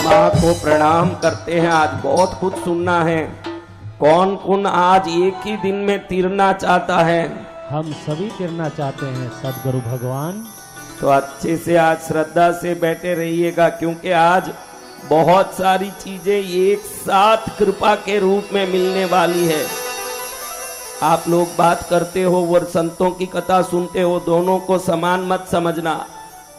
माँ को प्रणाम करते हैं। आज बहुत कुछ सुनना है। कौन कौन आज एक ही दिन में तीरना चाहता है? हम सभी तीरना चाहते हैं सदगुरु भगवान। तो अच्छे से आज श्रद्धा से बैठे रहिएगा, क्योंकि आज बहुत सारी चीजें एक साथ कृपा के रूप में मिलने वाली है। आप लोग बात करते हो और संतों की कथा सुनते हो, दोनों को समान मत समझना।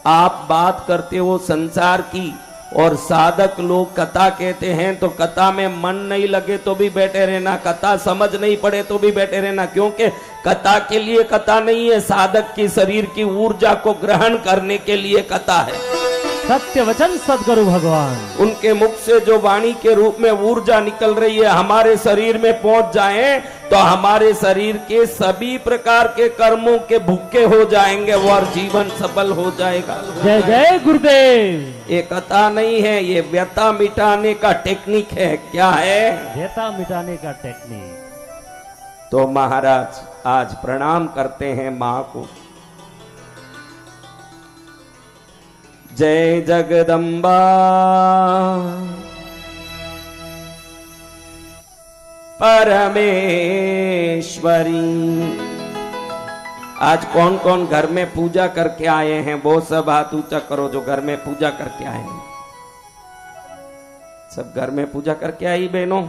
आप बात करते हो संसार की और साधक लोग कथा कहते हैं, तो कथा में मन नहीं लगे तो भी बैठे रहना, कथा समझ नहीं पड़े तो भी बैठे रहना, क्योंकि कथा के लिए कथा नहीं है, साधक की शरीर की ऊर्जा को ग्रहण करने के लिए कथा है। सत्य वचन सदगुरु भगवान। उनके मुख से जो वाणी के रूप में ऊर्जा निकल रही है हमारे शरीर में पहुंच जाए तो हमारे शरीर के सभी प्रकार के कर्मों के भूखे हो जाएंगे और जीवन सफल हो जाएगा। जय जय गुरुदेव। ये कथा नहीं है, ये व्यथा मिटाने का टेक्निक है। क्या है? व्यथा मिटाने का टेक्निक। तो महाराज आज प्रणाम करते हैं माँ को। जय जगदम्बा परमेश्वरी। आज कौन कौन घर में पूजा करके आए हैं? वो सब हाथ ऊंचा करो जो घर में पूजा करके आए हैं। सब घर में पूजा करके आई बहनों?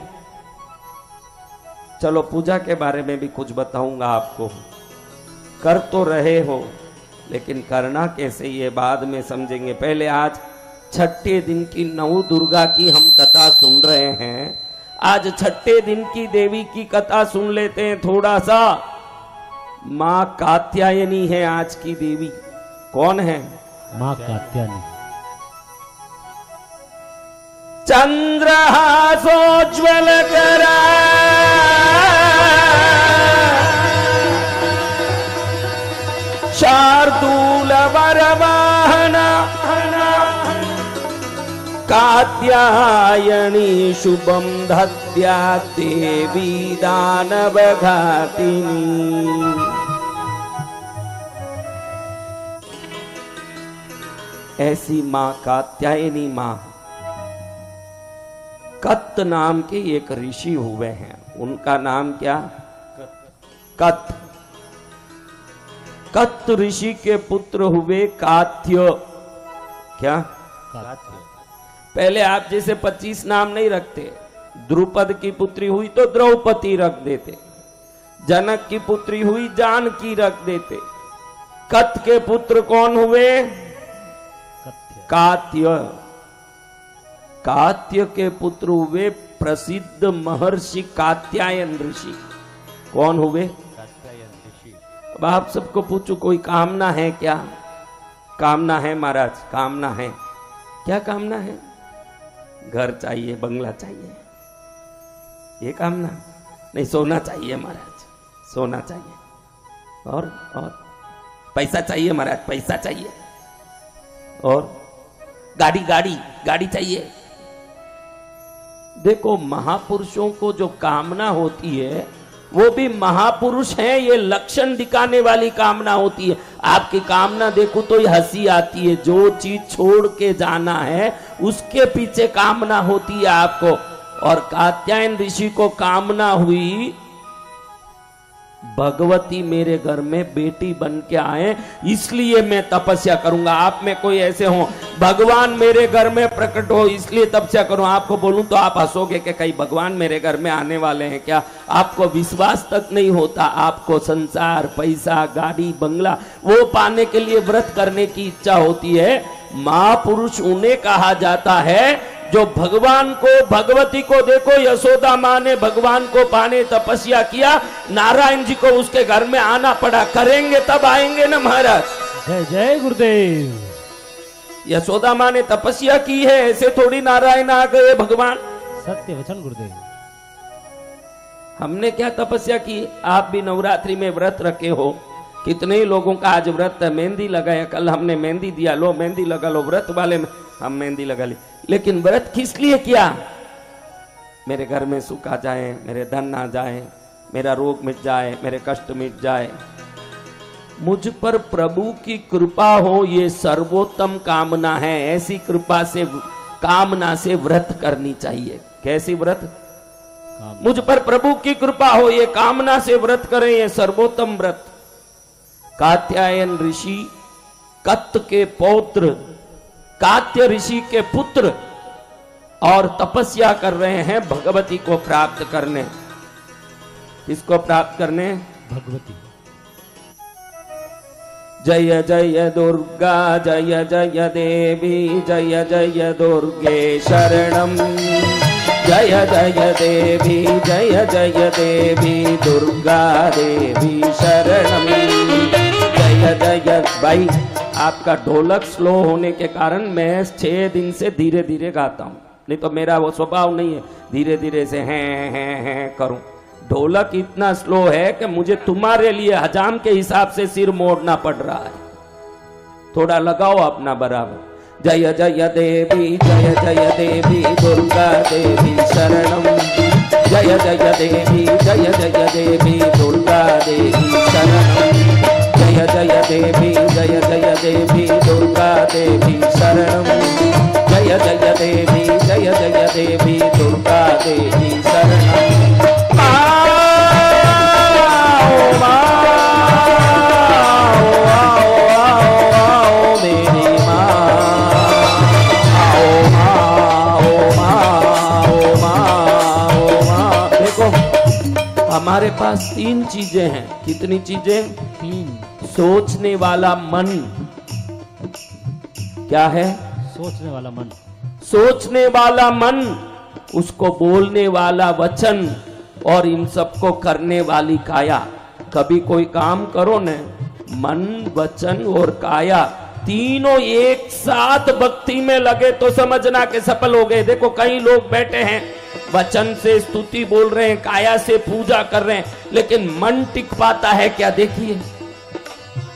चलो पूजा के बारे में भी कुछ बताऊंगा आपको। कर तो रहे हो, लेकिन करना कैसे ये बाद में समझेंगे। पहले आज छठे दिन की नौ दुर्गा की हम कथा सुन रहे हैं। आज छठे दिन की देवी की कथा सुन लेते हैं थोड़ा सा। माँ कात्यायनी है आज की देवी। कौन है? माँ कात्यायनी। चंद्रहासोज्ज्वल करा शार्दूल वरवाहना कात्यायनी शुभम धत्या देवी दानवघातिनी। ऐसी मां कात्यायनी मां। कत नाम के एक ऋषि हुए हैं। उनका नाम क्या? कत। कत ऋषि के पुत्र हुए कात्य। क्या? कात्य। पहले आप जैसे 25 नाम नहीं रखते। द्रुपद की पुत्री हुई तो द्रौपदी रख देते, जनक की पुत्री हुई जानकी रख देते। कत के पुत्र कौन हुए? कात्य। कात्य के पुत्र हुए प्रसिद्ध महर्षि कात्यायन ऋषि। कौन हुए? अब आप सबको पूछो, कोई कामना है क्या? कामना है महाराज, कामना है। क्या कामना है? घर चाहिए, बंगला चाहिए, ये कामना नहीं। सोना चाहिए महाराज, सोना चाहिए। और पैसा चाहिए महाराज, पैसा चाहिए। और गाड़ी गाड़ी गाड़ी चाहिए। देखो महापुरुषों को जो कामना होती है वो भी महापुरुष हैं, ये लक्षण दिखाने वाली कामना होती है। आपकी कामना देखो तो ये हंसी आती है। जो चीज छोड़ के जाना है उसके पीछे कामना होती है आपको। और कात्यायन ऋषि को कामना हुई भगवती मेरे घर में बेटी बन के आए, इसलिए मैं तपस्या करूंगा। आप में कोई ऐसे हो भगवान मेरे घर में प्रकट हो इसलिए तपस्या करूं? आपको बोलूं तो आप हंसोगे कि कहीं भगवान मेरे घर में आने वाले हैं क्या? आपको विश्वास तक नहीं होता। आपको संसार, पैसा, गाड़ी, बंगला वो पाने के लिए व्रत करने की इच्छा होती है। महापुरुष उन्हें कहा जाता है जो भगवान को, भगवती को देखो, यशोदा माँ ने भगवान को पाने तपस्या किया, नारायण जी को उसके घर में आना पड़ा। करेंगे तब आएंगे ना महाराज। जय जय गुरुदेव। यशोदा माँ ने तपस्या की है, ऐसे थोड़ी नारायण आ गए भगवान। सत्य वचन गुरुदेव। हमने क्या तपस्या की? आप भी नवरात्रि में व्रत रखे हो। कितने ही लोगों का आज व्रत है। मेहंदी लगाया, कल हमने मेहंदी दिया, लो मेहंदी लगा लो। व्रत वाले में हम मेहंदी लगा ली, लेकिन व्रत किस लिए किया? मेरे घर में सुख आ जाए, मेरे धन आ जाए, मेरा रोग मिट जाए, मेरे कष्ट मिट जाए, मुझ पर प्रभु की कृपा हो, ये सर्वोत्तम कामना है। ऐसी कृपा से कामना से व्रत करनी चाहिए। कैसी व्रत? मुझ पर प्रभु की कृपा हो, ये कामना से व्रत करें, ये सर्वोत्तम व्रत। कात्यायन ऋषि कत्त के पौत्र कात्य ऋषि के पुत्र और तपस्या कर रहे हैं भगवती को प्राप्त करने। किसको प्राप्त करने? भगवती। जय जय दुर्गा जय जय देवी जय जय दुर्गे शरणम। जय जय देवी जय जय देवी दुर्गा देवी शरणम। जय जय। भाई आपका ढोलक स्लो होने के कारण मैं 6 दिन से धीरे धीरे गाता हूं, नहीं तो मेरा वो स्वभाव नहीं है धीरे धीरे से हैं करूं। ढोलक इतना स्लो है कि मुझे तुम्हारे लिए हजाम के हिसाब से सिर मोड़ना पड़ रहा है। थोड़ा लगाओ अपना बराबर। जय जय देवी जय जय देवी दुर्गा देवी शरणम। जय जय देवी जय जय देवी दुर्गा देवी शरणम। जय जय देवी जय जय देवी दुर्गा देवी शरणम। जय जय देवी जय जय देवी दुर्गा देवी शरणम। हमारे पास 3 चीजें हैं। कितनी चीजें? 3। सोचने वाला मन। क्या है? सोचने वाला मन। सोचने वाला मन, उसको बोलने वाला वचन और इन सबको करने वाली काया। कभी कोई काम करो न, मन वचन और काया तीनों एक साथ भक्ति में लगे तो समझना कि सफल हो गए। देखो कई लोग बैठे हैं वचन से स्तुति बोल रहे हैं, काया से पूजा कर रहे हैं, लेकिन मन टिक पाता है क्या? देखिए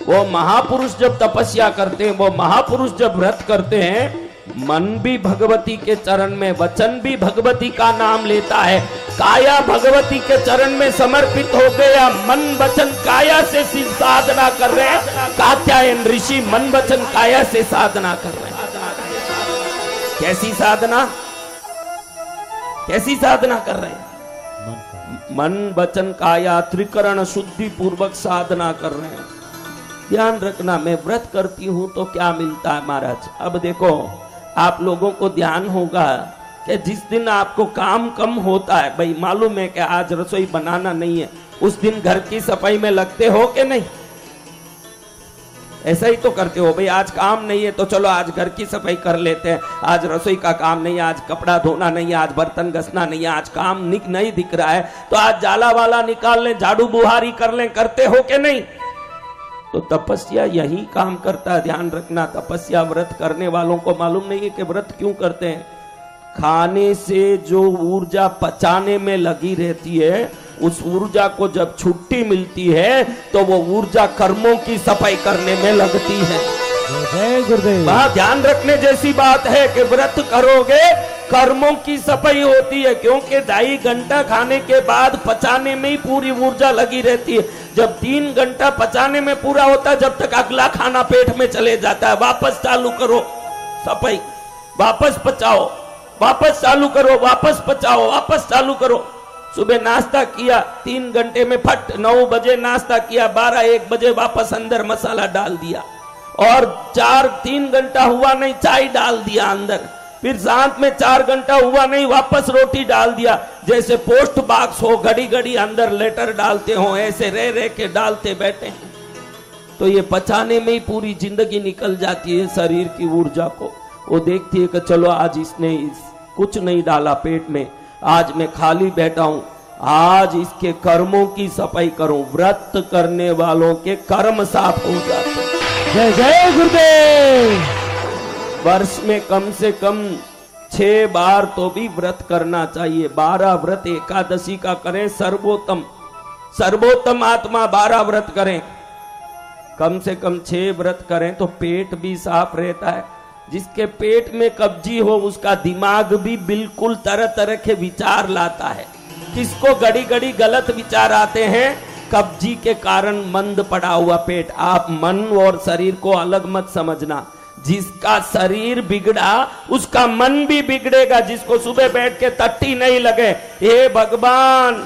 वो महापुरुष जब तपस्या करते हैं, वो महापुरुष जब व्रत करते हैं, मन भी भगवती के चरण में, वचन भी भगवती का नाम लेता है, काया भगवती के चरण में समर्पित हो गया। मन वचन काया से साधना कर रहे हैं। कात्यायन ऋषि मन वचन काया से साधना कर रहे हैं। कैसी साधना? कैसी साधना कर रहे हैं? मन वचन काया त्रिकरण शुद्धि पूर्वक साधना कर रहे हैं। ध्यान रखना, मैं व्रत करती हूं तो क्या मिलता है महाराज। अब देखो आप लोगों को ध्यान होगा कि जिस दिन आपको काम कम होता है, भाई मालूम है कि आज रसोई बनाना नहीं है, उस दिन घर की सफाई में लगते हो कि नहीं? ऐसा ही तो करते हो भाई, आज काम नहीं है तो चलो आज घर की सफाई कर लेते हैं, आज रसोई का काम नहीं है, आज कपड़ा धोना नहीं है, आज बर्तन घसना नहीं है, आज काम नहीं दिख रहा है तो आज जाला वाला निकाल लें, झाड़ू बुहारी कर लें। करते हो कि नहीं? तो तपस्या यही काम करता है। ध्यान रखना, तपस्या व्रत करने वालों को मालूम नहीं है कि व्रत क्यों करते हैं। खाने से जो ऊर्जा पचाने में लगी रहती है, उस ऊर्जा को जब छुट्टी मिलती है तो वो ऊर्जा कर्मों की सफाई करने में लगती है। जय गुरुदेव। वहां ध्यान रखने जैसी बात है कि व्रत करोगे कर्मों की सफाई होती है, क्योंकि 2.5 घंटा खाने के बाद पचाने में ही पूरी ऊर्जा लगी रहती है। जब 3 घंटा पचाने में पूरा होता है, जब तक अगला खाना पेट में चले जाता है, वापस चालू करो सफाई, वापस पचाओ, वापस चालू करो, वापस पचाओ, वापस चालू करो। सुबह नाश्ता किया 3 घंटे में फट, 9 बजे नाश्ता किया, 12-1 बजे वापस अंदर मसाला डाल दिया, और 3 घंटा हुआ नहीं चाय डाल दिया अंदर, फिर साथ में 4 घंटा हुआ नहीं वापस रोटी डाल दिया। जैसे पोस्ट बॉक्स हो, घड़ी घड़ी अंदर लेटर डालते हो, ऐसे रह के डालते बैठे हैं। तो ये पचाने में ही पूरी जिंदगी निकल जाती है शरीर की ऊर्जा को। वो देखती है कि चलो आज इसने कुछ नहीं डाला पेट में, आज मैं खाली बैठा हूं, आज इसके कर्मों की सफाई करूं। व्रत करने वालों के कर्म साफ हो जाते हैं। जय जय गुरुदेव। वर्ष में कम से कम 6 बार तो भी व्रत करना चाहिए। 12 व्रत एकादशी का करें, सर्वोत्तम आत्मा 12 व्रत करें, कम से कम 6 व्रत करें तो पेट भी साफ रहता है। जिसके पेट में कब्जी हो उसका दिमाग भी बिल्कुल तरह तरह के विचार लाता है। किसको घड़ी घड़ी गलत विचार आते हैं? कब्जी के कारण मंद पड़ा हुआ पेट। आप मन और शरीर को अलग मत समझना। जिसका शरीर बिगड़ा उसका मन भी बिगड़ेगा। जिसको सुबह बैठ के टट्टी नहीं लगे, हे भगवान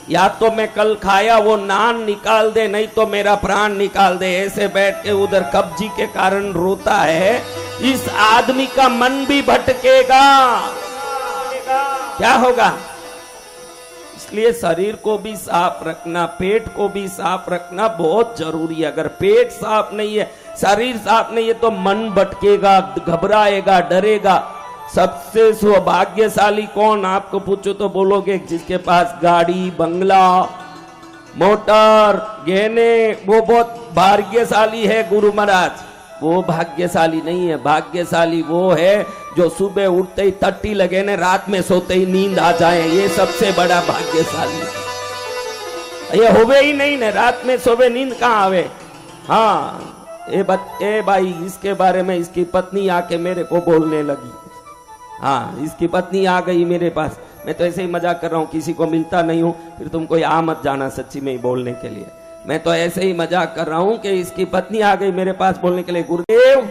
या तो मैं कल खाया वो नान निकाल दे, नहीं तो मेरा प्राण निकाल दे, ऐसे बैठ के उधर कब्जी के कारण रोता है, इस आदमी का मन भी भटकेगा। क्या होगा? इसलिए शरीर को भी साफ रखना, पेट को भी साफ रखना बहुत जरूरी है। अगर पेट साफ नहीं है, शरीर साफ नहीं है, तो मन भटकेगा, घबराएगा, डरेगा। सबसे सौभाग्यशाली कौन आपको पूछो तो बोलोगे जिसके पास गाड़ी, बंगला, मोटर, गहने, वो बहुत भाग्यशाली है गुरु महाराज। वो भाग्यशाली नहीं है, भाग्यशाली वो है जो सुबह उठते ही टट्टी लगे ने, रात में सोते ही नींद आ जाए, ये सबसे बड़ा भाग्यशाली है। ये होवे ही नहीं ने, रात में सोवे नींद कहाँ आवे। हाँ ए भाई, इसके बारे में इसकी पत्नी आके मेरे को बोलने लगी। हाँ, इसकी पत्नी आ गई मेरे पास। मैं तो ऐसे ही मजाक कर रहा हूँ, किसी को मिलता नहीं हूँ, फिर तुम कोई आ मत जाना सच्ची में ही बोलने के लिए। मैं तो ऐसे ही मजाक कर रहा हूँ कि इसकी पत्नी आ गई मेरे पास बोलने के लिए। गुरुदेव,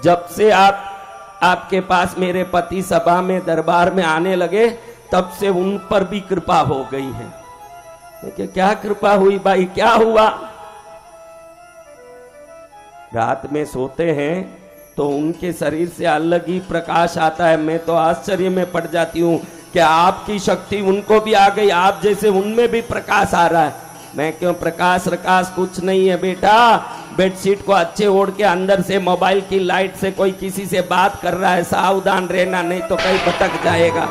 जब से आपके पास मेरे पति सभा में दरबार में आने लगे, तब से उन पर भी कृपा हो गई है। मैं क्या कृपा हुई भाई, क्या हुआ? रात में सोते हैं तो उनके शरीर से अलग ही प्रकाश आता है। मैं तो आश्चर्य में पड़ जाती हूँ कि आपकी शक्ति उनको भी आ गई, आप जैसे उनमें भी प्रकाश आ रहा है। मैं क्यों, प्रकाश रकाश कुछ नहीं है बेटा। बेडशीट को अच्छे ओढ़ के अंदर से मोबाइल की लाइट से कोई किसी से बात कर रहा है, सावधान रहना, नहीं तो कहीं भटक जाएगा।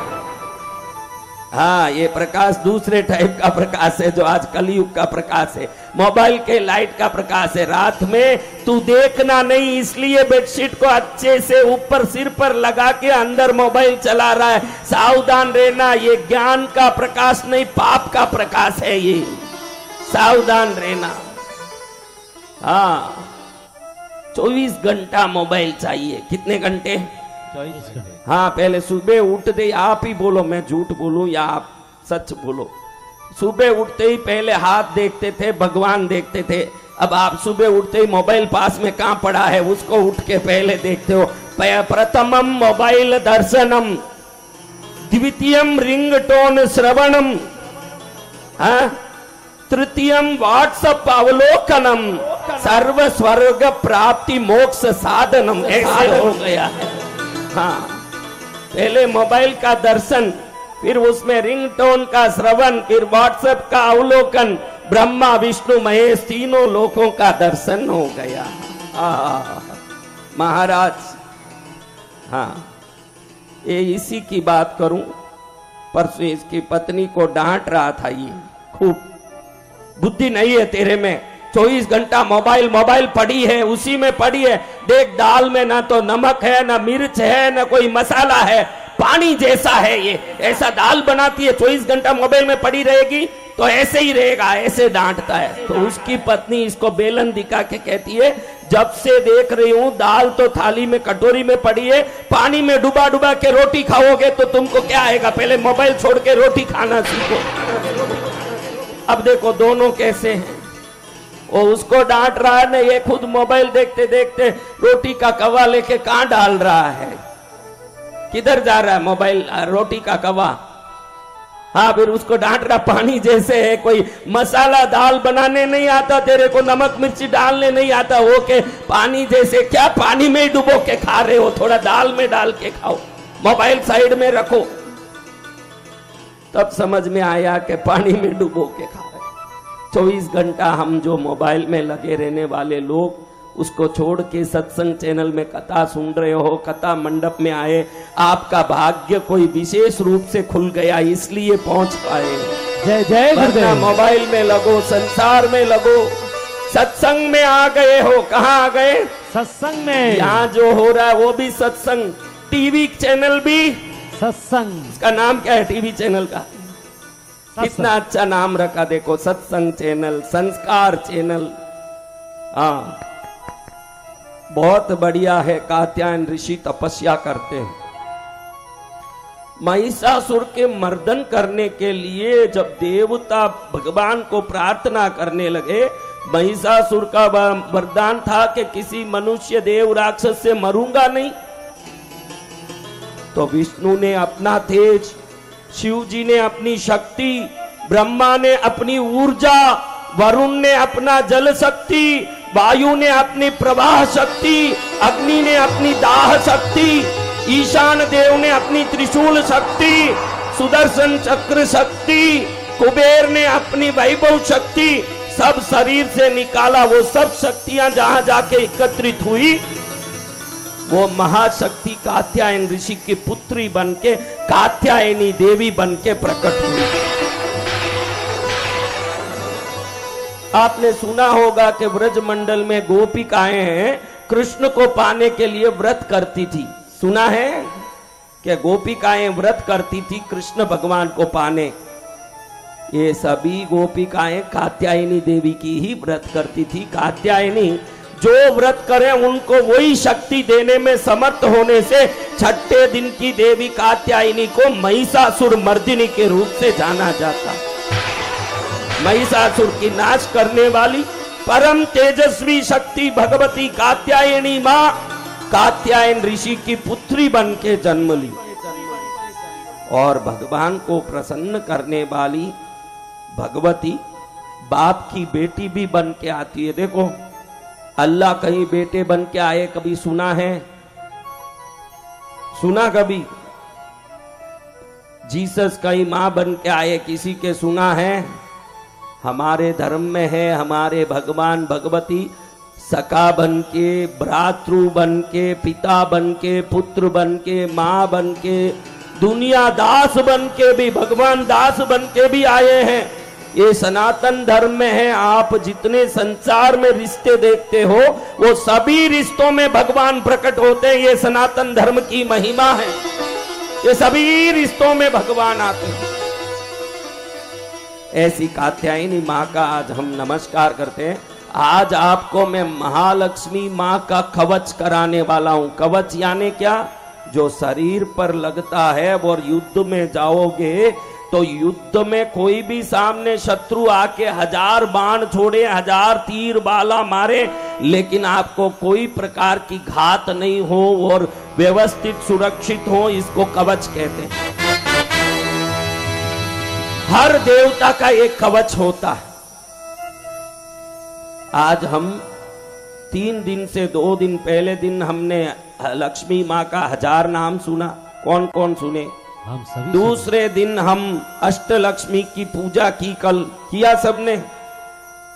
हाँ, ये प्रकाश दूसरे टाइप का प्रकाश है जो आज कलयुग का प्रकाश है, मोबाइल के लाइट का प्रकाश है। रात में तू देखना नहीं, इसलिए बेडशीट को अच्छे से ऊपर सिर पर लगा के अंदर मोबाइल चला रहा है। सावधान रहना, ये ज्ञान का प्रकाश नहीं, पाप का प्रकाश है ये, सावधान रहना। हाँ, 24 घंटा मोबाइल चाहिए। कितने घंटे? 24 घंटे। हाँ, पहले सुबह उठते ही, आप ही बोलो मैं झूठ बोलूं या आप सच बोलो, सुबह उठते ही पहले हाथ देखते थे, भगवान देखते थे। अब आप सुबह उठते ही मोबाइल पास में कहां पड़ा है उसको उठ के पहले देखते हो। प्रथमम मोबाइल दर्शनम, द्वितीयम रिंगटोन श्रवणम, तृतीयम व्हाट्सएप अवलोकनम, सर्व स्वर्ग प्राप्ति मोक्ष साधनम। ऐसे हो गया है। हाँ, पहले मोबाइल का दर्शन, फिर उसमें रिंगटोन का श्रवण, फिर व्हाट्सएप का अवलोकन, ब्रह्मा विष्णु महेश तीनों लोकों का दर्शन हो गया। महाराज, हाँ, ये इसी की बात करूं। परसों इसकी पत्नी को डांट रहा था, ये खूब बुद्धि नहीं है तेरे में, 24 घंटा मोबाइल पड़ी है, उसी में पड़ी है। देख, दाल में ना तो नमक है, ना मिर्च है, ना कोई मसाला है, पानी जैसा है ये। ऐसा दाल बनाती है, 24 घंटा मोबाइल में पड़ी रहेगी तो ऐसे ही रहेगा, ऐसे डांटता है। तो उसकी पत्नी इसको बेलन दिखा के कहती है, जब से देख रही हूं दाल तो थाली में कटोरी में पड़ी है, पानी में डुबा डुबा के रोटी खाओगे तो तुमको क्या आएगा? पहले मोबाइल छोड़ के रोटी खाना सीखो। अब देखो दोनों कैसे हैं। वो उसको डांट रहा है ना, ये खुद मोबाइल देखते देखते रोटी का कवा लेके कहां डाल रहा है, किधर जा रहा है मोबाइल, रोटी का कवा। हाँ, फिर उसको डांट रहा, पानी जैसे है, कोई मसाला दाल बनाने नहीं आता तेरे को, नमक मिर्ची डालने नहीं आता, वो के पानी जैसे। क्या पानी में डुबो के खा रहे हो? थोड़ा दाल में डाल के खाओ, मोबाइल साइड में रखो। तब समझ में आया कि पानी में डुबो के खा रहे। 24 घंटा हम जो मोबाइल में लगे रहने वाले लोग, उसको छोड़ के सत्संग चैनल में कथा सुन रहे हो, कथा मंडप में आए, आपका भाग्य कोई विशेष रूप से खुल गया, इसलिए पहुंच पाए। जय जय गुरुदेव। मोबाइल में लगो, संसार में लगो, सत्संग में आ गए हो। कहाँ आ गए? सत्संग में। यहाँ जो हो रहा है वो भी सत्संग, टीवी चैनल भी सत्संग। इसका नाम क्या है टीवी चैनल का? कितना अच्छा नाम रखा, देखो, सत्संग चैनल, संस्कार चैनल। हाँ, बहुत बढ़िया है। कात्यायन ऋषि तपस्या करते हैं, महिषासुर के मर्दन करने के लिए जब देवता भगवान को प्रार्थना करने लगे, महिषासुर का वरदान था कि किसी मनुष्य देव राक्षस से मरूंगा नहीं। तो विष्णु ने अपना तेज, शिव जी ने अपनी शक्ति, ब्रह्मा ने अपनी ऊर्जा, वरुण ने अपना जल शक्ति, वायु ने अपनी प्रवाह शक्ति, अग्नि ने अपनी दाह शक्ति, ईशान देव ने अपनी त्रिशूल शक्ति, सुदर्शन चक्र शक्ति, कुबेर ने अपनी वैभव शक्ति सब शरीर से निकाला। वो सब शक्तियां जहां जाके एकत्रित हुई, वो महाशक्ति कात्यायन ऋषि की पुत्री बनके, कात्यायनी देवी बनके प्रकट हुई। आपने सुना होगा कि ब्रजमंडल में गोपिकाएं हैं, कृष्ण को पाने के लिए व्रत करती थी। सुना है कि गोपिकाएं व्रत करती थी कृष्ण भगवान को पाने। ये सभी गोपिकाएं कात्यायनी देवी की ही व्रत करती थी। कात्यायनी जो व्रत करे उनको वही शक्ति देने में समर्थ होने से छठे दिन की देवी कात्यायनी को महिषासुर मर्दिनी के रूप से जाना जाता। महिषासुर की नाश करने वाली परम तेजस्वी शक्ति भगवती कात्यायनी मां कात्यायन ऋषि की पुत्री बन के जन्म ली और भगवान को प्रसन्न करने वाली भगवती बाप की बेटी भी बन के आती है। देखो, अल्लाह कहीं बेटे बन के आए, कभी सुना है? सुना कभी? जीसस कहीं मां बन के आए, किसी के सुना है? हमारे धर्म में है, हमारे भगवान भगवती सखा बन के, भ्रातृ बन के, पिता बन के, पुत्र बन के, मां बन के, दुनिया दास बन के भी, भगवान दास बन के भी आए हैं। ये सनातन धर्म में है। आप जितने संसार में रिश्ते देखते हो वो सभी रिश्तों में भगवान प्रकट होते हैं। ये सनातन धर्म की महिमा है। ये सभी रिश्तों में भगवान आते हैं। ऐसी कात्यायनी माँ का आज हम नमस्कार करते हैं। आज आपको मैं महालक्ष्मी माँ का कवच कराने वाला हूं। कवच यानी क्या? जो शरीर पर लगता है और युद्ध में जाओगे तो युद्ध में कोई भी सामने शत्रु आके 1000 बाण छोड़े, 1000 तीर बाला मारे, लेकिन आपको कोई प्रकार की घात नहीं हो और व्यवस्थित सुरक्षित हो, इसको कवच कहते हैं। हर देवता का एक कवच होता है। आज हम 3 दिन से 2 दिन पहले दिन हमने लक्ष्मी माँ का 1000 नाम सुना। कौन कौन सुने? हम सभी। दूसरे दिन हम अष्टलक्ष्मी की पूजा की, कल किया सबने।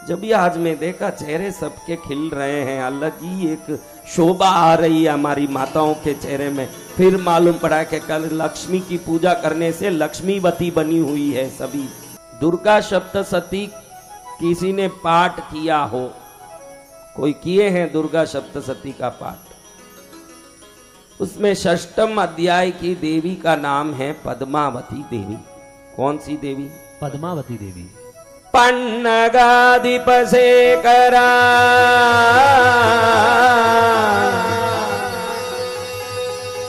जब ये आज मैं देखा चेहरे सबके खिल रहे हैं, अलग ही एक शोभा आ रही है हमारी माताओं के चेहरे में। फिर मालूम पड़ा कि कल लक्ष्मी की पूजा करने से लक्ष्मीवती बनी हुई है सभी। दुर्गा सप्तशती किसी ने पाठ किया हो? कोई किए हैं दुर्गा सप्तशती का पाठ? उसमें 6ठम अध्याय की देवी का नाम है पद्मावती देवी। कौन सी देवी? पद्मावती देवी। पन्नगाधिप शेखरा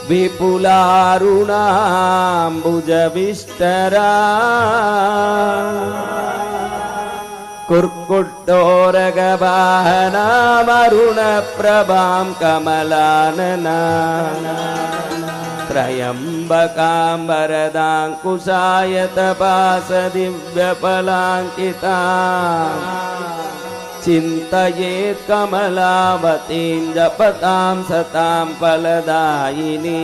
विपुलारुणाम्बुज विष्टरा कुर्कुटोरगवाहनामरुण प्रभां कमलानना त्रयंबकां वरदांकुशायतपास दिव्यफलांकितां चिन्तयेत् कमलावतीं जपतां सतां फलदायिनी।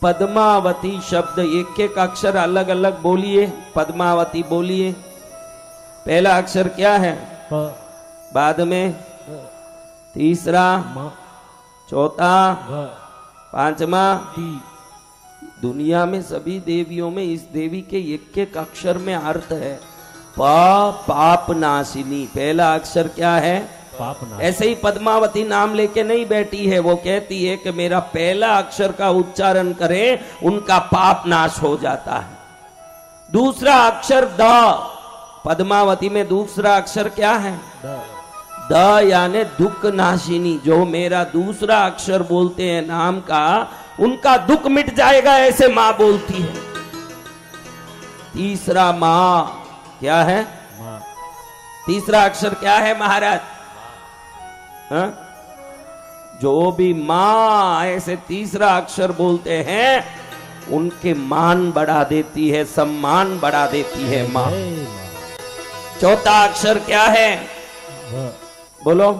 पद्मावती शब्द एक एक अक्षर अलग अलग बोलिए। पद्मावती बोलिए। पहला अक्षर क्या है? प, बाद में तीसरा, म, चौथा, व, पांचवा। ती। दुनिया में सभी देवियों में इस देवी के एक एक अक्षर में अर्थ है। पाप नाशिनी। पहला अक्षर क्या है? पाप नाश। ऐसे ही पद्मावती नाम लेके नहीं बैठी है। वो कहती है कि मेरा पहला अक्षर का उच्चारण करें, उनका पाप नाश हो जाता है। दूसरा अक्षर द। पद्मावती में दूसरा अक्षर क्या है? द। द यानी दुख नाशिनी, जो मेरा दूसरा अक्षर बोलते हैं नाम का, उनका दुख मिट जाएगा, ऐसे मां बोलती है। तीसरा मां क्या है? मां। तीसरा अक्षर क्या है महाराज? हा? जो भी मां ऐसे तीसरा अक्षर बोलते हैं उनके मान बढ़ा देती है, सम्मान बढ़ा देती है मां। चौथा अक्षर क्या है? बोलो।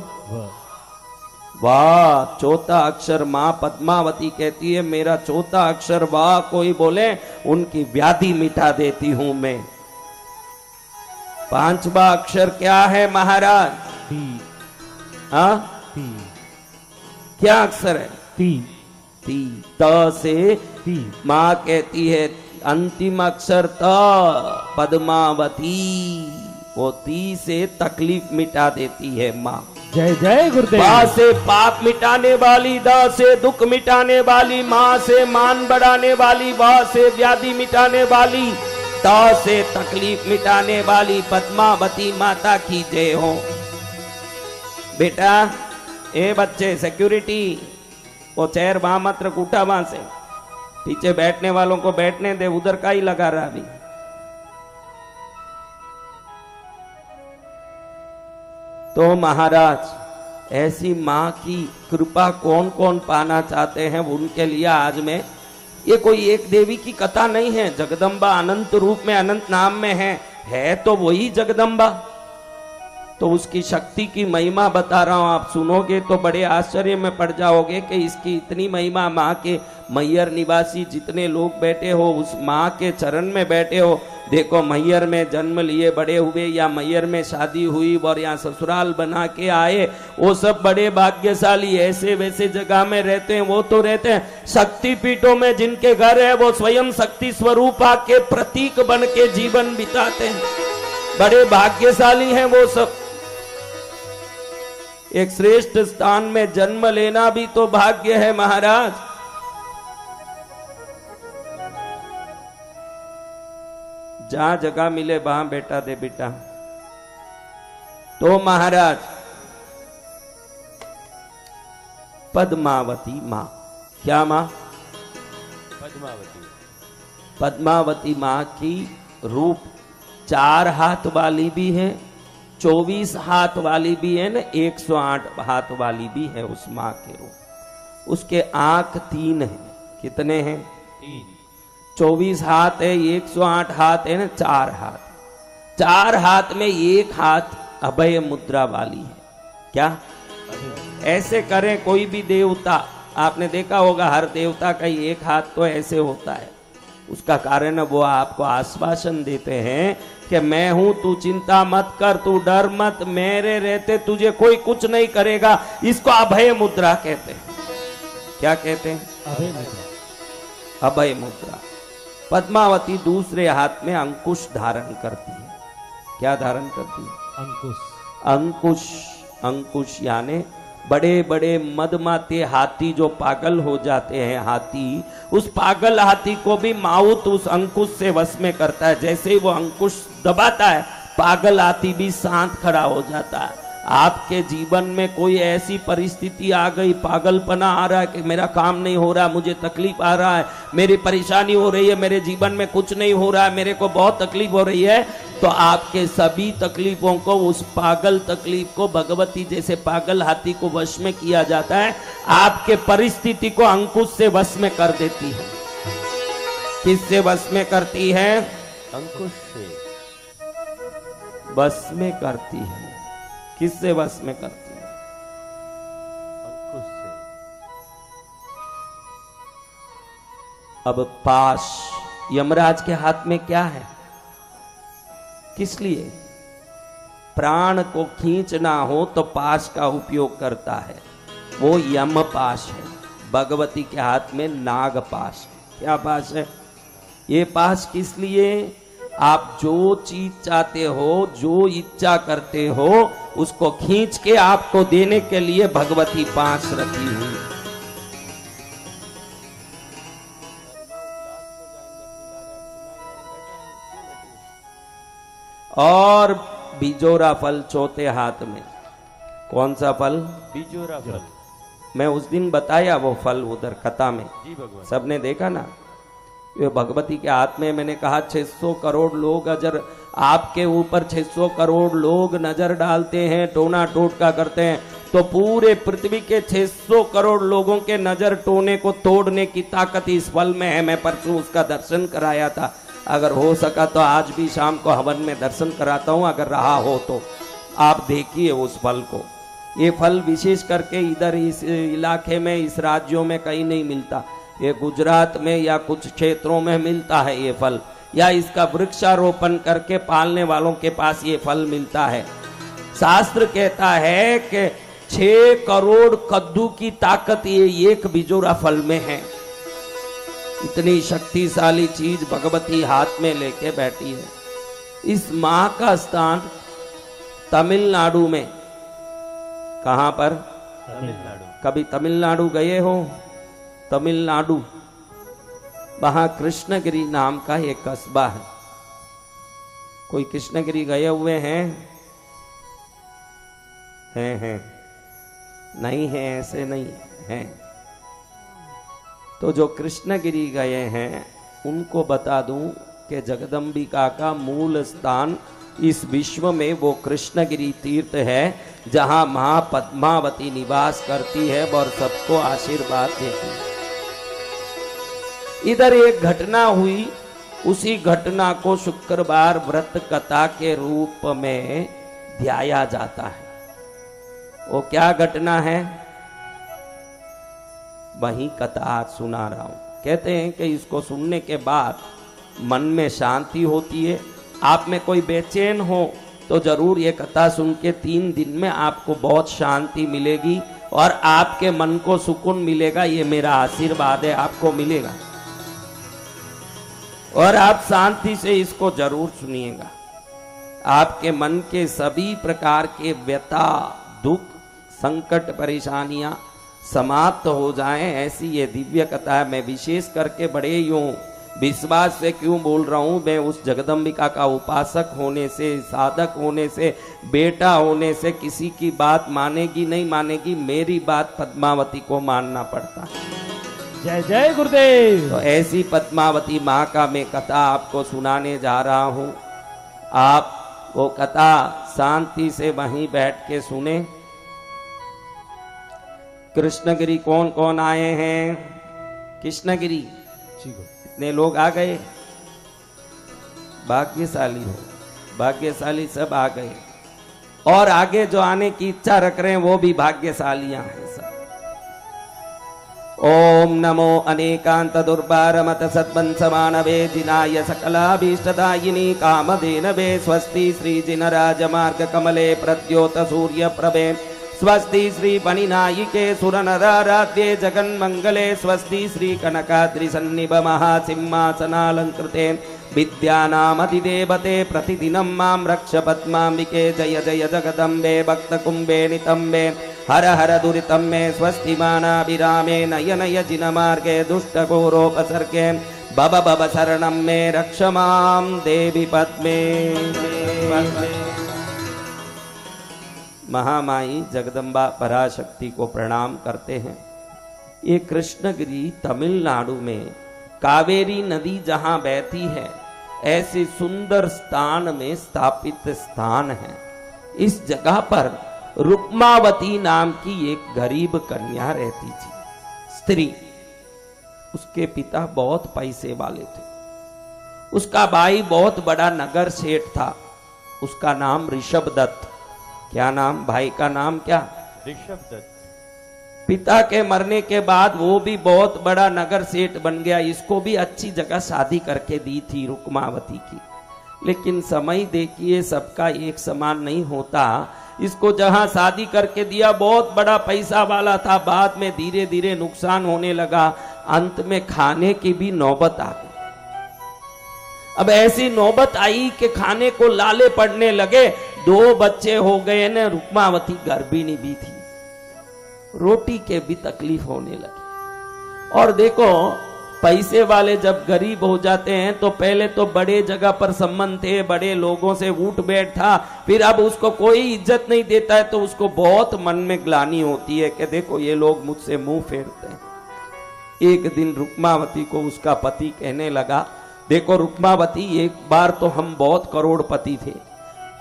वाह, चौथा अक्षर मां पद्मावती कहती है मेरा चौथा अक्षर वाह, कोई बोले उनकी व्याधि मिटा देती हूं मैं। पांचवा अक्षर क्या है महाराज? हाँ, क्या अक्षर है? ती। त से मां कहती है अंतिम अक्षर त, पद्मावती। वो ती से तकलीफ मिटा देती है मां। जय जय गुरुदेव। बा से पाप मिटाने वाली, द से दुख मिटाने वाली, मां से मान बढ़ाने वाली, वा से व्याधि मिटाने वाली, त से तकलीफ मिटाने वाली पद्मावती माता की जय हो। बेटा, ए बच्चे सिक्योरिटी, वो चेयर वहां मत रख, उठा वहां से। पीछे बैठने वालों को बैठने दे, उधर का ही लगा रहा अभी। तो महाराज ऐसी मां की कृपा कौन कौन पाना चाहते हैं, उनके लिए आज मैं, ये कोई एक देवी की कथा नहीं है, जगदम्बा अनंत रूप में अनंत नाम में है तो वही जगदम्बा। तो उसकी शक्ति की महिमा बता रहा हूं, आप सुनोगे तो बड़े आश्चर्य में पड़ जाओगे कि इसकी इतनी महिमा। माँ के मैयर निवासी जितने लोग बैठे हो, उस माँ के चरण में बैठे हो। देखो, मैयर में जन्म लिए बड़े हुए या मैयर में शादी हुई और यहाँ ससुराल बना के आए, वो सब बड़े भाग्यशाली। ऐसे वैसे जगह में रहते हैं वो तो रहते हैं, शक्ति पीठों में जिनके घर है वो स्वयं शक्ति स्वरूपा के प्रतीक बन के जीवन बिताते हैं, बड़े भाग्यशाली हैं वो सब। एक श्रेष्ठ स्थान में जन्म लेना भी तो भाग्य है महाराज। जहां जगह मिले वहां बैठा दे बेटा। तो महाराज पद्मावती मां, क्या मां? पद्मावती मां की रूप 4 हाथ वाली भी है, 24 हाथ वाली भी है न, 108 हाथ वाली भी है उस मां के रूप। उसके आंख 3 है। कितने हैं? 24 हाथ है, 108 हाथ है न, 4 हाथ। 4 हाथ में 1 हाथ अभय मुद्रा वाली है। क्या? ऐसे करें कोई भी देवता, आपने देखा होगा हर देवता का 1 हाथ तो ऐसे होता है। उसका कारण वो आपको आश्वासन देते हैं कि मैं हूं, तू चिंता मत कर, तू डर मत, मेरे रहते तुझे कोई कुछ नहीं करेगा। इसको अभय मुद्रा कहते हैं। क्या कहते हैं? अभय मुद्रा। अभय मुद्रा। पद्मावती दूसरे हाथ में अंकुश धारण करती है। क्या धारण करती है? अंकुश। अंकुश। अंकुश यानी बड़े बड़े मदमाते हाथी जो पागल हो जाते हैं, हाथी, उस पागल हाथी को भी माउत उस अंकुश से वश में करता है। जैसे ही वो अंकुश दबाता है, पागल हाथी भी शांत खड़ा हो जाता है। आपके जीवन में कोई ऐसी परिस्थिति आ गई, पागलपना आ रहा है कि मेरा काम नहीं हो रहा, मुझे तकलीफ आ रहा है, मेरी परेशानी हो रही है, मेरे जीवन में कुछ नहीं हो रहा है, मेरे को बहुत तकलीफ हो रही है, तो आपके सभी तकलीफों को, उस पागल तकलीफ को भगवती जैसे पागल हाथी को वश में किया जाता है। आपके परिस्थिति को अंकुश से वश में कर देती है। किससे वश में करती है? अंकुश से वश में करती है। किससे वश में करती है? अंकुश से। अब पाश यमराज के हाथ में क्या है? किस लिए? प्राण को खींचना हो तो पाश का उपयोग करता है, वो यम पाश है। भगवती के हाथ में नाग पाश है। क्या पाश है? ये पाश किस लिए? आप जो चीज चाहते हो, जो इच्छा करते हो, उसको खींच के आपको देने के लिए भगवती पास रखी हुई। और बिजोरा फल चौथे हाथ में। कौन सा फल? बिजोरा फल। मैं उस दिन बताया वो फल उधर कथा में, जी भगवान। सबने देखा ना। ये भगवती के हाथ में मैंने कहा 600 करोड़ लोग अगर आपके ऊपर 600 करोड़ लोग नजर डालते हैं, टोना टोटका करते हैं, तो पूरे पृथ्वी के 600 करोड़ लोगों के नजर टोने को तोड़ने की ताकत इस फल में है। मैं परसों उसका दर्शन कराया था, अगर हो सका तो आज भी शाम को हवन में दर्शन कराता हूं, अगर रहा हो तो आप देखिए उस फल को। ये फल विशेष करके इधर इस इलाके में, इस राज्यों में कहीं नहीं मिलता, ये गुजरात में या कुछ क्षेत्रों में मिलता है ये फल, या इसका वृक्षारोपण करके पालने वालों के पास ये फल मिलता है। शास्त्र कहता है कि 6 करोड़ कद्दू की ताकत ये एक बिजोरा फल में है। इतनी शक्तिशाली चीज भगवती हाथ में लेके बैठी है। इस मां का स्थान तमिलनाडु में, कहां पर? तमिलनाडु। कभी तमिलनाडु गए हो? तमिलनाडु, वहां कृष्णगिरी नाम का एक कस्बा है। कोई कृष्णगिरी गए हुए हैं? हैं नहीं है, ऐसे नहीं हैं। तो जो कृष्णगिरी गए हैं उनको बता दूं कि जगदम्बिका का मूल स्थान इस विश्व में वो कृष्णगिरी तीर्थ है, जहां मां पद्मावती निवास करती है और सबको आशीर्वाद देती है। इधर एक घटना हुई, उसी घटना को शुक्रवार व्रत कथा के रूप में ध्याया जाता है। वो क्या घटना है? वही कथा आज सुना रहा हूं। कहते हैं कि इसको सुनने के बाद मन में शांति होती है। आप में कोई बेचैन हो तो जरूर ये कथा सुन के 3 दिन में आपको बहुत शांति मिलेगी और आपके मन को सुकून मिलेगा। ये मेरा आशीर्वाद है, आपको मिलेगा और आप शांति से इसको जरूर सुनिएगा। आपके मन के सभी प्रकार के व्यथा, दुख, संकट, परेशानियां समाप्त हो जाएं, ऐसी ये दिव्य कथा है। मैं विशेष करके बड़े यूं विश्वास से क्यों बोल रहा हूं, मैं उस जगदम्बिका का उपासक होने से, साधक होने से, बेटा होने से किसी की बात मानेगी नहीं मानेगी, मेरी बात पद्मावती को मानना पड़ता है। जय जय गुरुदेव। तो ऐसी पद्मावती माँ का मैं कथा आपको सुनाने जा रहा हूं। आप वो कथा शांति से वहीं बैठ के सुने। कृष्णगिरी कौन कौन आए हैं? कृष्णगिरी इतने लोग आ गए, भाग्यशाली हो, भाग्यशाली सब आ गए और आगे जो आने की इच्छा रख रहे हैं वो भी भाग्यशालियां हैं सब। ओम नमो अनेकांत दुर्बारमत सद्वंसमानवे जिनाय सकलाभीष्टदायिनी कामधेनवे स्वस्ति श्री जिनराज मार्ग कमले प्रद्योत सूर्य प्रभे स्वस्ति श्री पनिनायिके सुरनराराध्ये जगन्मंगले स्वस्ति श्री कनकाद्रि सन्निभ महासिंहासनालंकृते विद्यानामधिदेवते प्रतिदिनं मां रक्ष पद्माम्बिके। जय जय जगदम्बे भक्तकुम्भे नितम्बे हर हर दुरितं मे स्वस्ति मानाभिरामे नय नय जिनमार्गे दुष्टघोरोपसर्गे भव भव शरणं मे रक्ष मां देवी पद्मे। महामाई जगदम्बा पराशक्ति को प्रणाम करते हैं। ये कृष्णगिरी तमिलनाडु में कावेरी नदी जहां बहती है, ऐसे सुंदर स्थान में स्थापित स्थान है। इस जगह पर रुक्मावती नाम की एक गरीब कन्या रहती थी, स्त्री। उसके पिता बहुत पैसे वाले थे। उसका भाई बहुत बड़ा नगर सेठ था, उसका नाम ऋषभ दत्त। क्या नाम? भाई का नाम क्या? ऋषभ दत्त। पिता के मरने के बाद वो भी बहुत बड़ा नगर सेठ बन गया। इसको भी अच्छी जगह शादी करके दी थी रुक्मावती की, लेकिन समय देखिए सबका एक समान नहीं होता। इसको जहां शादी करके दिया बहुत बड़ा पैसा वाला था, बाद में धीरे धीरे नुकसान होने लगा, अंत में खाने की भी नौबत आ गई। अब ऐसी नौबत आई कि खाने को लाले पड़ने लगे, 2 बच्चे हो गए न, रुक्मावती गर्भिणी भी थी, रोटी के भी तकलीफ होने लगी। और देखो पैसे वाले जब गरीब हो जाते हैं तो पहले तो बड़े जगह पर संबंध थे, बड़े लोगों से उठ बैठ था, फिर अब उसको कोई इज्जत नहीं देता है तो उसको बहुत मन में ग्लानि होती है कि देखो ये लोग मुझसे मुंह फेरते हैं। एक दिन रुक्मावती को उसका पति कहने लगा, देखो रुक्मावती, एक बार तो हम बहुत करोड़पति थे,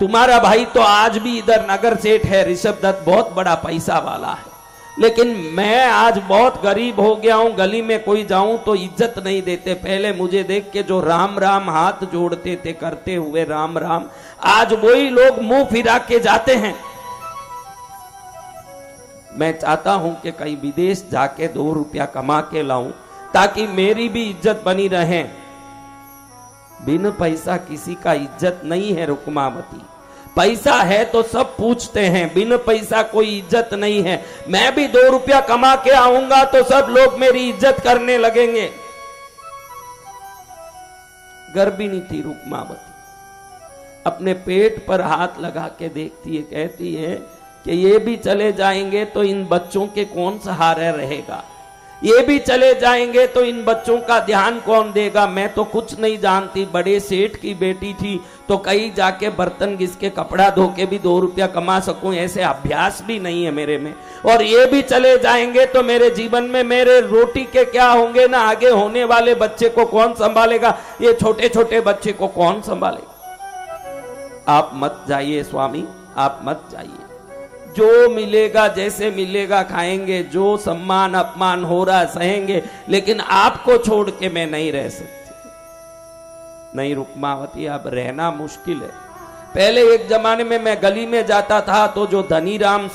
तुम्हारा भाई तो आज भी इधर नगर सेठ है, ऋषभ दत्त बहुत बड़ा पैसा वाला है, लेकिन मैं आज बहुत गरीब हो गया हूं, गली में कोई जाऊं तो इज्जत नहीं देते। पहले मुझे देख के जो राम राम हाथ जोड़ते थे करते हुए राम राम, आज वही लोग मुंह फिरा के जाते हैं। मैं चाहता हूं कि कहीं विदेश जाके 2 रुपया कमा के लाऊं ताकि मेरी भी इज्जत बनी रहे। बिन पैसा किसी का इज्जत नहीं है रुक्मावती, पैसा है तो सब पूछते हैं, बिन पैसा कोई इज्जत नहीं है। मैं भी 2 रुपया कमा के आऊंगा तो सब लोग मेरी इज्जत करने लगेंगे। गर्भिणी थी रुक्मावती, अपने पेट पर हाथ लगा के देखती है, कहती है कि ये भी चले जाएंगे तो इन बच्चों के कौन सहारा रहेगा, ये भी चले जाएंगे तो इन बच्चों का ध्यान कौन देगा। मैं तो कुछ नहीं जानती, बड़े सेठ की बेटी थी तो कहीं जाके बर्तन घिस के कपड़ा धो के भी 2 रुपया कमा सकूं, ऐसे अभ्यास भी नहीं है मेरे में। और ये भी चले जाएंगे तो मेरे जीवन में मेरे रोटी के क्या होंगे ना, आगे होने वाले बच्चे को कौन संभालेगा, ये छोटे छोटे बच्चे को कौन संभालेगा। आप मत जाइए स्वामी, आप मत जाइए, जो मिलेगा जैसे मिलेगा खाएंगे, जो सम्मान अपमान हो रहा सहेंगे, लेकिन आपको छोड़ के मैं नहीं रह सकती। नहीं रुक्मावती, अब रहना मुश्किल है। पहले एक जमाने में मैं गली में जाता था तो जो धनीराम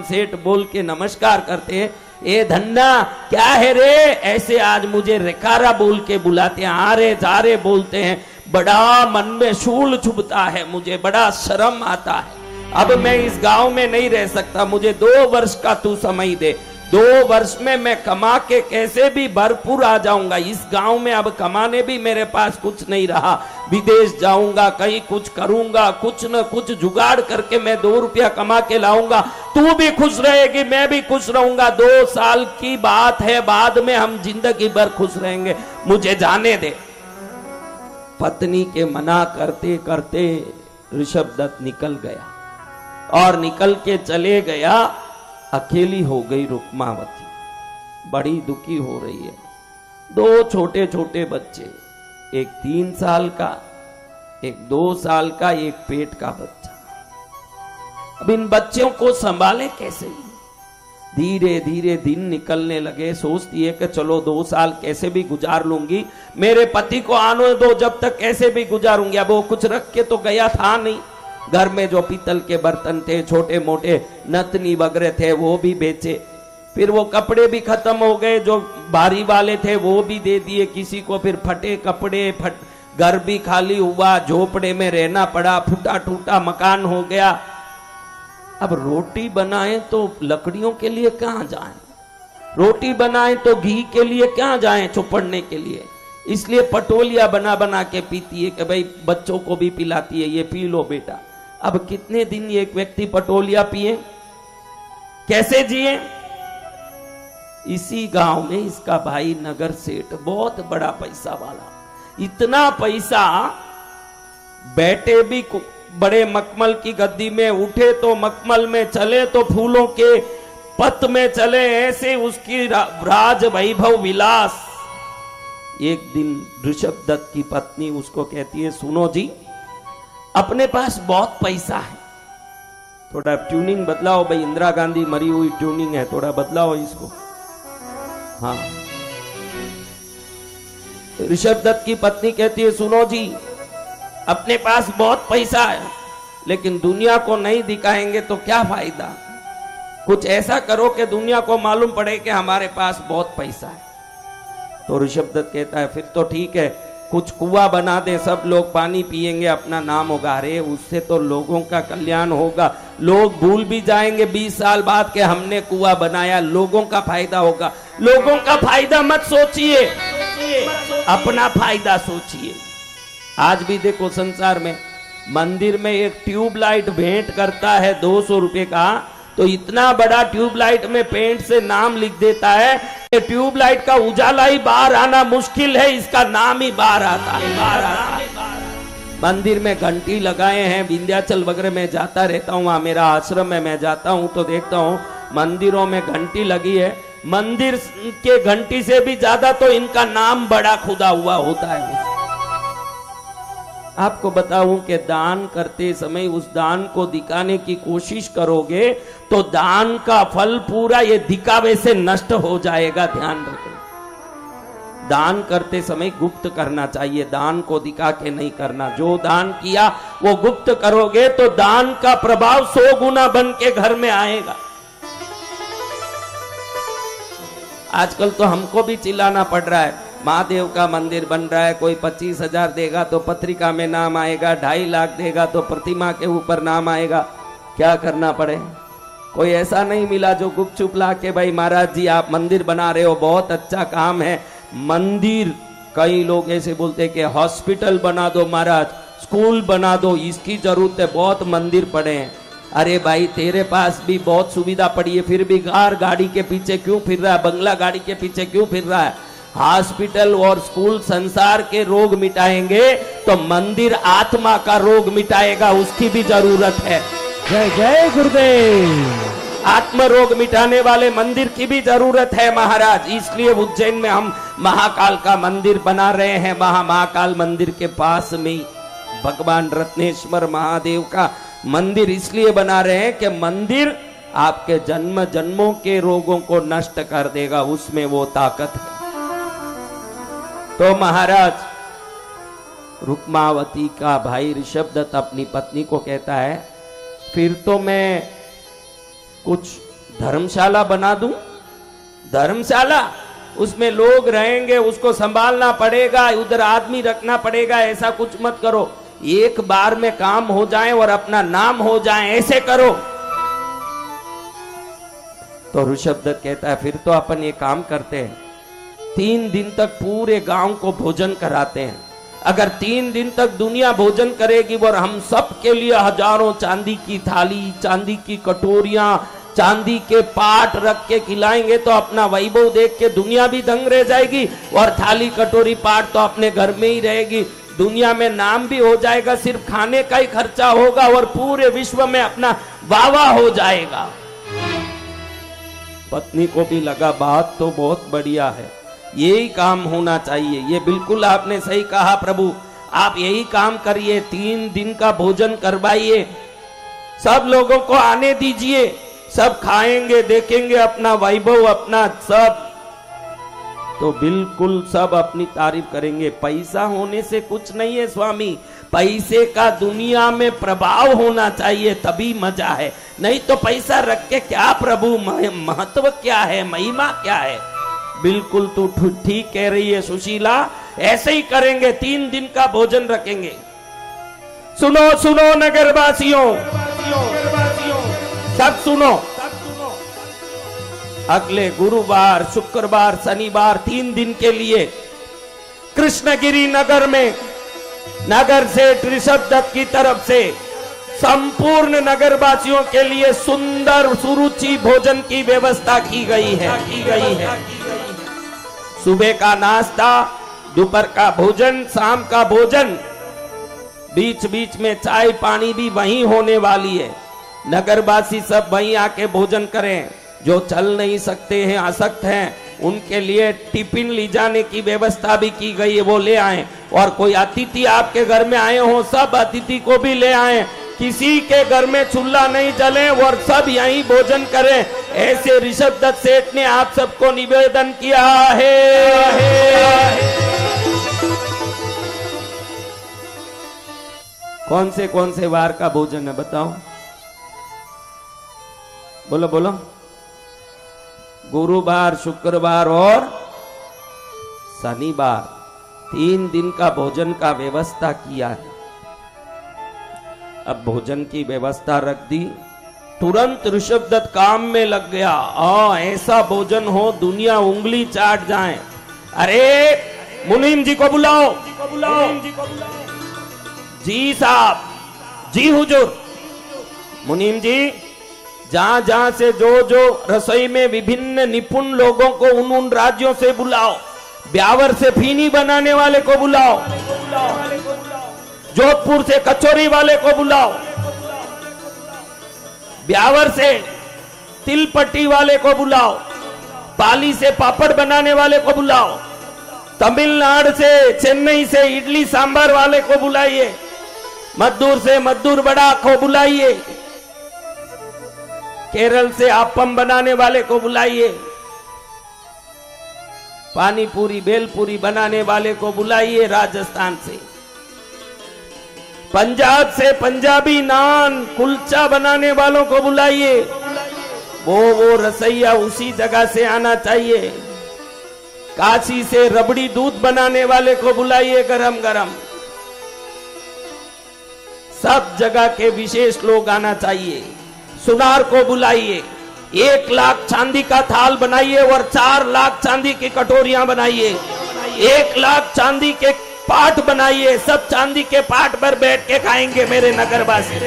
सेठ बोल के नमस्कार करते, ए धन्ना क्या है रे, ऐसे आज मुझे रेखारा बोल के बुलाते हैं, आ रे जा रे बोलते हैं। बड़ा मन में शूल चुभता है, मुझे बड़ा शर्म आता है। अब मैं इस गांव में नहीं रह सकता, मुझे 2 वर्ष का तू समय दे, 2 वर्ष में मैं कमा के कैसे भी भरपूर आ जाऊंगा। इस गांव में अब कमाने भी मेरे पास कुछ नहीं रहा, विदेश जाऊंगा, कहीं कुछ करूंगा, कुछ न कुछ जुगाड़ करके मैं 2 रुपया कमा के लाऊंगा, तू भी खुश रहेगी, मैं भी खुश रहूंगा। 2 साल की बात है, बाद में हम जिंदगी भर खुश रहेंगे, मुझे जाने दे। पत्नी के मना करते करते ऋषभ दत्त निकल गया और निकल के चले गया। अकेली हो गई रुक्मावती, बड़ी दुखी हो रही है। 2 छोटे छोटे बच्चे, एक 3 साल का, एक 2 साल का, एक पेट का बच्चा। अब इन बच्चों को संभाले कैसे। धीरे धीरे दिन निकलने लगे, सोचती है कि चलो 2 साल कैसे भी गुजार लूंगी, मेरे पति को आने दो, जब तक कैसे भी गुजारूंगी। अब वो कुछ रख के तो गया था नहीं, घर में जो पीतल के बर्तन थे, छोटे मोटे नतनी वगैरह थे, वो भी बेचे। फिर वो कपड़े भी खत्म हो गए, जो भारी वाले थे वो भी दे दिए किसी को। फिर फटे कपड़े, घर भी खाली हुआ, झोपड़े में रहना पड़ा, फूटा टूटा मकान हो गया। अब रोटी बनाएं तो लकड़ियों के लिए कहां जाएं, रोटी बनाएं तो घी के लिए कहां जाएं चुपड़ने के लिए। इसलिए पटोलिया बना बना के पीती है कि भाई बच्चों को भी पिलाती है, ये पी लो बेटा। अब कितने दिन ये एक व्यक्ति पटोलिया पिए, कैसे जिए। इसी गांव में इसका भाई नगर सेठ, बहुत बड़ा पैसा वाला, इतना पैसा, बैठे भी बड़े मखमल की गद्दी में, उठे तो मखमल में, चले तो फूलों के पत में चले, ऐसे उसकी राज वैभव विलास। एक दिन ऋषभ दत्त की पत्नी उसको कहती है, सुनो जी, अपने पास बहुत पैसा है, थोड़ा ट्यूनिंग बदलाओ भाई, इंदिरा गांधी मरी हुई ट्यूनिंग है, थोड़ा बदलाओ इसको। हाँ, ऋषभ दत्त की पत्नी कहती है, सुनो जी, अपने पास बहुत पैसा है, लेकिन दुनिया को नहीं दिखाएंगे तो क्या फायदा। कुछ ऐसा करो कि दुनिया को मालूम पड़े कि हमारे पास बहुत पैसा है। तो ऋषभ दत्त कहता है, फिर तो ठीक है, कुछ कुआं बना दे, सब लोग पानी पिएंगे, अपना नाम होगा। अरे उससे तो लोगों का कल्याण होगा, लोग भूल भी जाएंगे 20 साल बाद के हमने कुआं बनाया, लोगों का फायदा होगा। लोगों का फायदा मत सोचिए, अपना फायदा सोचिए। आज भी देखो संसार में, मंदिर में एक ट्यूबलाइट भेंट करता है 200 रुपए का, तो इतना बड़ा ट्यूबलाइट में पेंट से नाम लिख देता है कि ट्यूबलाइट का उजाला ही बाहर आना मुश्किल है, इसका नाम ही बाहर आता है। मंदिर में घंटी लगाए हैं, विंध्याचल वगैरह में जाता रहता हूँ, वहां मेरा आश्रम है, मैं जाता हूँ तो देखता हूँ मंदिरों में घंटी लगी है। मंदिर के घंटी से भी ज्यादा तो इनका नाम बड़ा खुदा हुआ होता है। आपको बताऊं कि दान करते समय उस दान को दिखाने की कोशिश करोगे तो दान का फल पूरा ये दिखावे से नष्ट हो जाएगा। ध्यान रखना, दान करते समय गुप्त करना चाहिए, दान को दिखा के नहीं करना। जो दान किया वो गुप्त करोगे तो दान का प्रभाव 100 गुना बन के घर में आएगा। आजकल तो हमको भी चिल्लाना पड़ रहा है, महादेव का मंदिर बन रहा है, कोई 25,000 देगा तो पत्रिका में नाम आएगा, 2.5 लाख देगा तो प्रतिमा के ऊपर नाम आएगा। क्या करना पड़े? कोई ऐसा नहीं मिला जो गुपचुप ला के भाई महाराज जी आप मंदिर बना रहे हो, बहुत अच्छा काम है। मंदिर, कई लोग ऐसे बोलते कि हॉस्पिटल बना दो महाराज, स्कूल बना दो, इसकी जरूरत है, बहुत मंदिर पड़े हैं। अरे भाई तेरे पास भी बहुत सुविधा पड़ी है, फिर भी कार गाड़ी के पीछे क्यों फिर रहा है, बंगला गाड़ी के पीछे क्यों फिर रहा है? हॉस्पिटल और स्कूल संसार के रोग मिटाएंगे तो मंदिर आत्मा का रोग मिटाएगा, उसकी भी जरूरत है। जय जय गुरुदेव। आत्म रोग मिटाने वाले मंदिर की भी जरूरत है महाराज। इसलिए उज्जैन में हम महाकाल का मंदिर बना रहे हैं। महाकाल मंदिर के पास में भगवान रत्नेश्वर महादेव का मंदिर इसलिए बना रहे हैं कि मंदिर आपके जन्म जन्मों के रोगों को नष्ट कर देगा, उसमें वो ताकत है। तो महाराज रुक्मावती का भाई ऋषभदत्त अपनी पत्नी को कहता है, फिर तो मैं कुछ धर्मशाला बना दूं। धर्मशाला, उसमें लोग रहेंगे, उसको संभालना पड़ेगा, उधर आदमी रखना पड़ेगा, ऐसा कुछ मत करो। एक बार में काम हो जाए और अपना नाम हो जाए, ऐसे करो। तो ऋषभदत्त कहता है, फिर तो अपन ये काम करते हैं, 3 दिन तक पूरे गांव को भोजन कराते हैं। अगर 3 दिन तक दुनिया भोजन करेगी और हम सब के लिए हजारों चांदी की थाली, चांदी की कटोरियां, चांदी के पाट रख के खिलाएंगे तो अपना वैभव देख के दुनिया भी दंग रह जाएगी और थाली कटोरी पाट तो अपने घर में ही रहेगी। दुनिया में नाम भी हो जाएगा, सिर्फ खाने का ही खर्चा होगा और पूरे विश्व में अपना वावा हो जाएगा। पत्नी को भी लगा बात तो बहुत बढ़िया है, यही काम होना चाहिए। ये बिल्कुल आपने सही कहा प्रभु, आप यही काम करिए, 3 दिन का भोजन करवाइए, सब लोगों को आने दीजिए, सब खाएंगे, देखेंगे अपना वैभव, अपना सब, तो बिल्कुल सब अपनी तारीफ करेंगे। पैसा होने से कुछ नहीं है स्वामी, पैसे का दुनिया में प्रभाव होना चाहिए, तभी मजा है। नहीं तो पैसा रख के क्या प्रभु, महत्व क्या है, महिमा क्या है? बिल्कुल तू ठीक कह रही है सुशीला, ऐसे ही करेंगे, 3 दिन का भोजन रखेंगे। सुनो सुनो नगरवासियों, सब सुनो, अगले गुरुवार, शुक्रवार, शनिवार 3 दिन के लिए कृष्णगिरी नगर में नगर सेठ ऋषभदत्त की तरफ से संपूर्ण नगरवासियों के लिए सुंदर सुरुचि भोजन की व्यवस्था की गई है। सुबह का नाश्ता, दोपहर का भोजन, शाम का भोजन, बीच बीच में चाय पानी भी वहीं होने वाली है। नगरवासी सब वहीं आके भोजन करें। जो चल नहीं सकते हैं, असक्त हैं, उनके लिए टिफिन ले जाने की व्यवस्था भी की गई है, वो ले आए। और कोई अतिथि आपके घर में आए हो, सब अतिथि को भी ले आए। किसी के घर में चूल्हा नहीं जले और सब यहीं भोजन करें, ऐसे ऋषभदत्त सेठ ने आप सबको निवेदन किया है। कौन से वार का भोजन है बताओ? बोलो बोलो। गुरुवार, शुक्रवार और शनिवार 3 दिन का भोजन का व्यवस्था किया है। अब भोजन की व्यवस्था रख दी, तुरंत ऋषभदत्त काम में लग गया। ऐसा भोजन हो दुनिया उंगली चाट जाए। अरे मुनीम जी को बुलाओ, जी साहब, जी हुजूर। मुनीम जी जहां जहां से जो जो रसोई में विभिन्न निपुण लोगों को उन राज्यों से बुलाओ। ब्यावर से फीनी बनाने वाले को बुलाओ, जोधपुर से कचौरी वाले को बुलाओ, ब्यावर से तिलपट्टी वाले को बुलाओ, पाली से पापड़ बनाने वाले को बुलाओ, तमिलनाडु से चेन्नई से इडली सांभर वाले को बुलाइए, मद्दूर से मद्दूर बड़ा को बुलाइए, केरल से आप्पम बनाने वाले को बुलाइए, पानी पूरी बेलपूरी बनाने वाले को बुलाइए, राजस्थान से, पंजाब से पंजाबी नान कुलचा बनाने वालों को बुलाइए। वो रसैया उसी जगह से आना चाहिए। काशी से रबड़ी दूध बनाने वाले को बुलाइए, गरम गरम। सब जगह के विशेष लोग आना चाहिए। सुनार को बुलाइए, 1 लाख चांदी का थाल बनाइए और 4 लाख चांदी की कटोरियां बनाइए, 1 लाख चांदी के पाठ बनाइए, सब चांदी के पाठ पर बैठ के खाएंगे मेरे नगरवासी।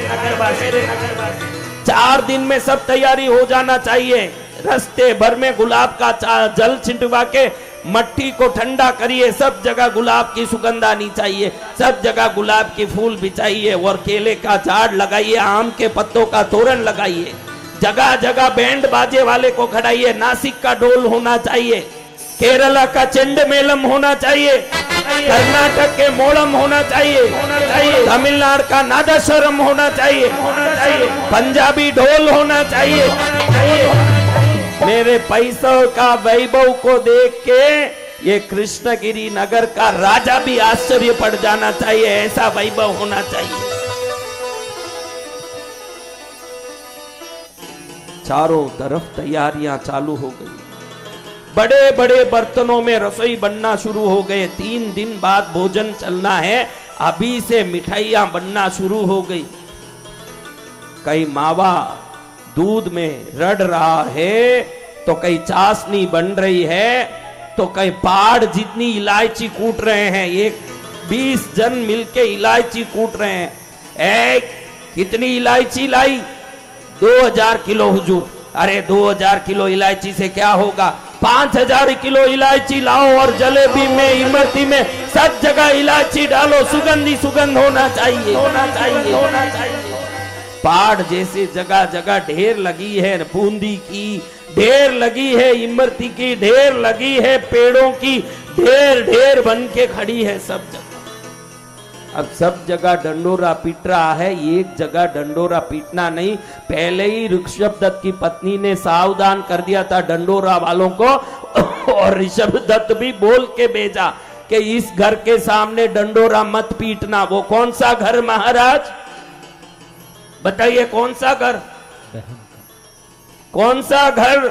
4 दिन में सब तैयारी हो जाना चाहिए। रास्ते भर में गुलाब का जल छिटवा के मट्टी को ठंडा करिए, सब जगह गुलाब की सुगंध आनी चाहिए, सब जगह गुलाब की फूल बिछाइए और केले का झाड़ लगाइए, आम के पत्तों का तोरण लगाइए, जगह जगह बैंड बाजे वाले को खड़ाइए। नासिक का ढोल होना चाहिए, केरला का चंड मेलम होना चाहिए, कर्नाटक के मोड़म होना चाहिए, तमिलनाडु का नादस्वरम होना चाहिए, पंजाबी ढोल होना चाहिए। मेरे पैसों का वैभव को देख के ये कृष्णगिरी नगर का राजा भी आश्चर्य पड़ जाना चाहिए, ऐसा वैभव होना चाहिए। चारों तरफ तैयारियां चालू हो गई, बड़े बड़े बर्तनों में रसोई बनना शुरू हो गए। 3 दिन बाद भोजन चलना है, अभी से मिठाइयां बनना शुरू हो गई। कई मावा दूध में रड़ रहा है, तो कई चाशनी बन रही है, तो कई पहाड़ जितनी इलायची कूट रहे हैं। एक 20 जन मिलके इलायची कूट रहे हैं। कितनी इलायची लाई? 2000 किलो हुजूर। अरे 2000 किलो इलायची से क्या होगा? 5000 किलो इलायची लाओ और जलेबी में, इमरती में, सब जगह इलायची डालो, सुगंधी सुगंध होना चाहिए, होना चाहिए, होना चाहिए। पहाड़ जैसे जगह जगह ढेर लगी है, बूंदी की ढेर लगी है, इमरती की ढेर लगी है, पेड़ों की ढेर ढेर बन के खड़ी है सब जगह। अब सब जगह डंडोरा पीट रहा है, एक जगह डंडोरा पीटना नहीं। पहले ही ऋषभदत्त की पत्नी ने सावधान कर दिया था डंडोरा वालों को, और ऋषभदत्त भी बोल के भेजा कि इस घर के सामने डंडोरा मत पीटना। वो कौन सा घर महाराज? बताइए कौन सा घर? कौन सा घर?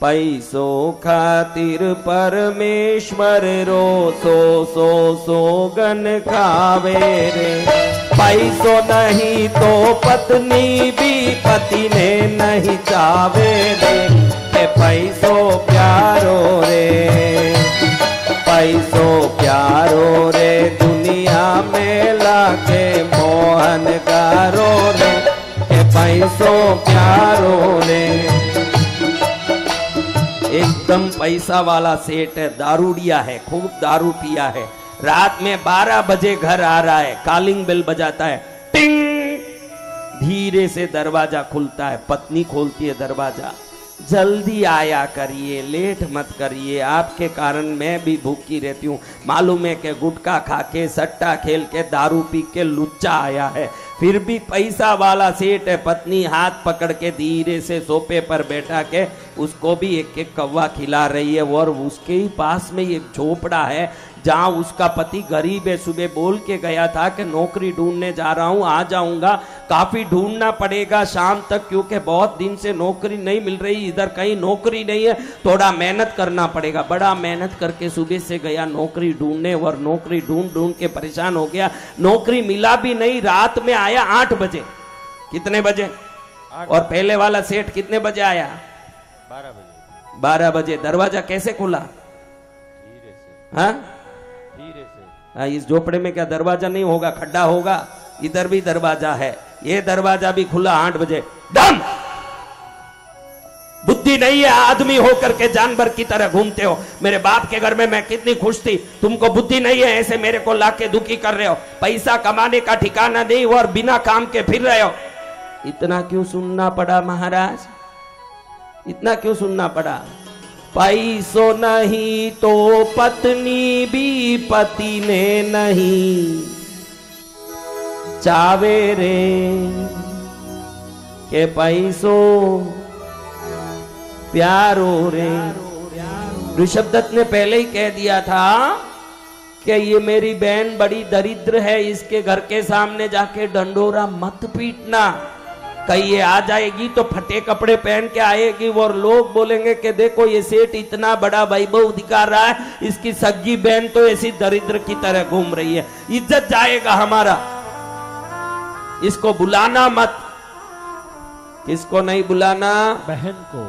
पैसों खातिर परमेश्वर रो सोगन खावे रे। पैसों नहीं तो पत्नी भी पति ने नहीं चावे रे। पैसों प्यारो रे, पैसों प्यारो रे, दुनिया में लाके मोहन गारो रे। पैसों प्यारो रे। एकदम पैसा वाला सेठ है, दारूडिया है, खूब दारू पिया है। रात में 12 बजे घर आ रहा है, कॉलिंग बेल बजाता है, टिंग। धीरे से दरवाजा खुलता है, पत्नी खोलती है दरवाजा। जल्दी आया करिए, लेट मत करिए, आपके कारण मैं भी भूखी रहती हूँ। मालूम है कि गुटखा खा के, सट्टा खेल के, दारू पी के लुच्चा आया है, फिर भी पैसा वाला सेठ है। पत्नी हाथ पकड़ के धीरे से सोफे पर बैठा के उसको भी एक एक कौवा खिला रही है। और उसके ही पास में एक झोपड़ा है जहाँ उसका पति गरीब है। सुबह बोल के गया था कि नौकरी ढूंढने जा रहा हूँ, आ जाऊंगा। काफी ढूंढना पड़ेगा शाम तक, क्योंकि बहुत दिन से नौकरी नहीं मिल रही, इधर कहीं नौकरी नहीं है, थोड़ा मेहनत करना पड़ेगा। बड़ा मेहनत करके सुबह से गया नौकरी ढूंढने, और नौकरी ढूंढ ढूंढ के परेशान हो गया। नौकरी मिला भी नहीं। रात में आया 8 बजे। कितने बजे? और पहले वाला सेठ कितने बजे आया? 12 बजे। 12 बजे। दरवाजा कैसे खुला? धीरे से। हाँ, धीरे से। इस झोपड़े में क्या दरवाजा नहीं होगा? खड्डा होगा। इधर भी दरवाजा है। ये दरवाजा भी खुला 8 बजे। दम बुद्धि नहीं है, आदमी होकर के जानवर की तरह घूमते हो। मेरे बाप के घर में मैं कितनी खुश थी, तुमको बुद्धि नहीं है, ऐसे मेरे को लाके दुखी कर रहे हो। पैसा कमाने का ठिकाना नहीं और बिना काम के फिर रहे हो। इतना क्यों सुनना पड़ा महाराज, इतना क्यों सुनना पड़ा? पैसों नहीं तो पत्नी भी पति ने नहीं चावे रे के पैसों प्यारो रे। ऋषभ दत्त ने पहले ही कह दिया था कि ये मेरी बहन बड़ी दरिद्र है, इसके घर के सामने जाके डंडोरा मत पीटना। कहीं ये आ जाएगी तो फटे कपड़े पहन के आएगी और लोग बोलेंगे कि देखो ये सेठ इतना बड़ा वैभव दिखा रहा है, इसकी सगी बहन तो ऐसी दरिद्र की तरह घूम रही है, इज्जत जाएगा हमारा। इसको बुलाना मत। किसको नहीं बुलाना? बहन को।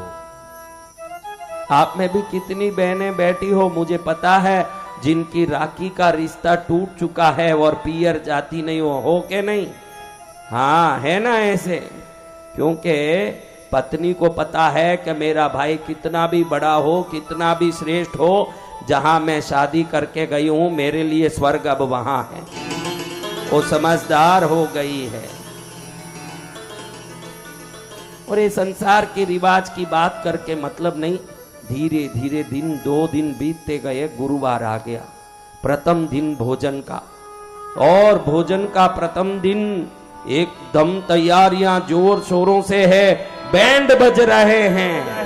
आप में भी कितनी बहनें बैठी हो मुझे पता है, जिनकी राखी का रिश्ता टूट चुका है और पियर जाती नहीं हो के नहीं? हाँ है ना ऐसे, क्योंकि पत्नी को पता है कि मेरा भाई कितना भी बड़ा हो, कितना भी श्रेष्ठ हो, जहां मैं शादी करके गई हूं मेरे लिए स्वर्ग अब वहां है। वो समझदार हो गई है। और ये संसार के रिवाज की बात करके मतलब नहीं। धीरे धीरे दिन 2 दिन बीतते गए, गुरुवार आ गया, प्रथम दिन भोजन का। और भोजन का प्रथम दिन एकदम तैयारियां जोर शोरों से है, बैंड बज रहे हैं।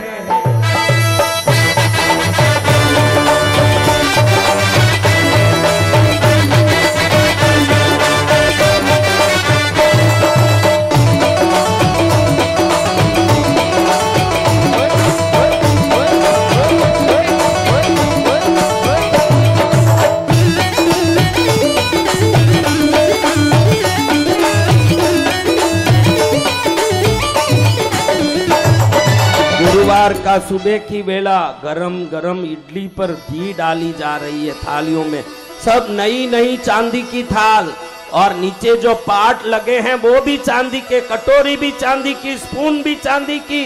गुरुवार का सुबह की वेला, गरम गरम इडली पर घी डाली जा रही है थालियों में, सब नई नई चांदी की थाल, और नीचे जो पाट लगे हैं वो भी चांदी के, कटोरी भी चांदी की, स्पून भी चांदी की।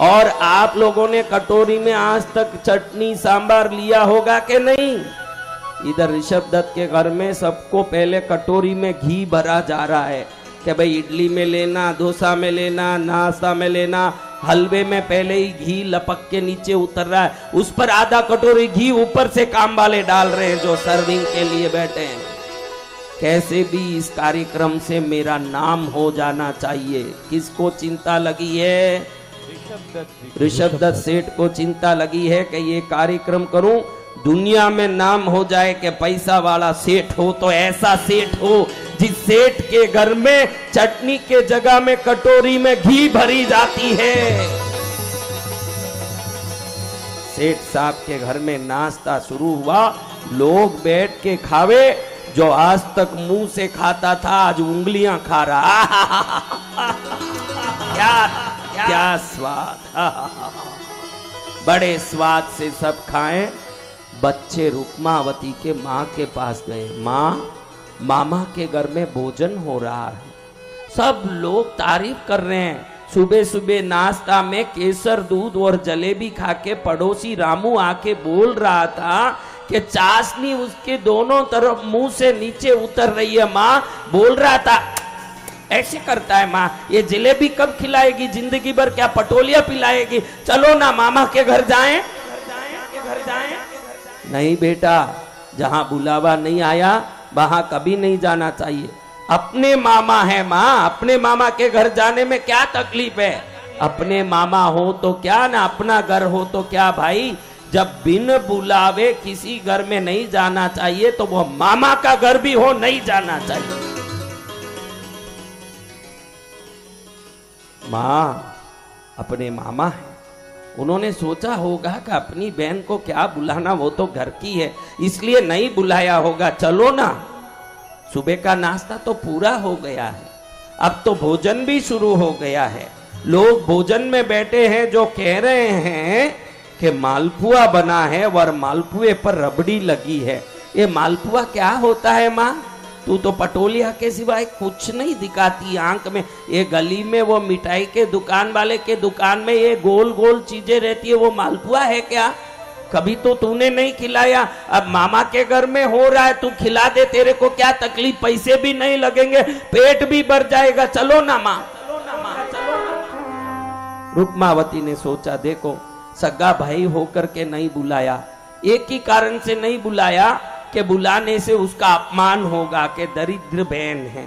और आप लोगों ने कटोरी में आज तक चटनी सांबार लिया होगा कि नहीं? इधर ऋषभ दत्त के घर में सबको पहले कटोरी में घी भरा जा रहा है कि भाई इडली में लेना, डोसा में लेना, नाश्ता में लेना। हलवे में पहले ही घी लपक के नीचे उतर रहा है, उस पर आधा कटोरी घी ऊपर से काम वाले डाल रहे हैं जो सर्विंग के लिए बैठे हैं। कैसे भी इस कार्यक्रम से मेरा नाम हो जाना चाहिए। किसको चिंता लगी है? ऋषभ दत्त सेठ को चिंता लगी है कि ये कार्यक्रम करूं, दुनिया में नाम हो जाए कि पैसा वाला सेठ हो, तो ऐसा सेठ हो जिस सेठ के घर में चटनी के जगह में कटोरी में घी भरी जाती है। सेठ साहब के घर में नाश्ता शुरू हुआ, लोग बैठ के खावे, जो आज तक मुंह से खाता था आज उंगलियां खा रहा। क्या स्वाद, बड़े स्वाद से सब खाएं। बच्चे रुक्मावती के माँ के पास गए, माँ मामा के घर में भोजन हो रहा है, सब लोग तारीफ कर रहे हैं। सुबह सुबह नाश्ता में केसर दूध और जलेबी खा के पड़ोसी रामू आके बोल रहा था कि चाशनी उसके दोनों तरफ मुंह से नीचे उतर रही है। माँ बोल रहा था ऐसे करता है, माँ ये जलेबी कब खिलाएगी, जिंदगी भर क्या पटोलिया पिलाएगी, चलो ना मामा के घर जाएं। नहीं बेटा, जहां बुलावा नहीं आया वहां कभी नहीं जाना चाहिए। अपने मामा है माँ, अपने मामा के घर जाने में क्या तकलीफ है? अपने मामा हो तो क्या ना, अपना घर हो तो क्या भाई। जब बिन बुलावे किसी घर में नहीं जाना चाहिए तो वो मामा का घर भी हो नहीं जाना चाहिए। माँ अपने मामा है, उन्होंने सोचा होगा कि अपनी बहन को क्या बुलाना, वो तो घर की है, इसलिए नहीं बुलाया होगा। चलो ना, सुबह का नाश्ता तो पूरा हो गया है, अब तो भोजन भी शुरू हो गया है। लोग भोजन में बैठे हैं जो कह रहे हैं कि मालपुआ बना है और मालपुए पर रबड़ी लगी है। ये मालपुआ क्या होता है माँ? तू तो पटोलिया के सिवाय कुछ नहीं दिखाती आंख में। ये गली में वो मिठाई के दुकान वाले के दुकान में ये गोल गोल चीजें रहती है, वो मालपुआ है क्या? कभी तो तूने नहीं खिलाया। अब मामा के घर में हो रहा है, तू खिला दे, तेरे को क्या तकलीफ? पैसे भी नहीं लगेंगे, पेट भी भर जाएगा। चलो ना माँ, चलो ना माँ, चलो ना। रुक्मावती ने सोचा, देखो सगा भाई होकर के नहीं बुलाया, एक ही कारण से नहीं बुलाया कि बुलाने से उसका अपमान होगा कि दरिद्र बहन है।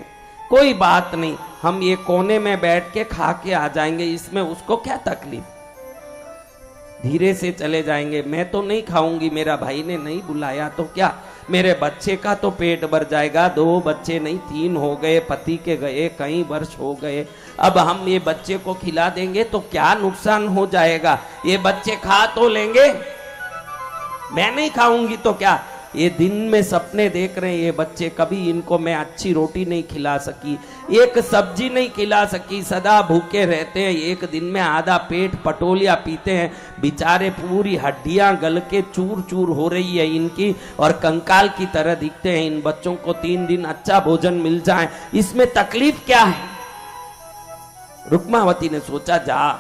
कोई बात नहीं, हम ये कोने में बैठ के खा के आ जाएंगे, इसमें उसको क्या तकलीफ, धीरे से चले जाएंगे। मैं तो नहीं खाऊंगी, मेरा भाई ने नहीं बुलाया तो क्या, मेरे बच्चे का तो पेट भर जाएगा। 2 बच्चे नहीं 3 हो गए, पति के गए कई वर्ष हो गए, अब हम ये बच्चे को खिला देंगे तो क्या नुकसान हो जाएगा? ये बच्चे खा तो लेंगे, मैं नहीं खाऊंगी तो क्या? ये दिन में सपने देख रहे हैं ये बच्चे, कभी इनको मैं अच्छी रोटी नहीं खिला सकी, एक सब्जी नहीं खिला सकी, सदा भूखे रहते हैं। एक दिन में आधा पेट पटोलिया पीते हैं, बेचारे पूरी हड्डियां गल के चूर चूर हो रही है इनकी, और कंकाल की तरह दिखते हैं। इन बच्चों को 3 दिन अच्छा भोजन मिल जाए, इसमें तकलीफ क्या है? रुक्मावती ने सोचा, जा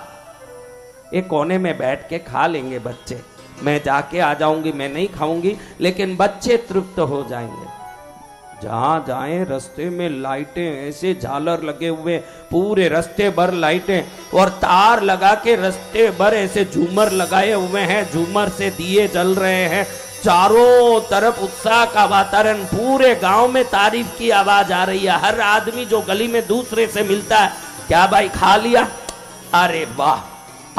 एक कोने में बैठ के खा लेंगे बच्चे, मैं जाके आ जाऊंगी, मैं नहीं खाऊंगी, लेकिन बच्चे तृप्त हो जाएंगे। जहां जाएं रास्ते में लाइटें, ऐसे झालर लगे हुए, पूरे रास्ते भर लाइटें, और तार लगा के रास्ते भर ऐसे झूमर लगाए हुए हैं, झूमर से दिए जल रहे हैं, चारों तरफ उत्साह का वातावरण, पूरे गांव में तारीफ की आवाज आ रही है। हर आदमी जो गली में दूसरे से मिलता है, क्या भाई खा लिया? अरे वाह,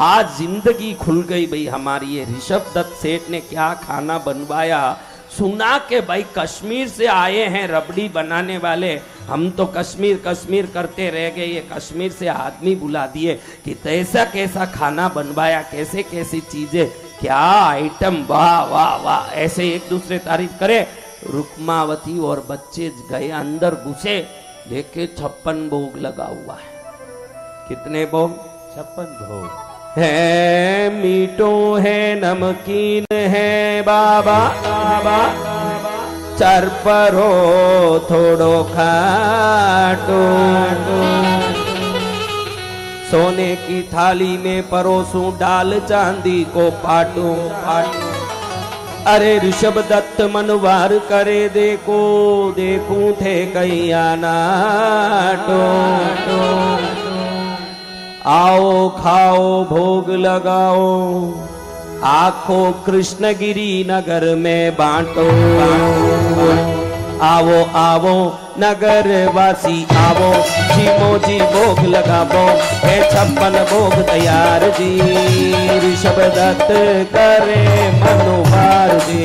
आज जिंदगी खुल गई भाई हमारी। ये ऋषभ दत्त सेठ ने क्या खाना बनवाया, सुना के भाई कश्मीर से आए हैं रबड़ी बनाने वाले, हम तो कश्मीर कश्मीर करते रह गए, ये कश्मीर से आदमी बुला दिए कि कैसा कैसा खाना बनवाया, कैसे कैसी चीजें, क्या आइटम, वाह वाह वाह, ऐसे एक दूसरे तारीफ करे। रुक्मावती और बच्चे गए अंदर, घुसे, देखे 56 भोग लगा हुआ है। कितने भोग? 56 भोग है, मीठो है, नमकीन है बाबा, बाबा चरपरो थोड़ो खाटो, सोने की थाली में परोसूं, डाल चांदी को पाटूं, अरे ऋषभ दत्त मनवार करे, देखो देखूं थे कैया नाटो, आओ खाओ भोग लगाओ, आखो कृष्णगिरी नगर में बांटो, आवो आवो नगर वासी आवो, जीमो जी भोग लगावो, है 56 भोग तैयार जी, ऋषभ दत्त करे मनोहार जी,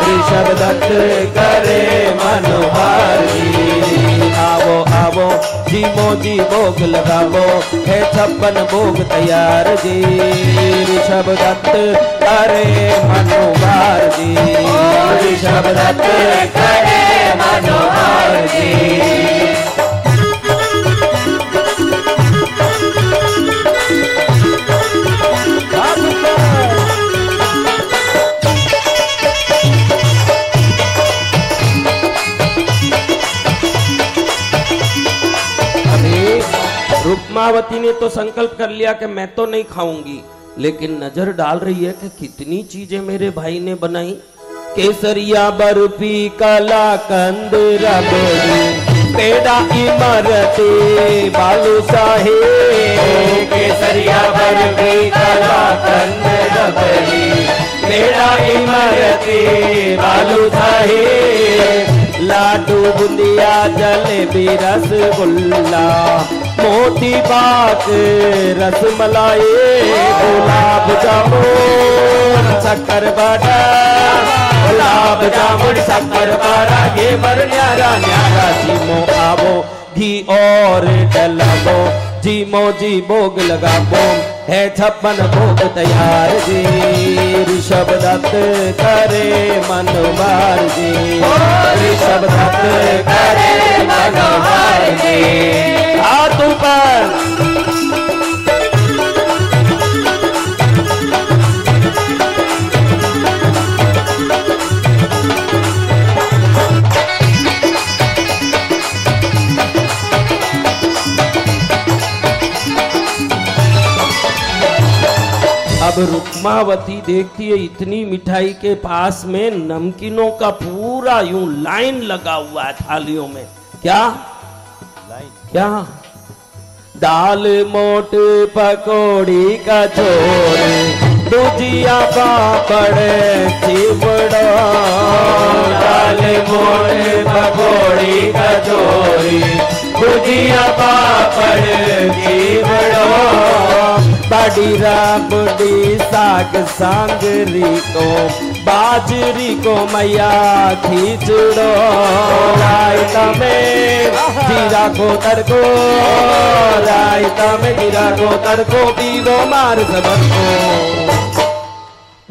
ऋषभ दत्त करे मनोहार जी, आवो आवो जीमो जी भोग लगावो, है 56 भोग तैयार जी, ऋषभ दत्त करे मनोहार जी, ऋषभ दत्त करे मनोहार जी। रुक्मावती ने तो संकल्प कर लिया कि मैं तो नहीं खाऊंगी, लेकिन नजर डाल रही है कि कितनी चीजें मेरे भाई ने बनाई, केसरिया बर्फी कलाकंद रबड़ी, पेड़ा इमरती बालूशाही, केसरिया बर्फी कलाकंद रबड़ी, पेड़ा इमरती बालूशाही, लाडू बुंदिया जलेबी रसगुल्ला, मोती बाग रसमलाई, गुलाब जामुन शक्कर बाड़ा, गुलाब जामुन शक्कर बाड़ा, ये मर न्यारा न्यारा, जीमो आवो घी और डलावो, जीमो जी भोग लगावो, है 56 भोग तैयार जी, ऋषभ दत्त करे मनोहार जी, ऋषभ दत्त करे मनोहार जी, हाथ ऊपर। अब रुक्मावती देखती है इतनी मिठाई के पास में नमकीनों का पूरा यूं लाइन लगा हुआ है थालियों में। क्या लाइन क्या? दाल मोट पकौड़ी कचौड़ी भुजिया पापड़ चिवड़ा। दाल मोट पकौड़ी कचौड़ी भुजिया पापड़ चिवड़ा। बड़ी राबड़ी साग सांगरी को बाजरी को मैया खिचड़ो। रायता में जीरा को तड़को, रायता में जीरा को तड़को पीरो मार सबन को।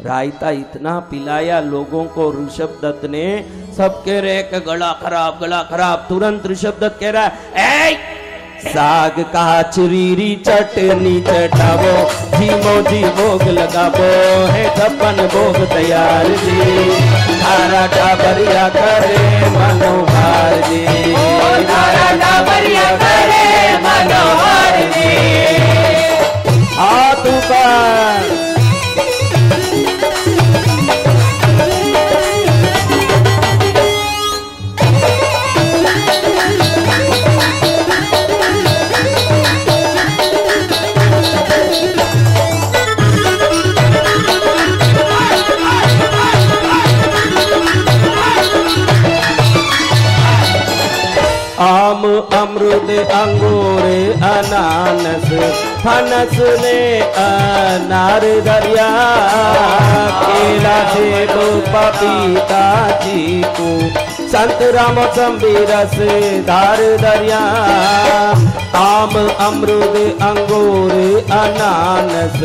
रायता इतना पिलाया लोगों को ऋषभ दत्त ने, सब कह रहे कि गला खराब गला खराब। तुरंत ऋषभ दत्त कह रहा है ए साग का चुरीरी चटनी चटावो, धीमो जी भोग लगावो है 56 भोग तैयार जी। खारा टाबरिया करे मनोहर जी, खारा टाबरिया करे मनोहर जी। हाथ ऊपर आम अमृत अंगूर अनानस फनस ने अनार दरिया। केला सेब पपीता चीकू संतरा मौसम्बी रस धार दरिया। आम अमृत अंगूर अनानस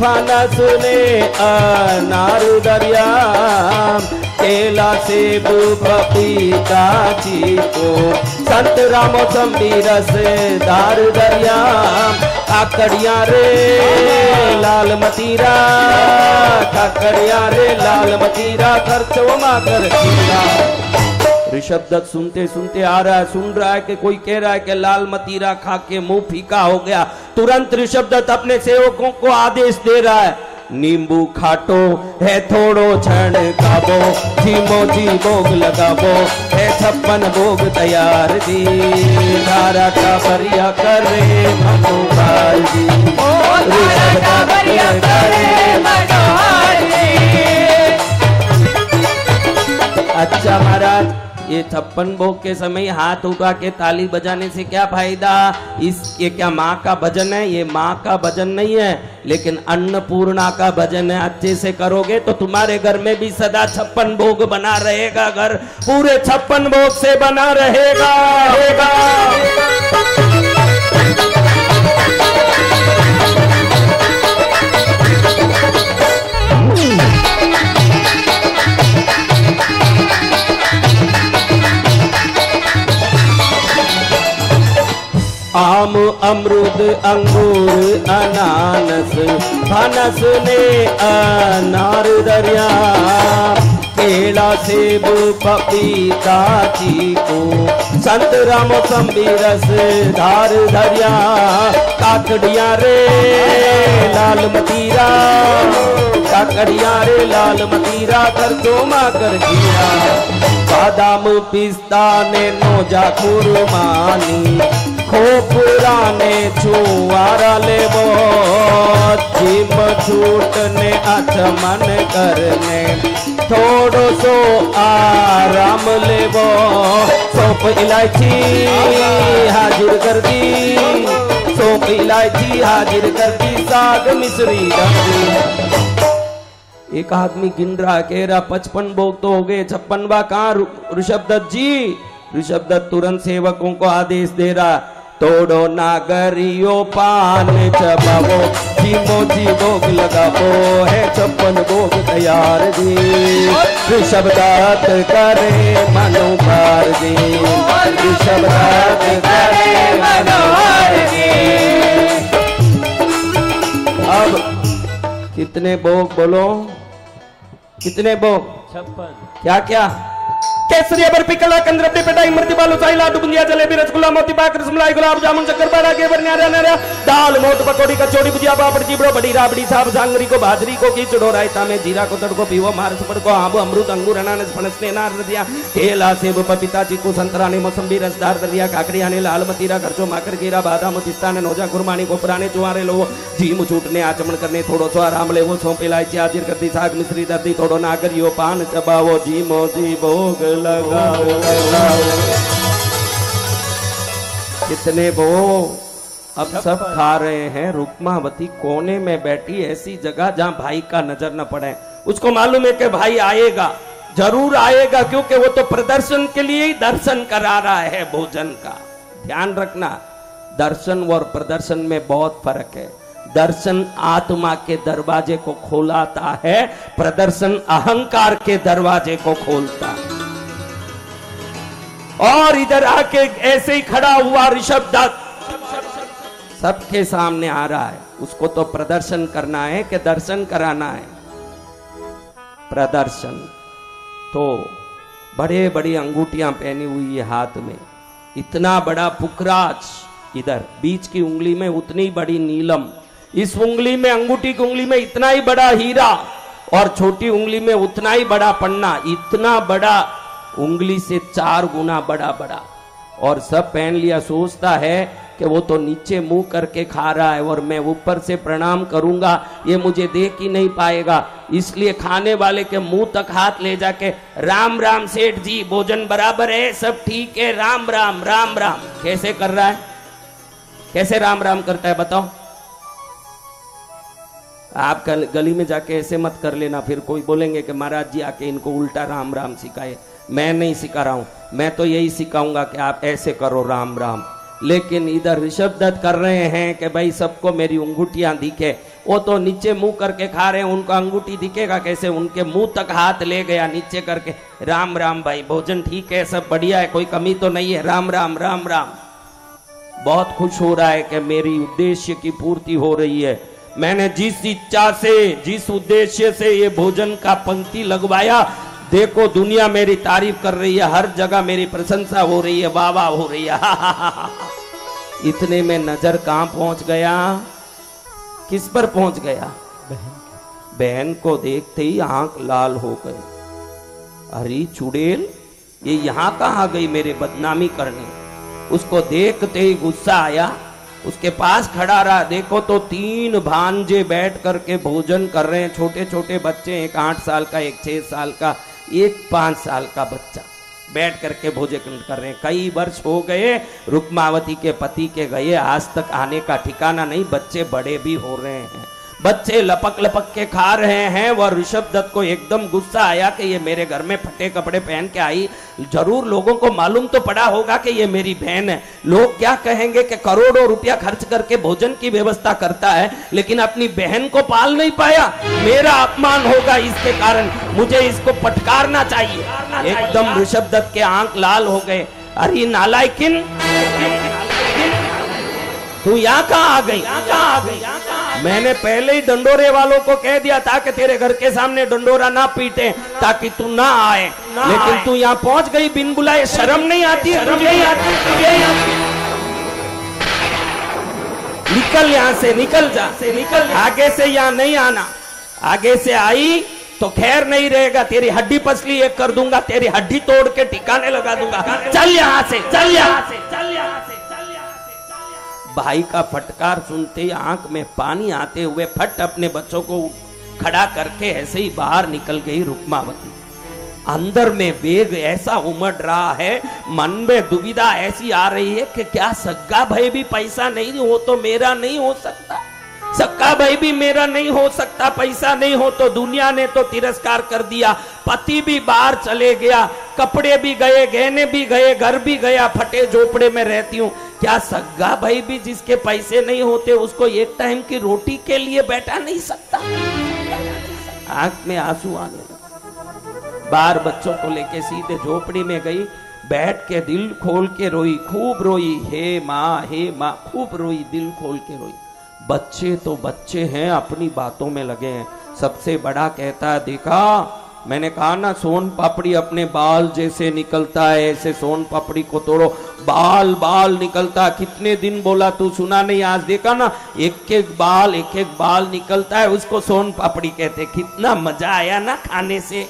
फनस ने अनार दरिया। केला सेब पपीता चीकू संतरा मौसम्बी रस धार दरिया। काकड़िया रे लाल मतीरा, काकड़िया रे लाल मतीरा खर्चो मा कर खीरा। ऋषभ दत्त सुनते सुनते आ रहा है, सुन रहा है कि कोई कह रहा है कि लाल मतीरा खा के मुंह फीका हो गया। तुरंत ऋषभ दत्त अपने सेवकों को आदेश दे रहा है, नींबू खाटो है थोड़ो क्षण खाबो, धीमो जी भोग लगाबो है 56 भोग तैयार जी। धारा टाबरिया करे मनोहर जी, ऋषभ दत्त करे मनोहर जी। अच्छा महाराज, ये 56 भोग के समय हाथ उठा के ताली बजाने से क्या फायदा? ये क्या माँ का भजन है? ये माँ का भजन नहीं है, लेकिन अन्नपूर्णा का भजन है। अच्छे से करोगे तो तुम्हारे घर में भी सदा 56 भोग बना रहेगा, घर पूरे 56 भोग से बना रहेगा। आम अमरूद अंगूर अनानस फनस ने अनार दरिया। केला सेब पपीता चीकू संतरा मौसम्बी रस धार दरिया। काकड़िया रे लाल मतीरा, काकड़िया रे लाल मतीरा खर्चो मा कर खीरा। बादाम पिस्ता ने नोजा खुरमानी, खोपरा ने छुआरा लेबो। जिम छूट ने आचमन करने थोड़ो सो आराम लेबो। सौंफ इलायची हाजिर कर दी, सौंफ इलायची हाजिर कर दी, साग मिश्री डाल दी। एक आदमी गिन रहा, कह रहा 55 भोग तो हो गए, 56वां कहाँ ऋषभ दत्त जी? ऋषभ दत्त तुरंत सेवकों को आदेश दे रहा, तोड़ो नागरियो पान चबावो, जीमो जी भोग लगावो है 56 भोग तैयार जी। ऋषभ दत्त करे मनोहर जी, ऋषभ दत्त करे मनोहर जी। अब कितने भोग बोलो, कितने भोग? 56। क्या क्या? केसरिया बर्फी कला कंदर पिटाई मृति बालू साई लाडू बुंदिया जलेबी रसगुल्ला मोती पाक रसमलाई गुलाब जामुन शक्करपारा घेवर न्यारा न्यारा दाल मोट पकौड़ी कचौड़ी भुजिया पापड़ चिबड़ो बड़ी राबड़ी साब सांगरी को बाजरी को खिचड़ो रायता में जीरा को तड़को पीवो मारस पड़को आम अमरूद अंगूर अनानास फणस ने नार दिया केला सेब पपीता चीकू संतरा ने मौसम्बी रसदार दरिया काकड़िया ने लाल मतीरा खर्चो माकर कीरा बादाम पिस्ता ने नौजा कुरमानी कोपराने चुआरे लो जीम छूटने आचमन करने थोड़ो सो आराम ले वो सौंप इलायची हाजिर करती साग मिश्री दर्दी थोड़ो नागरियो पान चबावो जीमो जी भोग लगाओ कितने वो अब सब खा रहे हैं। रुक्मावती कोने में बैठी ऐसी जगह जहां भाई का नजर न पड़े। उसको मालूम है कि भाई आएगा, जरूर आएगा, क्योंकि वो तो प्रदर्शन के लिए ही दर्शन करा रहा है भोजन का। ध्यान रखना, दर्शन और प्रदर्शन में बहुत फर्क है। दर्शन आत्मा के दरवाजे को खोलाता है, प्रदर्शन अहंकार के दरवाजे को खोलता है। और इधर आके ऐसे ही खड़ा हुआ ऋषभ दत्त सबके सामने आ रहा है। उसको तो प्रदर्शन करना है कि दर्शन कराना है? प्रदर्शन। तो बड़े बड़ी अंगूठियां पहनी हुई है हाथ में, इतना बड़ा पुखराज इधर, बीच की उंगली में उतनी बड़ी नीलम, इस उंगली में, अंगूठी की उंगली में इतना ही बड़ा हीरा, और छोटी उंगली में उतना ही बड़ा पन्ना, इतना बड़ा, उंगली से 4 गुना बड़ा बड़ा, और सब पहन लिया। सोचता है कि वो तो नीचे मुंह करके खा रहा है और मैं ऊपर से प्रणाम करूंगा, ये मुझे देख ही नहीं पाएगा, इसलिए खाने वाले के मुंह तक हाथ ले जाके राम राम सेठ जी, भोजन बराबर है, सब ठीक है, राम राम राम राम। कैसे कर रहा है? कैसे राम राम करता है बताओ? आप गली में जाके ऐसे मत कर लेना, फिर कोई बोलेंगे कि महाराज जी आके इनको उल्टा राम राम सिखाए। मैं नहीं सिखा रहा हूं, मैं तो यही सिखाऊंगा कि आप ऐसे करो राम राम। लेकिन इधर ऋषभ दत्त कर रहे हैं कि भाई सबको मेरी अंगूठियां दिखे। वो तो नीचे मुंह करके खा रहे हैं, उनका अंगूठी दिखेगा कैसे? उनके मुंह तक हाथ ले गया नीचे करके, राम राम भाई, भोजन ठीक है, सब बढ़िया है, कोई कमी तो नहीं है, राम राम राम राम। बहुत खुश हो रहा है कि मेरी उद्देश्य की पूर्ति हो रही है। मैंने जिस इच्छा से, जिस उद्देश्य से ये भोजन का पंक्ति लगवाया, देखो दुनिया मेरी तारीफ कर रही है, हर जगह मेरी प्रशंसा हो रही है, वाह वाह हो रही है। इतने में नजर कहां पहुंच गया? किस पर पहुंच गया? बहन को देखते ही आंख लाल हो गई। अरे चुड़ैल, ये यहां कहां गई मेरे बदनामी करने? उसको देखते ही गुस्सा आया, उसके पास खड़ा रहा। देखो तो 3 भांजे बैठ करके भोजन कर रहे हैं, छोटे छोटे बच्चे, एक 8 साल का, एक 6 साल का, एक 5 साल का बच्चा बैठ करके भोजन कर रहे हैं। कई वर्ष हो गए रुक्मावती के पति के गए, आज तक आने का ठिकाना नहीं। बच्चे बड़े भी हो रहे हैं, बच्चे लपक लपक के खा रहे हैं। वह ऋषभ दत्त को एकदम गुस्सा आया कि ये मेरे घर में फटे कपड़े पहन के आई, जरूर लोगों को मालूम तो पड़ा होगा कि ये मेरी बहन है। लोग क्या कहेंगे कि करोड़ों रुपया खर्च करके भोजन की व्यवस्था करता है, लेकिन अपनी बहन को पाल नहीं पाया, मेरा अपमान होगा इसके कारण, मुझे इसको फटकारना चाहिए। एकदम ऋषभ दत्त के आंख लाल हो गए। अरे नालायकिन, तू यहाँ कहाँ आ गई? मैंने पहले ही डंडोरे वालों को कह दिया था कि तेरे घर के सामने डंडोरा ना पीटे ताकि तू ना आए, लेकिन तू यहाँ पहुंच गई बिन बुलाए। शर्म नहीं आती? निकल यहाँ से, निकल जा, निकल, आगे से यहाँ नहीं आना। आगे से आई तो खैर नहीं रहेगा, तेरी हड्डी पसली एक कर दूंगा, तेरी हड्डी तोड़ के ठिकाने लगा दूंगा। चल यहाँ से, चल यहाँ से, चल यहाँ से। भाई का फटकार सुनते ही आंख में पानी आते हुए फट अपने बच्चों को खड़ा करके ऐसे ही बाहर निकल गई रुक्मावती। अंदर में वेग ऐसा उमड़ रहा है, मन में दुविधा ऐसी आ रही है कि क्या सग्गा भाई भी पैसा नहीं हो तो मेरा नहीं हो सकता? सक्का भाई भी मेरा नहीं हो सकता? पैसा नहीं हो तो दुनिया ने तो तिरस्कार कर दिया, पति भी बाहर चले गया, कपड़े भी गए, गहने भी गए, घर भी गया, फटे झोपड़े में रहती हूँ। क्या सग्गा भाई भी जिसके पैसे नहीं होते उसको एक टाइम की रोटी के लिए बैठा नहीं सकता? आंख में आंसू आने लगे। बाहर बच्चों को लेके सीधे झोपड़ी में गई, बैठ के दिल खोल के रोई, खूब रोई, हे माँ खूब रोई, दिल खोल के रोई। बच्चे तो बच्चे हैं, अपनी बातों में लगे हैं। सबसे बड़ा कहता है, देखा मैंने कहा ना सोन पापड़ी अपने बाल जैसे निकलता है, ऐसे सोन पापड़ी को तोड़ो, बाल बाल निकलता। कितने दिन बोला तू सुना नहीं, आज देखा ना एक एक बाल निकलता है, उसको सोन पापड़ी कहते। कितना मजा आया ना खाने से।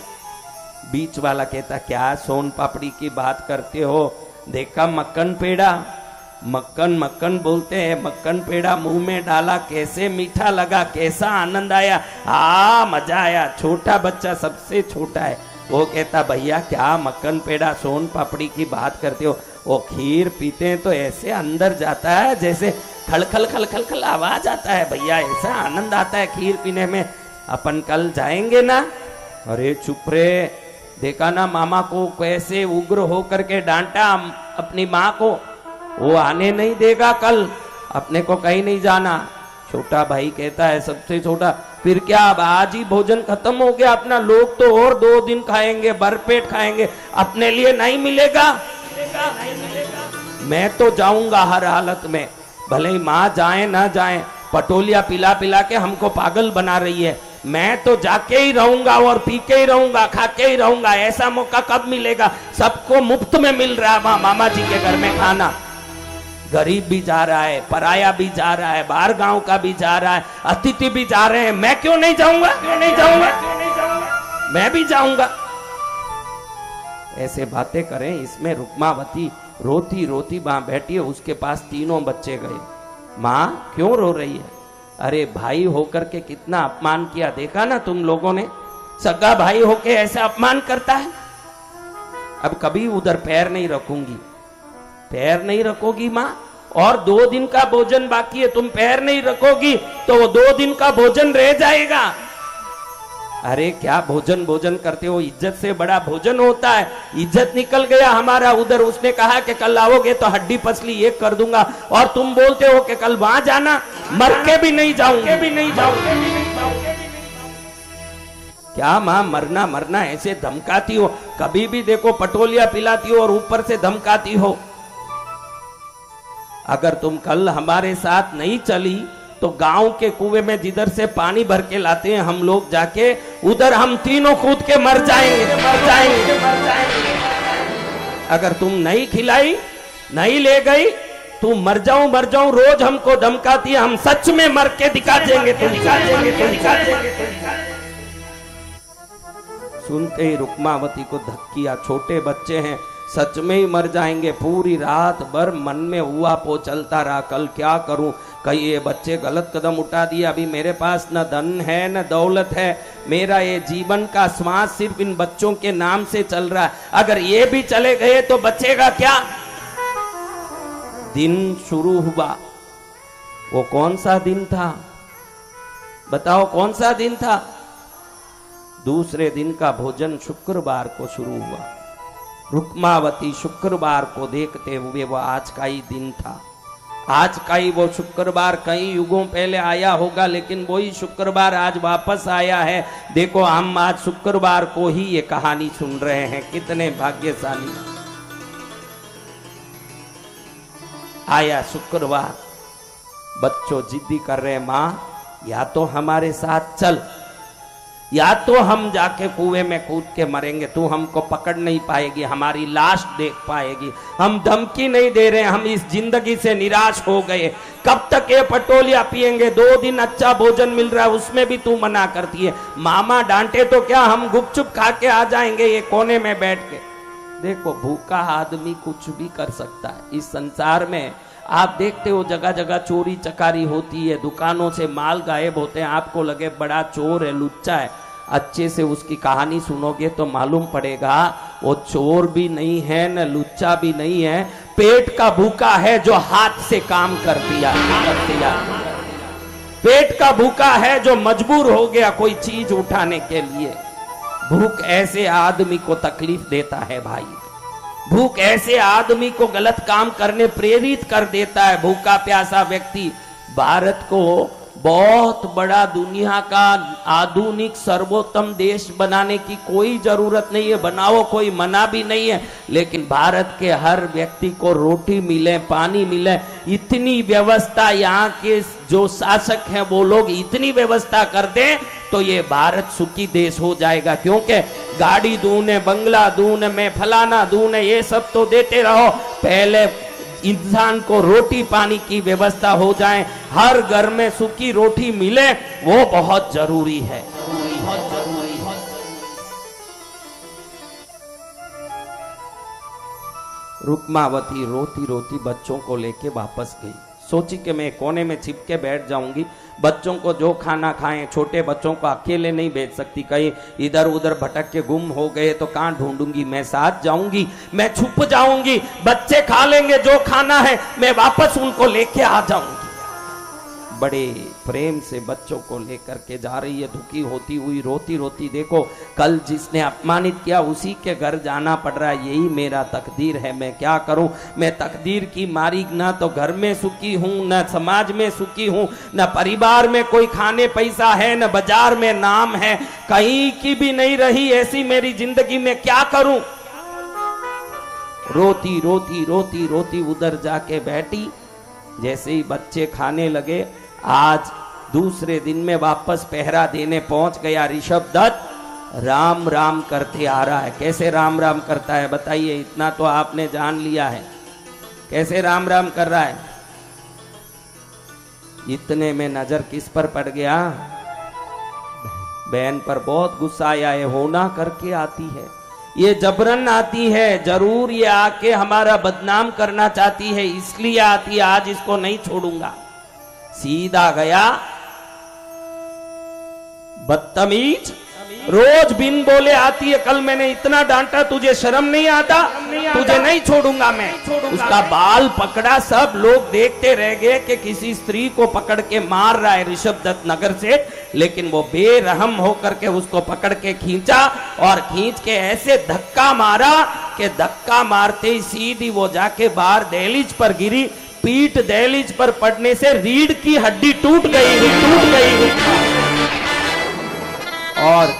बीच वाला कहता क्या सोन पापड़ी की बात करते हो, देखा मक्खन पेड़ा, मक्खन मक्खन बोलते हैं, मक्खन पेड़ा मुंह में डाला, कैसे मीठा लगा, कैसा आनंद आया, हाँ मजा आया। छोटा बच्चा सबसे छोटा है, वो कहता भैया क्या मक्खन पेड़ा सोन पापड़ी की बात करते हो, वो खीर पीते हैं तो ऐसे अंदर जाता है जैसे खलखल खलखल खल आवाज आता है भैया, ऐसा आनंद आता है खीर पीने में। अपन कल जाएंगे ना। अरे चुप रे, देखा ना मामा को कैसे उग्र होकर के डांटा अपनी माँ को, वो आने नहीं देगा कल, अपने को कहीं नहीं जाना। छोटा भाई कहता है सबसे छोटा, फिर क्या अब आज ही भोजन खत्म हो गया अपना, लोग तो और 2 दिन खाएंगे, भरपेट खाएंगे, अपने लिए नहीं मिलेगा। मैं तो जाऊंगा हर हालत में, भले ही माँ जाए ना जाए, पटोलिया पिला पिला के हमको पागल बना रही है, मैं तो जाके ही रहूंगा और पी के ही रहूंगा, खा के ही रहूंगा। ऐसा मौका कब मिलेगा, सबको मुफ्त में मिल रहा है मामा जी के घर में खाना। गरीब भी जा रहा है, पराया भी जा रहा है, बाहर गांव का भी जा रहा है, अतिथि भी जा रहे हैं, मैं क्यों नहीं जाऊंगा, मैं भी जाऊंगा। ऐसे बातें करें, इसमें रुक्मावती रोती रोती वहां बैठी है, उसके पास 3 बच्चे गए। माँ क्यों रो रही है, अरे भाई होकर के कितना अपमान किया, देखा ना तुम लोगों ने, सगा भाई होके ऐसा अपमान करता है। अब कभी उधर पैर नहीं रखूंगी, पैर नहीं रखोगी माँ, और 2 दिन का भोजन बाकी है, तुम पैर नहीं रखोगी तो वो 2 दिन का भोजन रह जाएगा। अरे क्या भोजन भोजन करते हो, इज्जत से बड़ा भोजन होता है। इज्जत निकल गया हमारा उधर, उसने कहा कि कल आओगे तो हड्डी पसली एक कर दूंगा, और तुम बोलते हो कि कल वहां जाना, मर के भी नहीं जाऊंगे। क्या माँ मरना मरना ऐसे धमकाती हो, कभी भी देखो पटोलिया पिलाती हो और ऊपर से धमकाती हो। अगर तुम कल हमारे साथ नहीं चली तो गांव के कुएं में जिधर से पानी भर के लाते हैं हम लोग जाके, उधर हम तीनों कूद के मर जाएंगे। अगर तुम नहीं खिलाई, नहीं ले गई, तू मर जाऊं रोज हमको धमकाती है, हम सच में मर के दिखा देंगे। सुनते ही रुक्मावती को धक्किया, छोटे बच्चे हैं, सच में ही मर जाएंगे। पूरी रात भर मन में हुआ पो चलता रहा, कल क्या करूं, कहीं ये बच्चे गलत कदम उठा दिए, अभी मेरे पास न धन है न दौलत है, मेरा ये जीवन का श्वास सिर्फ इन बच्चों के नाम से चल रहा है, अगर ये भी चले गए तो बचेगा क्या। दिन शुरू हुआ, वो कौन सा दिन था बताओ, कौन सा दिन था। दूसरे दिन का भोजन शुक्रवार को शुरू हुआ। रुक्मावती शुक्रवार को देखते हुए वो आज का ही दिन था, आज का ही वो शुक्रवार कई युगों पहले आया होगा, लेकिन वही शुक्रवार आज वापस आया है। देखो हम आज शुक्रवार को ही ये कहानी सुन रहे हैं, कितने भाग्यशाली। आया शुक्रवार, बच्चों जिद्दी कर रहे, माँ या तो हमारे साथ चल, या तो हम जाके कुएं में कूद के मरेंगे, तू हमको पकड़ नहीं पाएगी, हमारी लाश देख पाएगी। हम धमकी नहीं दे रहे, हम इस जिंदगी से निराश हो गए, कब तक ये पटोलिया पिएंगे, 2 दिन अच्छा भोजन मिल रहा है उसमें भी तू मना करती है, मामा डांटे तो क्या, हम गुपचुप खा के आ जाएंगे ये कोने में बैठ के। देखो भूखा आदमी कुछ भी कर सकता है इस संसार में। आप देखते हो जगह जगह चोरी चकारी होती है, दुकानों से माल गायब होते हैं, आपको लगे बड़ा चोर है, लुच्चा है, अच्छे से उसकी कहानी सुनोगे तो मालूम पड़ेगा वो चोर भी नहीं है न लुच्चा भी नहीं है, पेट का भूखा है जो हाथ से काम कर दिया। पेट का भूखा है जो मजबूर हो गया कोई चीज उठाने के लिए। भूख ऐसे आदमी को तकलीफ देता है भाई, भूख ऐसे आदमी को गलत काम करने प्रेरित कर देता है। भूखा प्यासा व्यक्ति भारत को बहुत बड़ा दुनिया का आधुनिक सर्वोत्तम देश बनाने की कोई जरूरत नहीं है, बनाओ, कोई मना भी नहीं है, लेकिन भारत के हर व्यक्ति को रोटी मिले, पानी मिले, इतनी व्यवस्था यहाँ के जो शासक हैं वो लोग इतनी व्यवस्था कर दें तो ये भारत सुखी देश हो जाएगा। क्योंकि गाड़ी दूं ने, बंगला दूं ने, मैं फलाना दूं ने, ये सब तो देते रहो, पहले इंसान को रोटी पानी की व्यवस्था हो जाए, हर घर में सूखी रोटी मिले, वो बहुत जरूरी है। रुक्मावती रोती रोती बच्चों को लेके वापस गई। सोची कि मैं कोने में छिप के बैठ जाऊंगी, बच्चों को जो खाना खाएं, छोटे बच्चों को अकेले नहीं भेज सकती, कहीं इधर उधर भटक के गुम हो गए तो कहां ढूंढूंगी, मैं साथ जाऊंगी, मैं छुप जाऊंगी, बच्चे खा लेंगे जो खाना है, मैं वापस उनको लेके आ जाऊंगी। बड़े प्रेम से बच्चों को लेकर के जा रही है, दुखी होती हुई, रोती रोती। देखो, कल जिसने अपमानित किया उसी के घर जाना पड़ रहा है, यही मेरा तकदीर है, मैं क्या करूं, मैं तकदीर की मारी, ना तो घर में सुखी हूं, ना समाज में सुखी हूं, ना परिवार में कोई खाने पैसा है, ना बाजार में नाम है, कहीं की भी नहीं रही ऐसी मेरी जिंदगी में, क्या करूं। रोती रोती रोती रोती उधर जाके बैठी। जैसे ही बच्चे खाने लगे, आज दूसरे दिन में वापस पहरा देने पहुंच गया ऋषभ दत्त। राम राम करते आ रहा है। कैसे राम राम करता है बताइए, इतना तो आपने जान लिया है, कैसे राम राम कर रहा है। इतने में नजर किस पर पड़ गया, बहन पर बहुत गुस्सा आया है, होना करके आती है, ये जबरन आती है, जरूर ये आके हमारा बदनाम करना चाहती है, इसलिए आती है, आज इसको नहीं छोड़ूंगा। सीधा गया, बदतमीज, रोज बिन बोले आती है, कल मैंने इतना डांटा, तुझे शर्म नहीं आता, तुझे नहीं छोड़ूंगा मैं। उसका बाल पकड़ा, सब लोग देखते रह गए कि किसी स्त्री को पकड़ के मार रहा है ऋषभ दत्त नगर से, लेकिन वो बेरहम होकर के उसको पकड़ के खींचा और खींच के ऐसे धक्का मारा कि धक्का मारते ही सीधी वो जाके बाहर दहलीज पर गिरी। पीठ दहलीज पर पड़ने से रीढ़ की हड्डी टूट गई और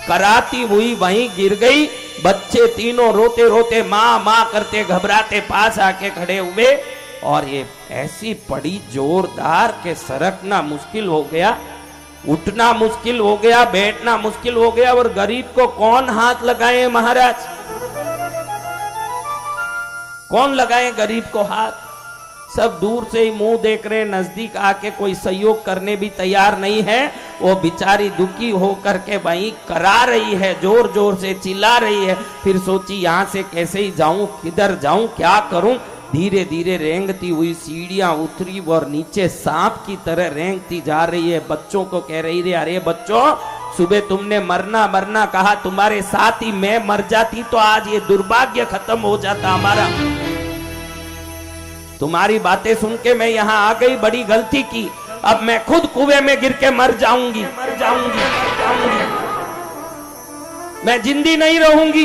कराती हुई वहीं गिर गई। बच्चे तीनों रोते रोते माँ माँ करते घबराते पास आके खड़े हुए और ये ऐसी पड़ी जोरदार के सरकना मुश्किल हो गया, उठना मुश्किल हो गया, बैठना मुश्किल हो गया। और गरीब को कौन हाथ लगाए महाराज, कौन लगाए गरीब को हाथ। सब दूर से ही मुंह देख रहे, नजदीक आके कोई सहयोग करने भी तैयार नहीं है। वो बेचारी दुखी होकर के वहीं करा रही है, जोर जोर से चिल्ला रही है। फिर सोची यहां से कैसे ही जाऊं, किधर जाऊं, क्या करूं। धीरे धीरे रेंगती हुई सीढ़ियां उतरी और नीचे सांप की तरह रेंगती जा रही है। बच्चों को कह रही है, अरे बच्चों, सुबह तुमने मरना मरना कहा, तुम्हारे साथ ही मैं मर जाती तो आज ये दुर्भाग्य खत्म हो जाता हमारा। तुम्हारी बातें सुन के मैं यहाँ आ गई, बड़ी गलती की, अब मैं खुद कुएं में गिर के मर जाऊंगी। मैं जिंदी नहीं रहूंगी,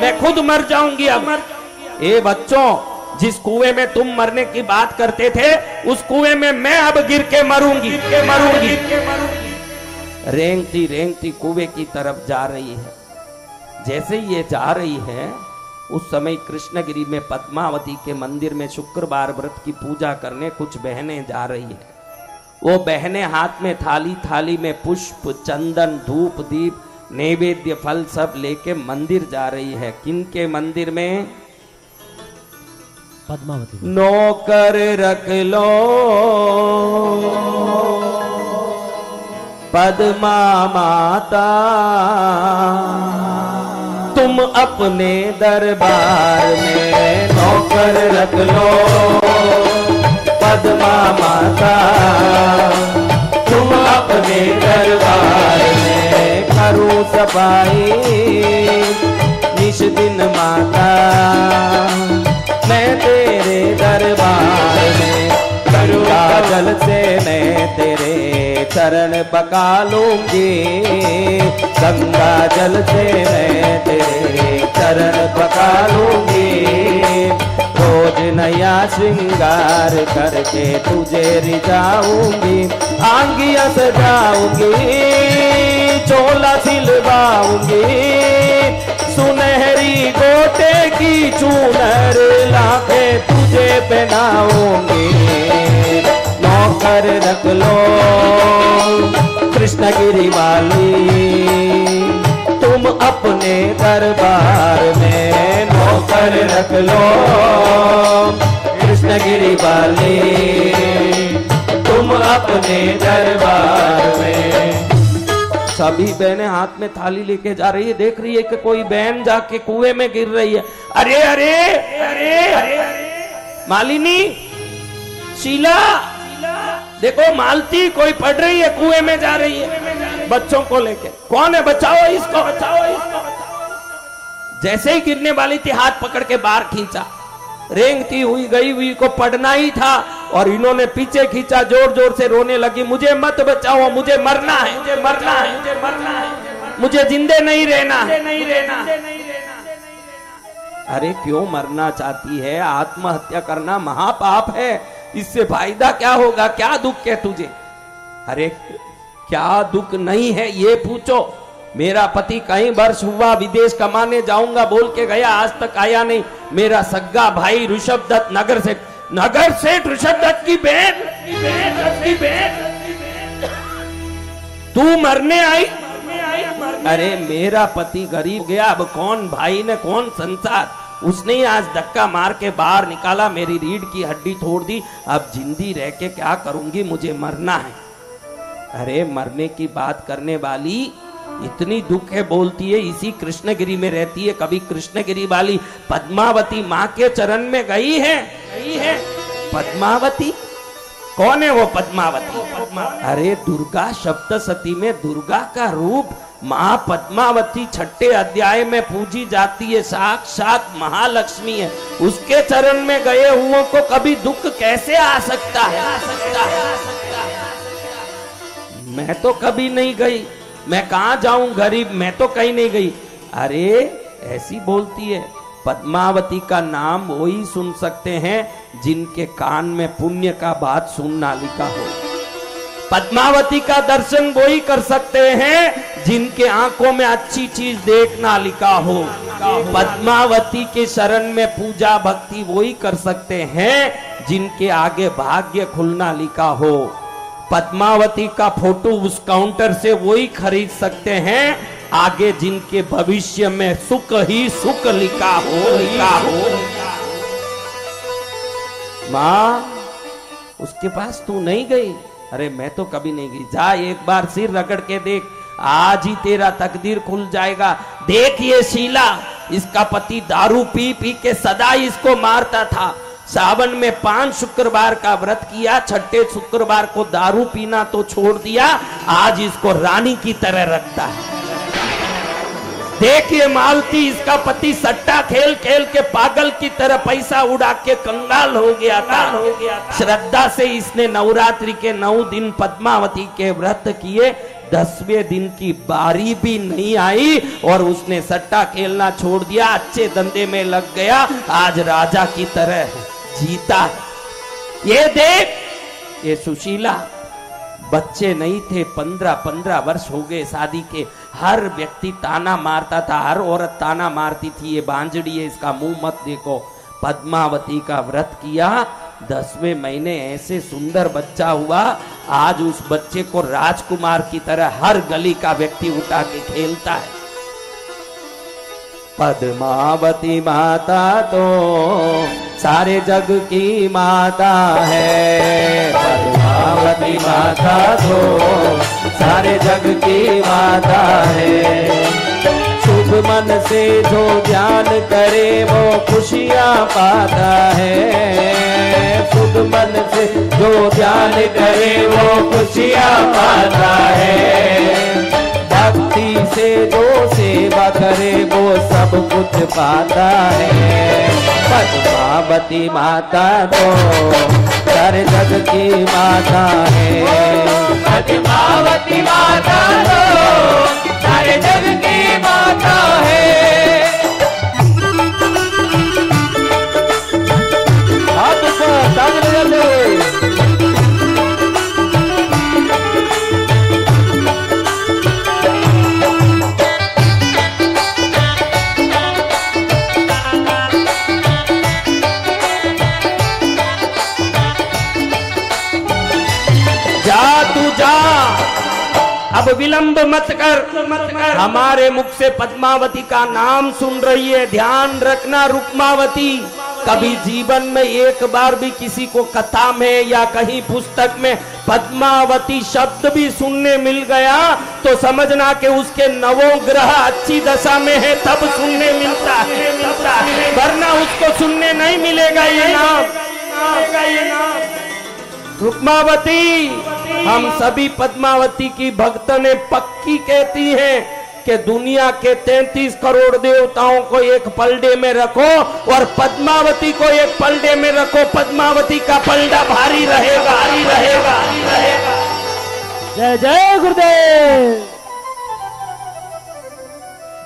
मैं खुद मर जाऊंगी अब। ए बच्चों, जिस कुएं में तुम मरने की बात करते थे, उस कुएं में मैं अब गिर के मरूंगी। रेंगती रेंगती कुएं की तरफ जा रही है। जैसे ये जा रही है, उस समय कृष्णगिरी में पद्मावती के मंदिर में शुक्रवार व्रत की पूजा करने कुछ बहनें जा रही है। वो बहनें हाथ में थाली में पुष्प, चंदन, धूप, दीप, नैवेद्य, फल सब लेके मंदिर जा रही है। किनके मंदिर में? पद्मावती। नौकर रख लो पद्मा माता, तुम अपने दरबार में। नौकर रख लो पद्मा माता, तुम अपने दरबार में। करूं सफाई निश दिन माता, मैं तेरे दरबार में। गंगा जल से मैं तेरे चरण पका लूंगी, गंगा जल से मैं तेरे चरण पका लूंगी। रोज नया श्रृंगार करके तुझे रिझाऊंगी, आंगिया सजाऊंगी, चोला सिलवाऊंगी, सुनहरी गोटे की चूनर लाके तुझे पहनाऊंगी। नौकर रख लो कृष्णगिरी वाली, तुम तुम अपने दरबार में नौकर रख लो कृष्णगिरी वाली, तुम अपने दरबार में। सभी बहनें हाथ में थाली लेके जा रही है, देख रही है कि कोई बहन जाके कुएं में गिर रही है। अरे अरे अरे अरे मालिनी, शीला, देखो मालती कोई पड़ रही है, कुएं में जा रही है बच्चों को लेके। कौन है? बचाओ इसको, बचाओ इसको। जैसे ही गिरने वाली थी हाथ पकड़ के बाहर खींचा, रेंगती हुई गई हुई को पढ़ना ही था और इन्होंने पीछे खींचा, जोर जोर से रोने लगी, मुझे मत बचाओ, मुझे मरना है, मुझे मरना है, मुझे मरना है, मुझे जिंदे नहीं रहना, नहीं रहना। अरे क्यों मरना चाहती है? आत्महत्या करना महापाप है, इससे फायदा क्या होगा? क्या दुख है तुझे? अरे क्या दुख नहीं है ये पूछो। मेरा पति कई वर्ष हुआ विदेश कमाने जाऊंगा बोल के गया, आज तक आया नहीं। मेरा सग्गा भाई ऋषभ दत्त नगर सेठ ऋषभ दत्त की बहन, तू मरने आई? अरे मेरा पति गरीब गया, अब कौन भाई ने कौन संसार, उसने ही आज धक्का मार के बाहर निकाला, मेरी रीढ़ की हड्डी तोड़ दी, अब जिंदी रह के क्या करूंगी, मुझे मरना है। अरे मरने की बात करने वाली इतनी दुख है बोलती है, इसी कृष्णगिरी में रहती है। कभी कृष्णगिरी वाली पद्मावती माँ के चरण में गई है? पद्मावती कौन है वो पद्मावती? अरे दुर्गा सप्तशती में दुर्गा का रूप माँ पद्मावती 6ठे अध्याय में पूजी जाती है, साक्षात महालक्ष्मी है। उसके चरण में गए हुओं को कभी दुख कैसे आ सकता है? मैं तो कभी नहीं गई, मैं कहां जाऊं गरीब, मैं तो कहीं नहीं गई। अरे ऐसी बोलती है। पद्मावती का नाम वही सुन सकते हैं जिनके कान में पुण्य का बात सुनना लिखा हो। पद्मावती का दर्शन वही कर सकते हैं जिनके आंखों में अच्छी चीज देखना लिखा हो। पद्मावती के शरण में पूजा भक्ति वही कर सकते हैं जिनके आगे भाग्य खुलना लिखा हो। पद्मावती का फोटो उस काउंटर से वही खरीद सकते हैं आगे जिनके भविष्य में सुख ही सुख लिखा हो। माँ उसके पास तू नहीं गई? अरे मैं तो कभी नहीं गई। जा एक बार सिर रगड़ के देख, आज ही तेरा तकदीर खुल जाएगा। देख ये शीला, इसका पति दारू पी पी के सदा इसको मारता था। सावन में 5 शुक्रवार का व्रत किया, 6ठे शुक्रवार को दारू पीना तो छोड़ दिया, आज इसको रानी की तरह रखता है। देखिए मालती, इसका पति सट्टा खेल खेल के पागल की तरह पैसा उड़ा के कंगाल हो गया था। श्रद्धा से इसने नवरात्रि के 9 दिन पद्मावती के व्रत किए, 10वें दिन की बारी भी नहीं आई और उसने सट्टा खेलना छोड़ दिया, अच्छे धंधे में लग गया, आज राजा की तरह जीता। ये देख, ये सुशीला, बच्चे नहीं थे, 15 वर्ष हो गए शादी के। हर व्यक्ति ताना मारता था, हर औरत ताना मारती थी, ये बांझड़ी है, इसका मुंह मत देखो। पद्मावती का व्रत किया, 10वें महीने ऐसे सुंदर बच्चा हुआ, आज उस बच्चे को राजकुमार की तरह हर गली का व्यक्ति उठा के खेलता है। पद्मावती माता तो सारे जग की माता है। पद्मावती माता तो सारे जग की माता है। शुभ मन से जो ध्यान करे वो खुशियाँ पाता है। शुभ मन से जो ध्यान करे वो खुशियाँ पाता है। भक्ति से जो सेवा करे वो सब कुछ पाता है। पद्मावती माता तो सारे जग की माता है। पद्मावती माता तो सारे जग की माता है। हाथ ऊपर, ताली बजाते। अब अब विलंब मत कर, हमारे मुख से पद्मावती का नाम सुन रही है, ध्यान रखना रुक्मावती, कभी जीवन में एक बार भी किसी को कथा में या कहीं पुस्तक में पद्मावती शब्द भी सुनने मिल गया तो समझना कि उसके नवों ग्रह अच्छी दशा में है, तब सुनने मिलता है, वरना उसको सुनने नहीं मिलेगा ये नाम। रुक्मावती, हम सभी पद्मावती की भक्तने पक्की कहती हैं कि दुनिया के 33 करोड़ देवताओं को एक पलड़े में रखो और पद्मावती को एक पलड़े में रखो, पद्मावती का पलड़ा भारी रहेगा, जय जय गुरुदेव।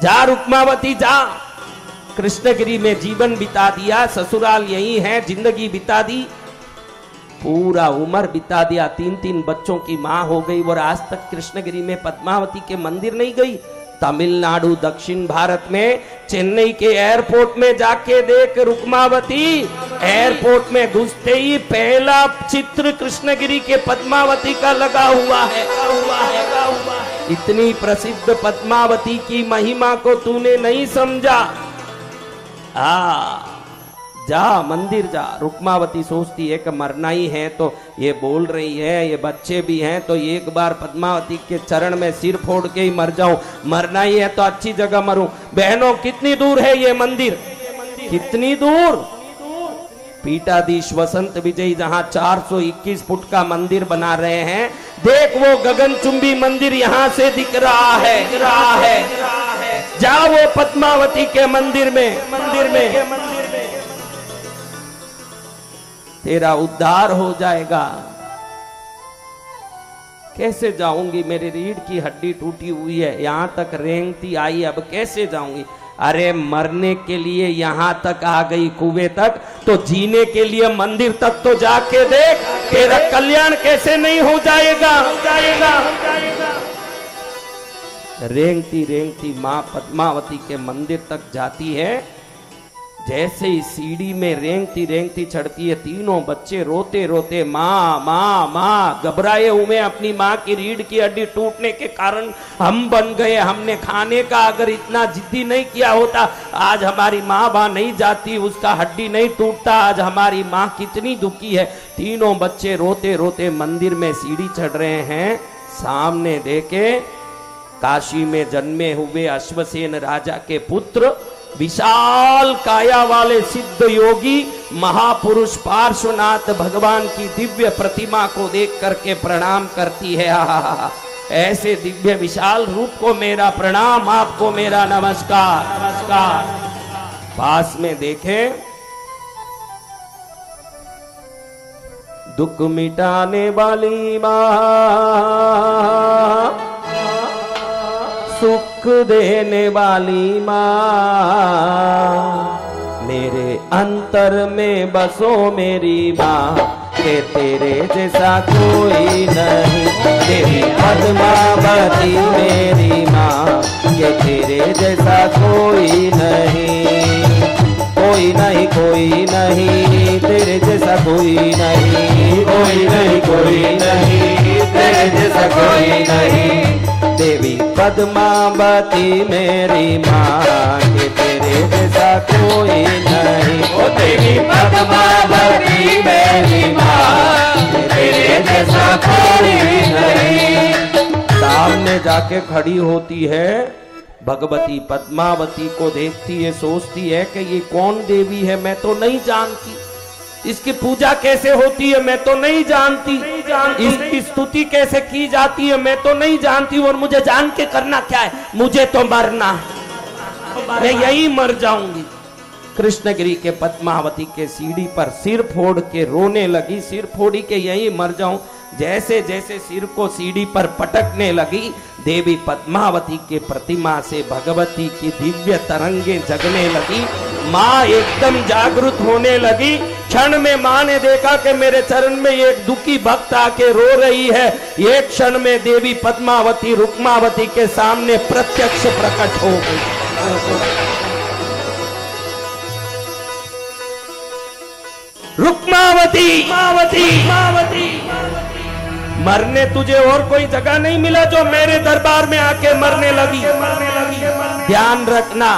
जा रुक्मावती जा, कृष्णगिरी में जीवन बिता दिया, ससुराल यही है, जिंदगी बिता दी, पूरा उम्र बिता दिया, 3 बच्चों की मां हो गई और आज तक कृष्णगिरी में पद्मावती के मंदिर नहीं गई। तमिलनाडु दक्षिण भारत में चेन्नई के एयरपोर्ट में जाके देख रुक्मावती, एयरपोर्ट में घुसते ही पहला चित्र कृष्णगिरी के पद्मावती का लगा हुआ है। इतनी प्रसिद्ध पद्मावती की महिमा को तूने नहीं समझा। जा मंदिर जा। रुक्मावती सोचती है कि मरना ही है तो ये बोल रही है, ये बच्चे भी हैं तो एक बार पद्मावती के चरण में सिर फोड़ के ही मर जाऊं, मरना ही है तो अच्छी जगह मरूं। बहनों कितनी दूर है ये मंदिर, कितनी दूर? पीठाधीश वसंत विजय जहां 421 फुट का मंदिर बना रहे हैं, देख वो गगनचुंबी मंदिर यहां से दिख रहा है। जा वो पद्मावती के मंदिर में तेरा उद्धार हो जाएगा। कैसे जाऊंगी, मेरी रीढ़ की हड्डी टूटी हुई है, यहां तक रेंगती आई, अब कैसे जाऊंगी? अरे मरने के लिए यहां तक आ गई, कुएं तक, तो जीने के लिए मंदिर तक तो जाके देख, तेरा कल्याण कैसे नहीं हो जाएगा। रेंगती रेंगती मां पद्मावती के मंदिर तक जाती है। जैसे ही सीढ़ी में रेंगती रेंगती चढ़ती है, तीनों बच्चे रोते रोते माँ माँ माँ घबराए हुए, अपनी माँ की रीढ़ की हड्डी टूटने के कारण हम बन गए। हमने खाने का अगर इतना जिद्दी नहीं किया होता, आज हमारी माँ वहां नहीं जाती, उसका हड्डी नहीं टूटता। आज हमारी माँ कितनी दुखी है। तीनों बच्चे रोते रोते मंदिर में सीढ़ी चढ़ रहे हैं। सामने देखे काशी में जन्मे हुए अश्वसेन राजा के पुत्र, विशाल काया वाले सिद्ध योगी महापुरुष पार्श्वनाथ भगवान की दिव्य प्रतिमा को देख करके प्रणाम करती है। ऐसे दिव्य विशाल रूप को मेरा प्रणाम, आपको मेरा नमस्कार। पास में देखें, दुख मिटाने वाली मां, सुख देने वाली माँ, मेरे अंतर में बसो मेरी माँ, के तेरे जैसा कोई नहीं। तेरी पद्मावती मेरी माँ, के तेरे जैसा कोई नहीं, कोई नहीं, कोई नहीं, तेरे जैसा कोई नहीं, कोई नहीं, कोई नहीं, तेरे जैसा कोई नहीं। देवी पद्मावती मेरी माँ, के तेरे जैसा कोई नहीं। ओ देवी पद्मावती मेरी माँ, के तेरे जैसा कोई नहीं। सामने जाके खड़ी होती है भगवती, पद्मावती को देखती है, सोचती है कि ये कौन देवी है, मैं तो नहीं जानती, इसकी पूजा कैसे होती है मैं तो नहीं जानती, इसकी स्तुति कैसे की जाती है मैं तो नहीं जानती, और मुझे जान के करना क्या है, मुझे तो मरना है, मैं यही मर जाऊंगी। कृष्णगिरी के पद्मावती के सीढ़ी पर सिर फोड़ के रोने लगी, सिर फोड़ी के यही मर जाऊं। जैसे जैसे सिर को सीढ़ी पर पटकने लगी, देवी पद्मावती के प्रतिमा से भगवती की दिव्य तरंगे जगने लगी। माँ एकदम जागृत होने लगी। क्षण में माँ ने देखा कि मेरे चरण में एक दुखी भक्त आके रो रही है। एक क्षण में देवी पद्मावती रुक्मावती के सामने प्रत्यक्ष प्रकट हो गई। रुक्मावती मरने तुझे और कोई जगह नहीं मिला जो मेरे दरबार में आके मरने लगी। ध्यान रखना,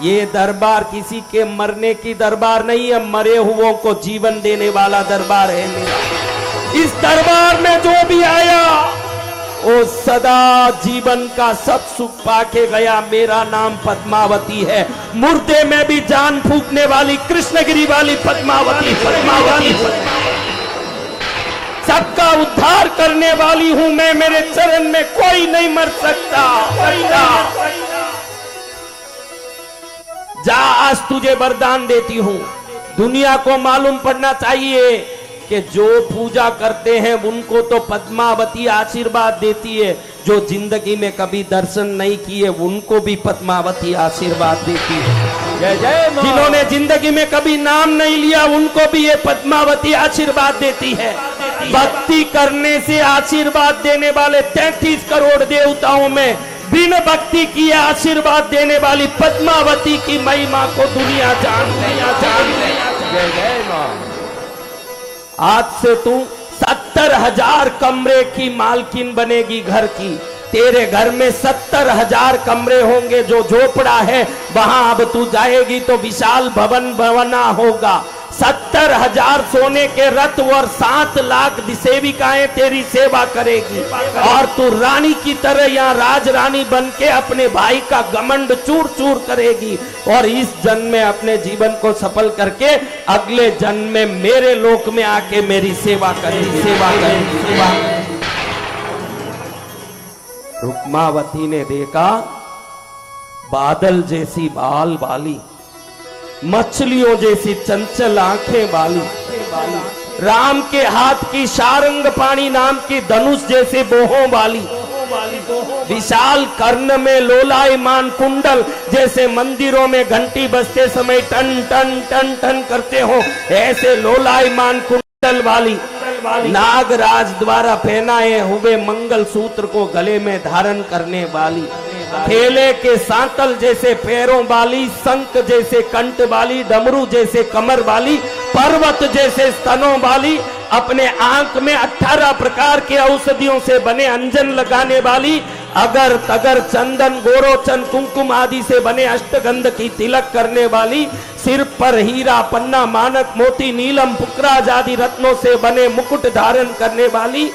ये दरबार किसी के मरने की दरबार नहीं है, मरे हुओं को जीवन देने वाला दरबार है मेरा। इस दरबार में जो भी आया वो सदा जीवन का सब सुख पाके गया। मेरा नाम पद्मावती है, मुर्दे में भी जान फूंकने वाली कृष्णगिरी वाली पद्मावती। सबका उद्धार करने वाली हूं मैं, मेरे चरण में कोई नहीं मर सकता। जा, आज तुझे वरदान देती हूं। दुनिया को मालूम पड़ना चाहिए कि जो पूजा करते हैं उनको तो पद्मावती आशीर्वाद देती है, जो जिंदगी में कभी दर्शन नहीं किए उनको भी पद्मावती आशीर्वाद देती है। जय जय मां। जिन्होंने जिंदगी में कभी नाम नहीं लिया उनको भी ये पद्मावती आशीर्वाद देती है। भक्ति करने से आशीर्वाद देने वाले 33 करोड़ देवताओं में बिन भक्ति किए आशीर्वाद देने वाली पद्मावती की महिमा को दुनिया जान गया। जय जय मां। आज से तू 70,000 कमरे की मालकिन बनेगी घर की। तेरे घर में 70,000 कमरे होंगे, जो झोपड़ा है वहां अब तू जाएगी तो विशाल भवन बना होगा। 70,000 सोने के रथ और 7 लाख सेविकाएं तेरी सेवा करेगी और तू रानी की तरह यहाँ राज रानी बन के अपने भाई का घमंड चूर चूर करेगी और इस जन्म में अपने जीवन को सफल करके अगले जन्म में मेरे लोक में आके मेरी सेवा करेगी। रुक्मावती ने देखा बादल जैसी बाल वाली, मछलियों जैसी चंचल आंखें वाली, राम के हाथ की सारंग पाणी नाम की धनुष जैसे बोहों वाली, विशाल कर्ण में लोलायमान कुंडल जैसे मंदिरों में घंटी बजते समय टन टन टन टन करते हो ऐसे लोलायमान कुंडल वाली, नागराज द्वारा पहनाए हुए मंगल सूत्र को गले में धारण करने वाली, थेले के सांतल जैसे पैरों वाली, शंख जैसे कंठ वाली, डमरू जैसे कमर वाली, पर्वत जैसे स्तनों वाली, अपने आंख में 18 प्रकार के औषधियों से बने अंजन लगाने वाली, अगर तगर चंदन गोरोचन कुमकुम आदि से बने अष्टगंध की तिलक करने वाली, सिर पर हीरा पन्ना मानक मोती नीलम पुकराज आदि रत्नों से बने मुकुट धारण करने वाली,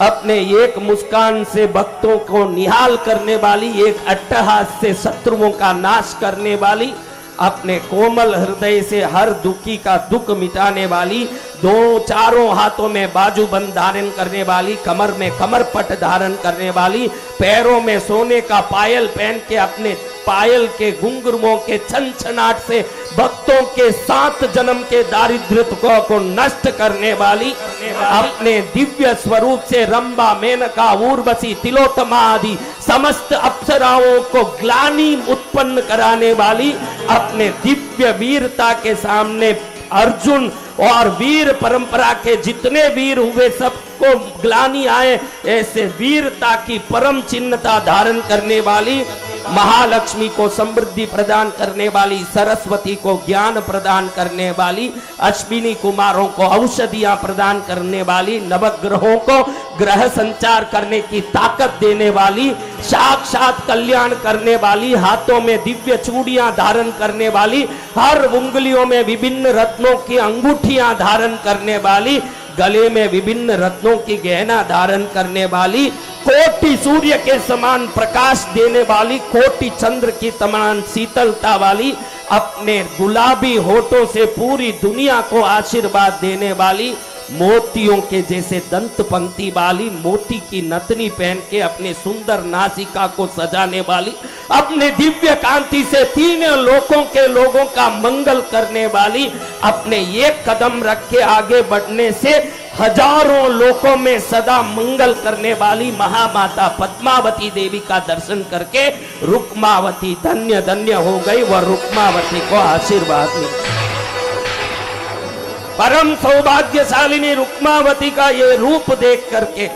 अपने एक मुस्कान से भक्तों को निहाल करने वाली, एक अट्टहास से शत्रुओं का नाश करने वाली, अपने कोमल हृदय से हर दुखी का दुख मिटाने वाली, दो चारों हाथों में बाजूबंद धारण करने वाली, कमर में कमरपट धारण करने वाली, पैरों में सोने का पायल पहन के अपने पायल के घुंघरुओं के छनछनाट से भक्तों के 7 जन्म के दारिद्र्य को नष्ट करने वाली, अपने दिव्य स्वरूप से रंबा मेनका उर्वशी तिलोत्तमा आदि समस्त अप्सराओं को ग्लानि उत्पन्न कराने वाली, अपने दिव्य वीरता के सामने अर्जुन और वीर परंपरा के जितने वीर हुए सबको ग्लानि आए ऐसे वीरता की परम चिन्हता धारण करने वाली, महालक्ष्मी को समृद्धि प्रदान करने वाली, सरस्वती को ज्ञान प्रदान करने वाली, अश्विनी कुमारों को औषधियां प्रदान करने वाली, नवग्रहों को ग्रह संचार करने की ताकत देने वाली, साक्षात कल्याण करने वाली, हाथों में दिव्य चूड़ियां धारण करने वाली, हर उंगलियों में विभिन्न रत्नों की अंगूठियां धारण करने वाली, गले में विभिन्न रत्नों की गहना धारण करने वाली, कोटि सूर्य के समान प्रकाश देने वाली, कोटि चंद्र की समान शीतलता वाली, अपने गुलाबी होठों से पूरी दुनिया को आशीर्वाद देने वाली, मोतियों के जैसे दंत पंक्ति वाली, मोती की नथनी पहन के अपने सुंदर नासिका को सजाने वाली, अपने दिव्य कांति से 3 लोकों के लोगों का मंगल करने वाली, अपने एक कदम रख के आगे बढ़ने से हजारों लोकों में सदा मंगल करने वाली महामाता पद्मावती देवी का दर्शन करके रुक्मावती धन्य धन्य हो गई। वह रुक्मावती को आशीर्वाद मिला। परम सौभाग्यशालिनी रुक्मावती का ये रूप देख करके,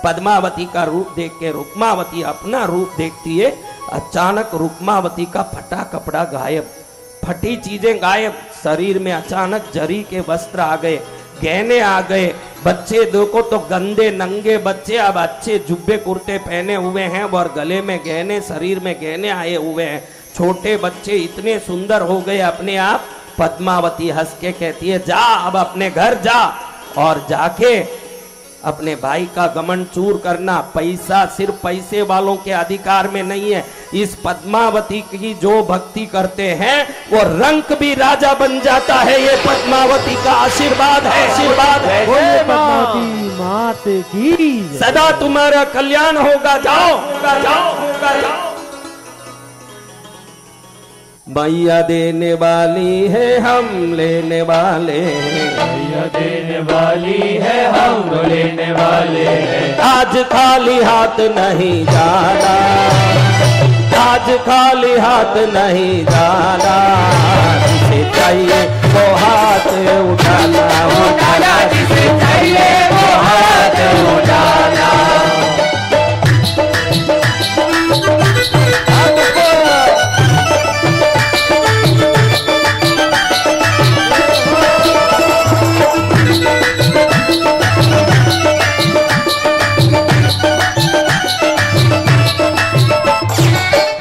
पद्मावती का रूप देख के रुक्मावती अपना रूप देखती है। अचानक रुक्मावती का फटा कपड़ा गायब, फटी चीजें गायब, शरीर में अचानक जरी के वस्त्र आ गए। गहने आ गए। बच्चे देखो तो गंदे नंगे बच्चे अब अच्छे जुब्बे कुर्ते पहने हुए हैं और गले में गहने, शरीर में गहने आए हुए हैं। छोटे बच्चे इतने सुंदर हो गए अपने आप। पद्मावती हंस के कहती है, जा अब अपने घर जा और जाके अपने भाई का घमंड चूर करना। पैसा सिर्फ पैसे वालों के अधिकार में नहीं है। इस पद्मावती की जो भक्ति करते हैं वो रंक भी राजा बन जाता है। ये पद्मावती का आशीर्वाद है, आशीर्वाद है। पद्मावती मात की सदा तुम्हारा कल्याण होगा। जाओ होगा, जाओ होगा, जाओ। मैया देने वाली है, हम लेने वाले हैं। मैया देने वाली है, हम लेने वाले हैं। आज खाली हाथ नहीं जाना, आज खाली हाथ नहीं जाना। जिसे चाहिए वो हाथ उठाना, उठाना। जिसे चाहिए वो हाथ उठाना।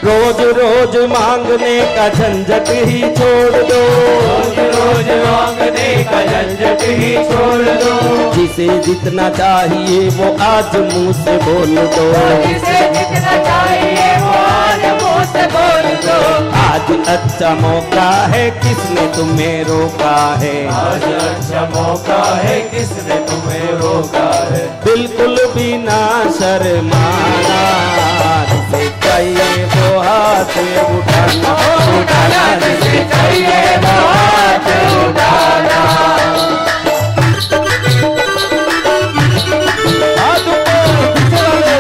रोज रोज मांगने का झंझट ही छोड़ दो, रोज रोज मांगने का झंझट ही छोड़ दो। जिसे जितना चाहिए वो आज मुंह से बोल दो, जिसे जितना चाहिए वो आज मुंह से बोल दो। आज अच्छा मौका है, किसने तुम्हें रोका है। आज अच्छा मौका है, किसने तुम्हें रोका है। बिल्कुल भी ना शर्माना, जिसे चाहिए वो हाथ उठाना, उठाना। जिसे चाहिए वो हाथ उठाना। हाथ ऊपर, पीछे वाले।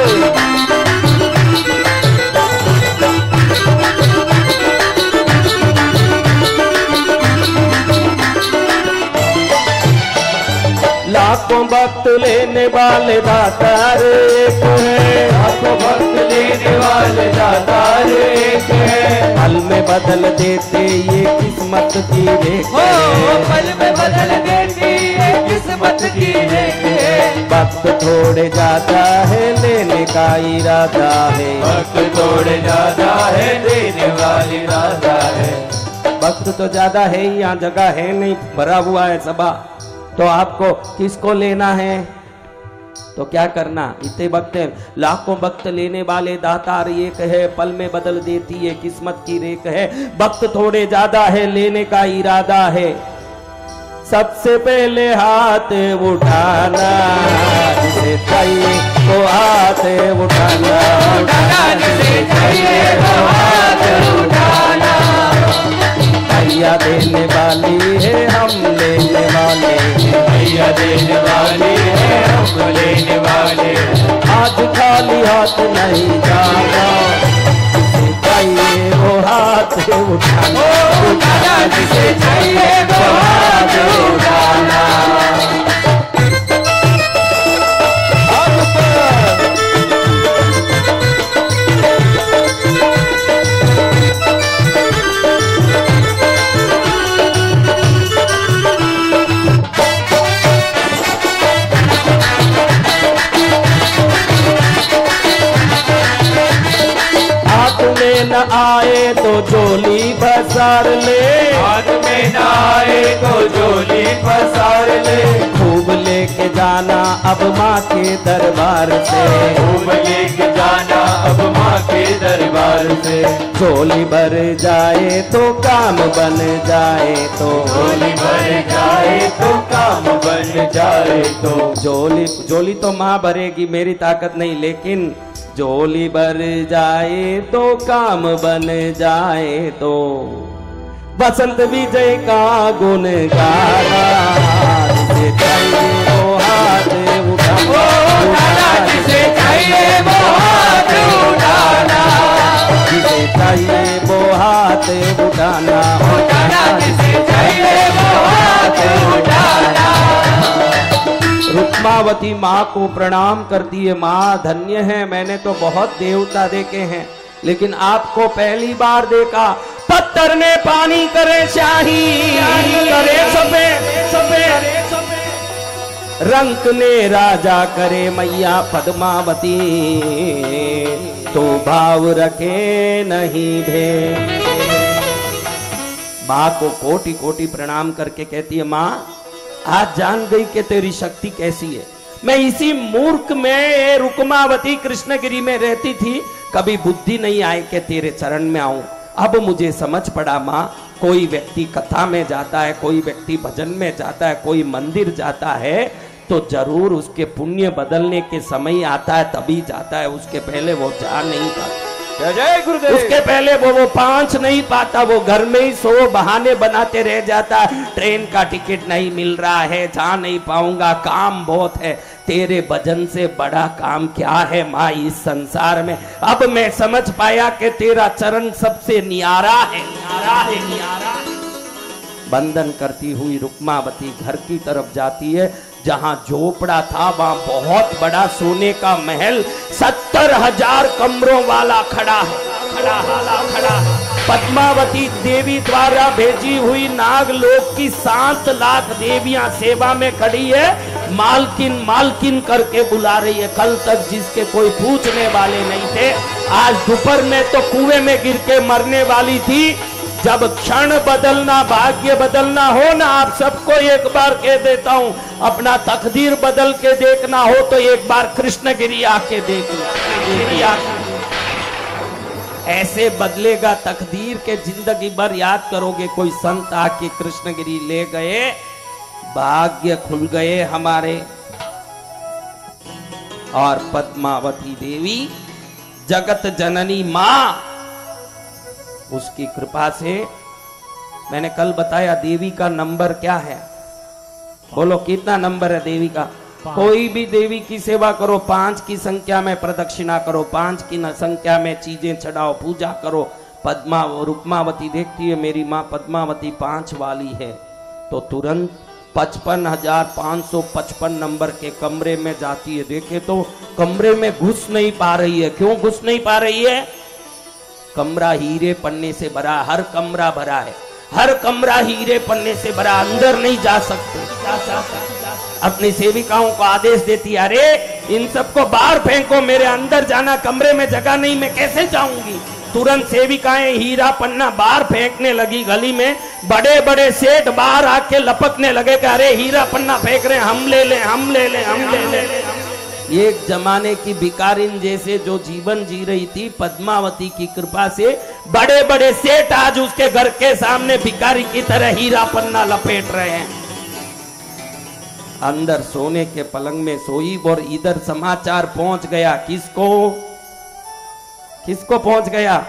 लाखों भक्त लेने वाले दातार एक है, लाखों भक्त लेने वाले दातार एक है। पल में बदल देते ये किस्मत की रेख हो है। पल में बदल देती है किस्मत की रेख है। वक्त थोड़े ज्यादा है, लेने का इरादा है। वक्त थोड़े ज्यादा है, देने वाली राधा है। वक्त तो ज्यादा है ही, यहाँ जगह है नहीं, भरा हुआ है सभा। तो आपको किसको लेना है तो क्या करना। इतने वक्त है, लाखों वक्त लेने वाले दातार एक है, पल में बदल देती है किस्मत की रेख है। वक्त थोड़े ज्यादा है, लेने का इरादा है। सबसे पहले हाथ उठाना, जिसे चाहिए वो हाथ उठाना, उठाना। जिसे चाहिए वो हाथ उठाना। मैया देने वाली है, हम लेने वाले हैं। मैया देने वाली है, हम लेने वाले हैं। आज खाली हाथ नहीं जाना, जिसे चाहिए वो हाथ उठाना, उठाना। जिसे चाहिए वो हाथ उठाना। हाथ ऊपर। हाथ में न आए तो झोली पसार ले, हाथ में न आए तो झोली पसार ले। खूब लेके जाना अब माँ के दरबार से, खूब लेके जाना अब माँ के दरबार से। झोली भर जाए तो काम बन जाए तो, झोली भर जाए तो काम बन जाए तो। झोली तो माँ भरेगी, मेरी ताकत नहीं, लेकिन झोली भर जाए तो काम बन जाए तो। बसंत विजय का गुण गाना, जिसे चाहिए वो हाथ उठाना, जिसे चाहिए वो हाथ उठाना। जिसे चाहिए वो हाथ उठाना, उठाना। जिसे चाहिए वो हाथ उठाना। रुक्मावती माँ को प्रणाम करती है। माँ धन्य है, मैंने तो बहुत देवता देखे हैं, लेकिन आपको पहली बार देखा। पत्थर ने पानी करे स्याही, करे सफेद सफेद। रंक ने राजा करे मैया पद्मावती, तो भाव रखे नहीं भे। माँ को कोटि कोटि प्रणाम करके कहती है, माँ आज जान गई कि तेरी शक्ति कैसी है। मैं इसी मूर्ख में रुक्मावती कृष्णगिरी में रहती थी, कभी बुद्धि नहीं आई कि तेरे चरण में आऊं। अब मुझे समझ पड़ा माँ, कोई व्यक्ति कथा में जाता है, कोई व्यक्ति भजन में जाता है, कोई मंदिर जाता है तो जरूर उसके पुण्य बदलने के समय आता है तभी जाता है, उसके पहले वो जा नहीं पाता। जय जय गुरुदेव। उसके पहले वो पांच नहीं पाता, वो घर में ही सो बहाने बनाते रह जाता। ट्रेन का टिकट नहीं मिल रहा है, जा नहीं पाऊंगा, काम बहुत है। तेरे भजन से बड़ा काम क्या है माँ इस संसार में। अब मैं समझ पाया कि तेरा चरण सबसे न्यारा है, न्यारा है, न्यारा है। बंधन करती हुई रुक्मावती घर की तरफ जाती है। जहां झोपड़ा था वहां बहुत बड़ा सोने का महल 70,000 कमरों वाला खड़ा है, खड़ा है। पद्मावती देवी द्वारा भेजी हुई नागलोक की 7 लाख देवियां सेवा में खड़ी है। मालकिन मालकिन करके बुला रही है। कल तक जिसके कोई पूछने वाले नहीं थे, आज दोपहर में तो कुएं में गिर के मरने वाली थी। जब क्षण बदलना, भाग्य बदलना हो ना, आप सबको एक बार कह देता हूं, अपना तकदीर बदल के देखना हो तो एक बार कृष्णगिरी आके देख लो। ऐसे बदलेगा तकदीर के जिंदगी भर याद करोगे। कोई संत आके कृष्णगिरी ले गए, भाग्य खुल गए हमारे। और पद्मावती देवी जगत जननी मां, उसकी कृपा से, मैंने कल बताया देवी का नंबर क्या है, बोलो कितना नंबर है देवी का? कोई भी देवी की सेवा करो, 5 की संख्या में प्रदक्षिणा करो, 5 की संख्या में चीजें चढ़ाओ, पूजा करो। रुक्मावती देखती है मेरी माँ पद्मावती 5 वाली है, तो तुरंत 55,555 नंबर के कमरे में जाती है। देखे तो कमरे में घुस नहीं पा रही है। क्यों घुस नहीं पा रही है? कमरा हीरे पन्ने से भरा, हर कमरा भरा है, हर कमरा हीरे पन्ने से भरा, अंदर नहीं जा सकते। अपनी सेविकाओं को आदेश देती, अरे इन सबको बाहर फेंको, मेरे अंदर जाना, कमरे में जगह नहीं, मैं कैसे जाऊंगी। तुरंत सेविकाएं हीरा पन्ना बाहर फेंकने लगी। गली में बड़े बड़े सेठ बाहर आके लपकने लगे कि अरे हीरा पन्ना फेंक रहे हैं, हम ले लें, हम ले लें, हम ले लें। एक जमाने की भिखारिन जैसे जो जीवन जी रही थी, पद्मावती की कृपा से बड़े बड़े सेठ आज उसके घर के सामने भिखारी की तरह हीरा पन्ना लपेट रहे हैं। अंदर सोने के पलंग में सोई और इधर समाचार पहुंच गया। किसको पहुंच गया?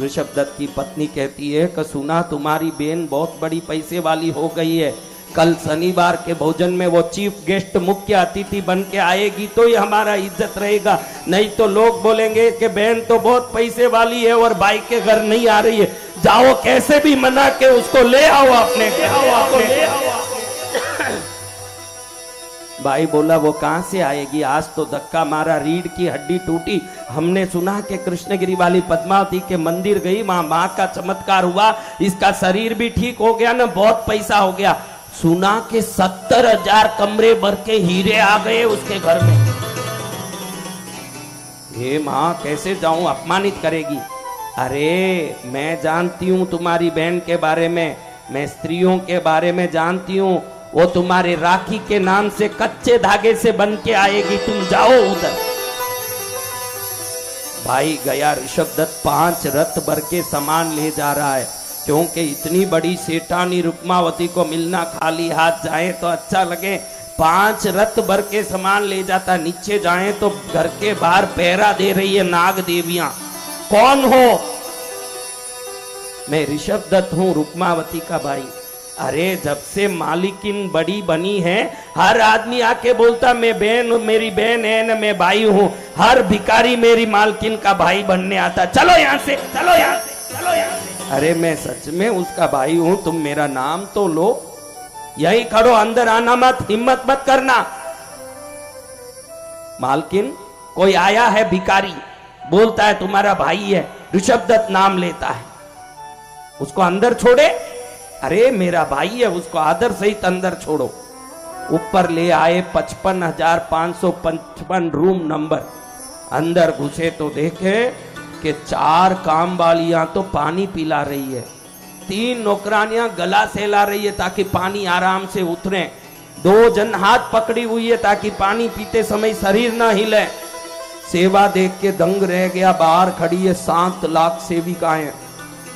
ऋषभदत्त की पत्नी कहती है कि सुना तुम्हारी बहन बहुत बड़ी पैसे वाली हो गई है, कल शनिवार के भोजन में वो चीफ गेस्ट मुख्य अतिथि बन के आएगी तो ये हमारा इज्जत रहेगा, नहीं तो लोग बोलेंगे कि बहन तो बहुत पैसे वाली है और भाई के घर नहीं आ रही है। जाओ कैसे भी मना के उसको ले आओ अपने घर। भाई बोला वो कहां से आएगी, आज तो धक्का मारा, रीढ़ की हड्डी टूटी। हमने सुना कि कृष्णगिरी वाली पद्मावती के मंदिर गई, वहां मां का चमत्कार हुआ, इसका शरीर भी ठीक हो गया ना, बहुत पैसा हो गया। सुना कि 70,000 कमरे भर के हीरे आ गए उसके घर में। हे मां कैसे जाऊं, अपमानित करेगी। अरे मैं जानती हूं तुम्हारी बहन के बारे में, मैं स्त्रियों के बारे में जानती हूं, वो तुम्हारे राखी के नाम से कच्चे धागे से बन के आएगी, तुम जाओ उधर। भाई गया ऋषभदत्त 5 रथ भर के सामान ले जा रहा है, क्योंकि इतनी बड़ी सेठानी रुक्मावती को मिलना खाली हाथ जाए तो अच्छा लगे। 5 रथ भर के सामान ले जाता। नीचे जाए तो घर के बाहर पहरा दे रही है नाग देवियां। कौन हो? मैं ऋषभदत्त हूं, रुक्मावती का भाई। अरे जब से मालिकिन बड़ी बनी है, हर आदमी आके बोलता मैं बहन, मेरी बहन है ना, मैं भाई हूं। हर भिखारी मेरी मालकिन का भाई बनने आता। चलो यहां से, चलो यहां से, चलो यहां से। अरे मैं सच में उसका भाई हूं, तुम मेरा नाम तो लो। यही खड़ो, अंदर आना मत, हिम्मत मत करना। मालकिन कोई आया है भिखारी, बोलता है तुम्हारा भाई है, ऋषभदत्त नाम लेता है, उसको अंदर छोड़े। अरे मेरा भाई है, उसको आदर सहित अंदर छोड़ो। ऊपर ले आए 55,555 रूम नंबर। अंदर घुसे तो देखे कि 4 काम वालियां तो पानी पिला रही है, 3 नौकरानियां गला सहला रही है ताकि पानी आराम से उतरे, 2 जन हाथ पकड़ी हुई है ताकि पानी पीते समय शरीर ना हिले। सेवा देख के दंग रह गया। बाहर खड़ी है 7 लाख सेविकाएं।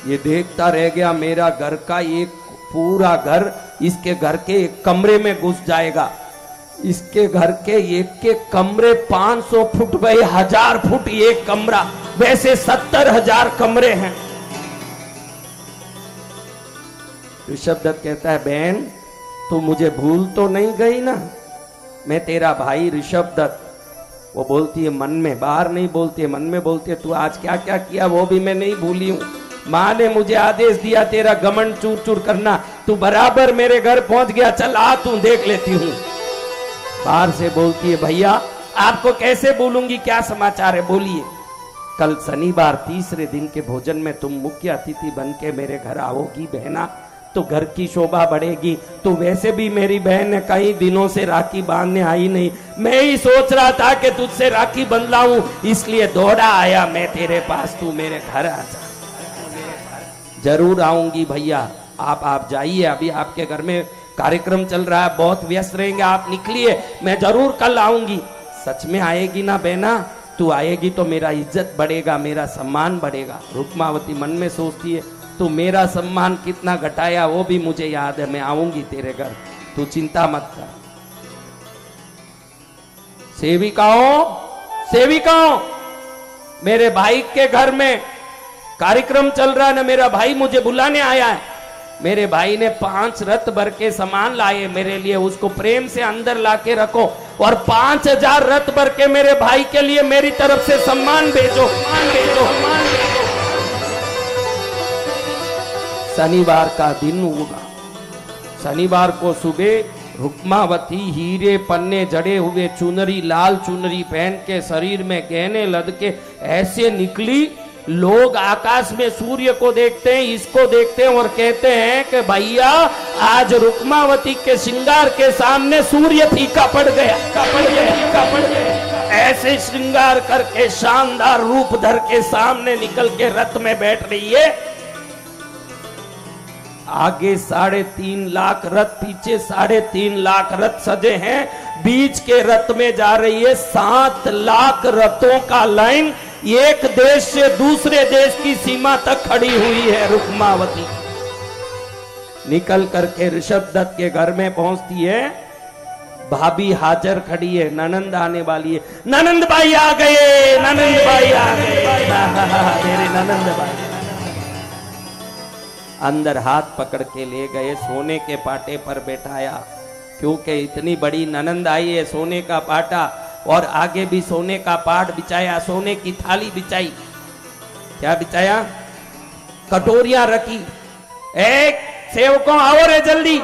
ये देखता रह गया, मेरा घर का एक पूरा घर इसके घर के एक कमरे में घुस जाएगा। इसके घर के एक कमरे 500 फुट बाई 1000 फुट एक कमरा, वैसे 70,000 कमरे हैं। ऋषभदत्त कहता है, बहन तू मुझे भूल तो नहीं गई ना, मैं तेरा भाई ऋषभदत्त। वो बोलती है मन में, बाहर नहीं बोलती है, मन में बोलती है, तू आज क्या क्या किया वो भी मैं नहीं भूली हूं। माँ ने मुझे आदेश दिया तेरा घमंड चूर चूर करना, तू बराबर मेरे घर पहुंच गया, चल आ तू देख लेती हूं। बाहर से बोलती है, भैया आपको कैसे बोलूंगी, क्या समाचार है बोलिए। कल शनिवार तीसरे दिन के भोजन में तुम मुख्य अतिथि बन के मेरे घर आओगी बहना, तो घर की शोभा बढ़ेगी। तो वैसे भी मेरी बहन ने कई दिनों से राखी बांधने आई नहीं, मैं ही सोच रहा था कि तुझसे राखी बंधलाऊं, इसलिए दौड़ा आया मैं तेरे पास, तू मेरे घर आ जा। जरूर आऊंगी भैया, आप जाइए, अभी आपके घर में कार्यक्रम चल रहा है, बहुत व्यस्त रहेंगे, आप निकलिए, मैं जरूर कल आऊंगी। सच में आएगी ना बहना, तू आएगी तो मेरा इज्जत बढ़ेगा, मेरा सम्मान बढ़ेगा। रुक्मावती मन में सोचती है, तू मेरा सम्मान कितना घटाया वो भी मुझे याद है, मैं आऊंगी तेरे घर, तू चिंता मत कर। सेविकाओं, मेरे भाई के घर में कार्यक्रम चल रहा है ना, मेरा भाई मुझे बुलाने आया है। मेरे भाई ने 5 रथ भर के सामान लाए मेरे लिए, उसको प्रेम से अंदर लाके रखो, और 5000 रथ भर के मेरे भाई के लिए मेरी तरफ से सम्मान भेजो। शनिवार का दिन होगा। शनिवार को सुबह रुक्मावती हीरे पन्ने जड़े हुए चुनरी, लाल चुनरी पहन के, शरीर में गहने लद के ऐसे निकली। लोग आकाश में सूर्य को देखते हैं, इसको देखते हैं और कहते हैं कि भैया आज रुक्मावती के श्रृंगार के सामने सूर्य फीका पड़ गया। ऐसे श्रृंगार करके शानदार रूप धर के सामने निकल के रथ में बैठ रही है। आगे 3.5 लाख रथ, पीछे 3.5 लाख रथ सजे हैं, बीच के रथ में जा रही है 7 लाख रथों का लाइन, एक देश से दूसरे देश की सीमा तक खड़ी हुई है रुक्मावती। निकल करके ऋषभदत्त के घर में पहुंचती है, भाभी हाजर खड़ी है, ननंद आने वाली है। ननंद भाई आ गए, ननंद भाई आ गए, मेरे ननंद भाई। अंदर हाथ पकड़ के ले गए, सोने के पाटे पर बैठाया, क्योंकि इतनी बड़ी ननंद आई है, सोने का पाटा, और आगे भी सोने का पाट बिछाया, सोने की थाली बिछाई। क्या बिछाया? कटोरियां रखी। एक सेवकों आओ रे जल्दी,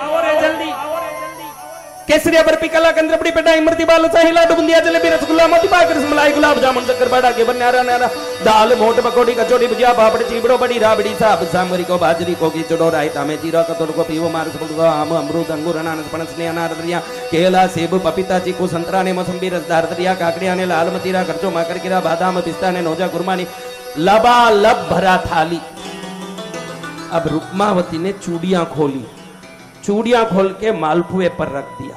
केसरिया बर्फी कला कंद रबड़ी पेटाई इमरती बाल शाही लाडू बुंदिया जलेबी रसगुल्ला मोती पाक रसमलाई गुलाब जामुन शक्कर बाड़ा के बनारा नारा दाल मोट पकौड़ी कचौड़ी भुजिया पापड़ चिबड़ो बड़ी राबड़ी साब सांबरी को बाजरी को खिचड़ो रायता में जीरा कतोड़ को पीवो मार सबको आम अमरूद अंगूर अनानास पनस ने अनार दरिया केला सेब पपीता चीकू संतरा ने मौसम्बी रसदार दरिया काकड़िया ने लाल मतीरा खर्चो माकर कीरा बादाम पिस्ता ने नौजा कुरमानी, लबालब भरा थाली। अब रुक्मावती ने चूड़ियां खोली, चूड़ियां खोल के मालपुए पर रख दिया,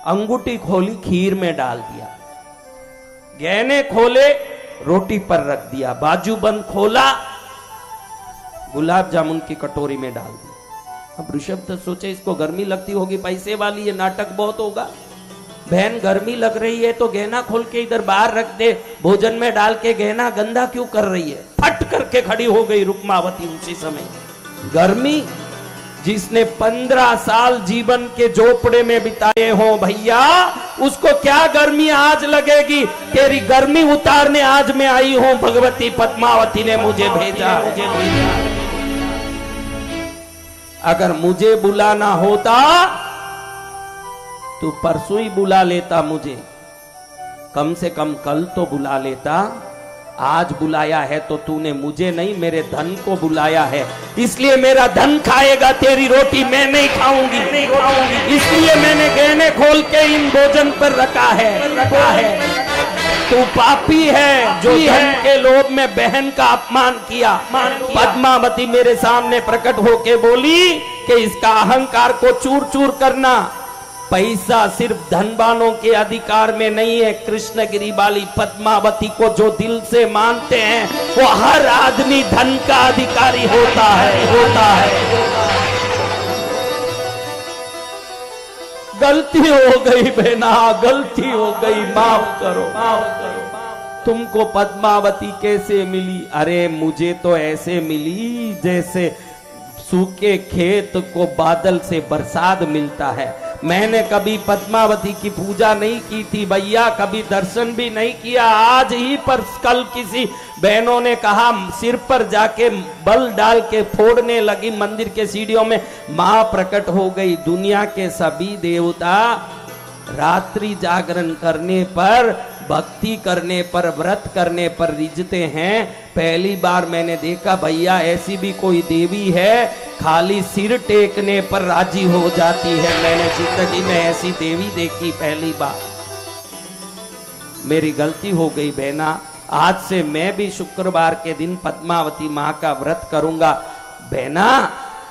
अंगूठी खोली खीर में डाल दिया, गहने खोले रोटी पर रख दिया, बाजूबंद खोला गुलाब जामुन की कटोरी में डाल दिया। अब ऋषभदत्त सोचे इसको गर्मी लगती होगी, पैसे वाली है, नाटक बहुत होगा, बहन गर्मी लग रही है तो गहना खोल के इधर बाहर रख दे, भोजन में डाल के गहना गंदा क्यों कर रही है। फट करके खड़ी हो गई रुक्मावती उसी समय। गर्मी जिसने 15 साल जीवन के झोपड़े में बिताए हो भैया, उसको क्या गर्मी आज लगेगी। तेरी गर्मी उतारने आज मैं आई हूं, भगवती पद्मावती ने मुझे भेजा। अगर मुझे बुलाना होता तो परसों ही बुला लेता, मुझे कम से कम कल तो बुला लेता। आज बुलाया है तो तूने मुझे नहीं मेरे धन को बुलाया है, इसलिए मेरा धन खाएगा, तेरी रोटी मैं नहीं खाऊंगी, इसलिए मैंने गहने खोल के इन भोजन पर रखा है। तू पापी है जो धन के लोभ में बहन का अपमान किया। पद्मावती मेरे सामने प्रकट होके बोली कि इसका अहंकार को चूर चूर करना। पैसा सिर्फ धनवानों के अधिकार में नहीं है। कृष्णगिरी वाली पद्मावती को जो दिल से मानते हैं वो हर आदमी धन का अधिकारी होता है। गलती हो गई बहना, गलती हो गई, माफ करो। तुमको पद्मावती कैसे मिली? अरे मुझे तो ऐसे मिली जैसे सूखे खेत को बादल से बरसात मिलता है। मैंने कभी पद्मावती की पूजा नहीं की थी भैया, कभी दर्शन भी नहीं किया। आज ही पर कल किसी बहनों ने कहा, सिर पर जाके बल डाल के फोड़ने लगी मंदिर के सीढ़ियों में, मां प्रकट हो गई। दुनिया के सभी देवता रात्रि जागरण करने पर, भक्ति करने पर, व्रत करने पर रिझते हैं। पहली बार मैंने देखा भैया ऐसी भी कोई देवी है खाली सिर टेकने पर राजी हो जाती है। मैंने जिंदगी में ऐसी देवी देखी पहली बार। मेरी गलती हो गई बहना, आज से मैं भी शुक्रवार के दिन पद्मावती माँ का व्रत करूंगा। बहना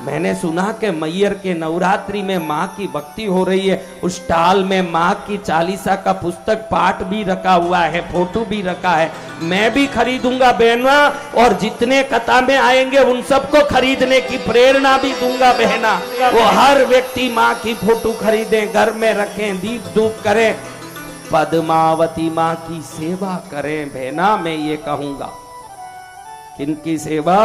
मैंने सुना कि मैयर के नवरात्रि में माँ की भक्ति हो रही है। उस स्टॉल में माँ की चालीसा का पुस्तक पाठ भी रखा हुआ है, फोटो भी रखा है। मैं भी खरीदूंगा बहना, और जितने कथा में आएंगे उन सबको खरीदने की प्रेरणा भी दूंगा बहना। वो हर व्यक्ति माँ की फोटो खरीदें, घर में रखें, दीप धूप करें, पद्मावती माँ की सेवा करें। बहना मैं ये कहूंगा, किनकी सेवा?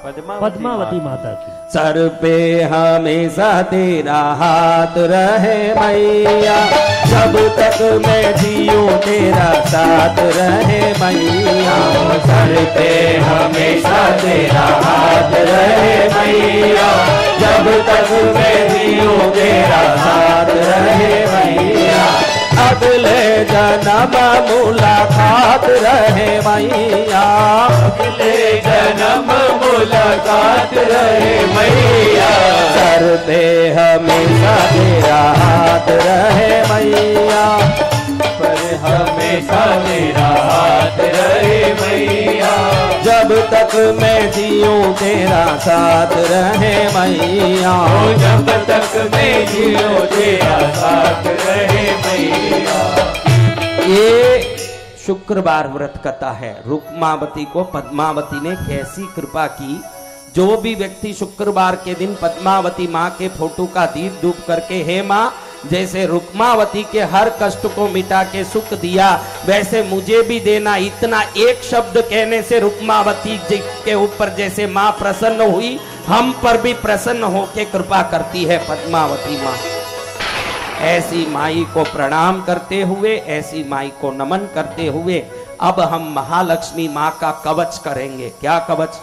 पद्मावती माता की। सर पे हमेशा तेरा हाथ रहे मैया, जब तक मैं जियूं तेरा साथ रहे मैया। सर पे हमेशा तेरा हाथ रहे मैया, जब तक मैं जीऊं तेरा साथ रहे मैया। अगले जन्म मुलाकात रहे मैया, अगले जन्म मुलाकात रहे मैया। सर पे हमेशा तेरा हाथ रहे मैया, पर हमेशा तेरा हाथ रहे मैया। जब तक मैं जीऊं तेरा साथ रहे मैया। जब तक मैं जीऊं तेरा साथ रहे मैया। ये शुक्रवार व्रत कथा है। रुक्मावती को पद्मावती ने कैसी कृपा की। जो भी व्यक्ति शुक्रवार के दिन पद्मावती माँ के फोटो का दीप धूप करके, हे माँ जैसे रुक्मावती के हर कष्ट को मिटा के सुख दिया वैसे मुझे भी देना, इतना एक शब्द कहने से रुक्मावती जी के ऊपर जैसे माँ प्रसन्न हुई, हम पर भी प्रसन्न होके कृपा करती है पद्मावती माँ। ऐसी माई को प्रणाम करते हुए, ऐसी माई को नमन करते हुए अब हम महालक्ष्मी माँ का कवच करेंगे। क्या कवच?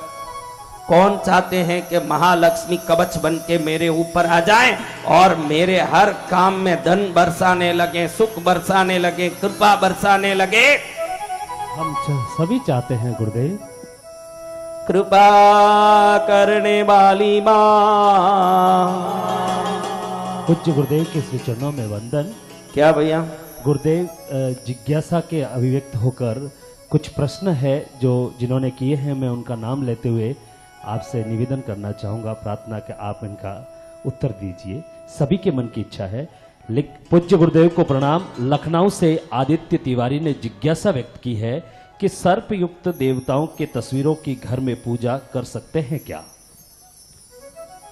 कौन चाहते हैं कि महालक्ष्मी कवच बन के मेरे ऊपर आ जाएं और मेरे हर काम में धन बरसाने लगे, सुख बरसाने लगे, कृपा बरसाने लगे? हम सभी चाहते हैं गुरुदेव। कृपा करने वाली माँ। पूज्य गुरुदेव के श्री चरणों में वंदन। क्या भैया? गुरुदेव जिज्ञासा के अभिव्यक्त होकर कुछ प्रश्न है जो जिन्होंने किए हैं, मैं उनका नाम लेते हुए आपसे निवेदन करना चाहूंगा, प्रार्थना कि आप इनका उत्तर दीजिए। सभी के मन की इच्छा है। पूज्य गुरुदेव को प्रणाम। लखनऊ से आदित्य तिवारी ने जिज्ञासा व्यक्त की है कि सर्प युक्त देवताओं के तस्वीरों की घर में पूजा कर सकते हैं क्या?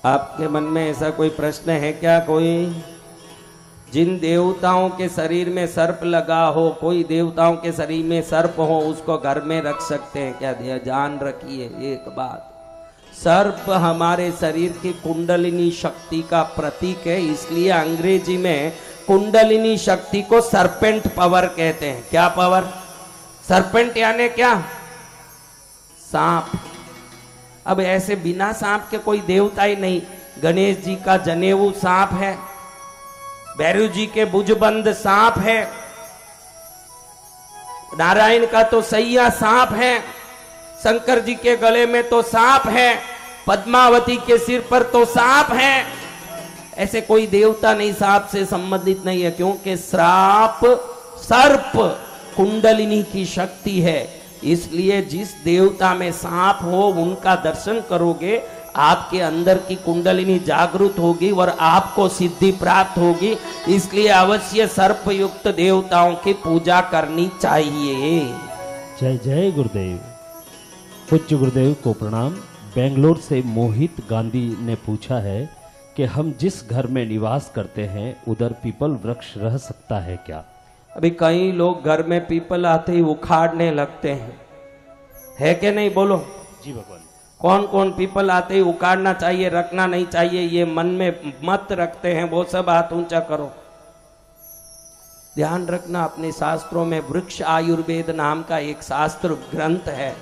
आपके मन में ऐसा कोई प्रश्न है क्या? कोई जिन देवताओं के शरीर में सर्प लगा हो, कोई देवताओं के शरीर में सर्प हो, उसको घर में रख सकते हैं क्या? जान रखिए एक बात, सर्प हमारे शरीर की कुंडलिनी शक्ति का प्रतीक है, इसलिए अंग्रेजी में कुंडलिनी शक्ति को सरपेंट पावर कहते हैं। क्या पावर? सरपेंट यानी क्या? सांप। अब ऐसे बिना सांप के कोई देवता ही नहीं। गणेश जी का जनेऊ सांप है, भैरव जी के भुजबंद सांप है, नारायण का तो सैया सांप है, शंकर जी के गले में तो सांप है, पद्मावती के सिर पर तो सांप है। ऐसे कोई देवता नहीं सांप से संबंधित नहीं है, क्योंकि श्राप सर्प कुंडलिनी की शक्ति है। इसलिए जिस देवता में सांप हो उनका दर्शन करोगे, आपके अंदर की कुंडलिनी जागृत होगी और आपको सिद्धि प्राप्त होगी। इसलिए अवश्य सर्प युक्त देवताओं की पूजा करनी चाहिए। जय जय गुरुदेव। पूज्य गुरुदेव को प्रणाम। बेंगलोर से मोहित गांधी ने पूछा है कि हम जिस घर में निवास करते हैं उधर पीपल वृक्ष रह सकता है क्या? अभी कई लोग घर में पीपल आते ही उखाड़ने लगते हैं, है कि नहीं? बोलो जी भगवान। कौन कौन पीपल आते ही उखाड़ना चाहिए, रखना नहीं चाहिए, ये मन में मत रखते हैं, वो सब हाथ ऊंचा करो। ध्यान रखना, अपने शास्त्रों में वृक्ष आयुर्वेद नाम का एक शास्त्र ग्रंथ है।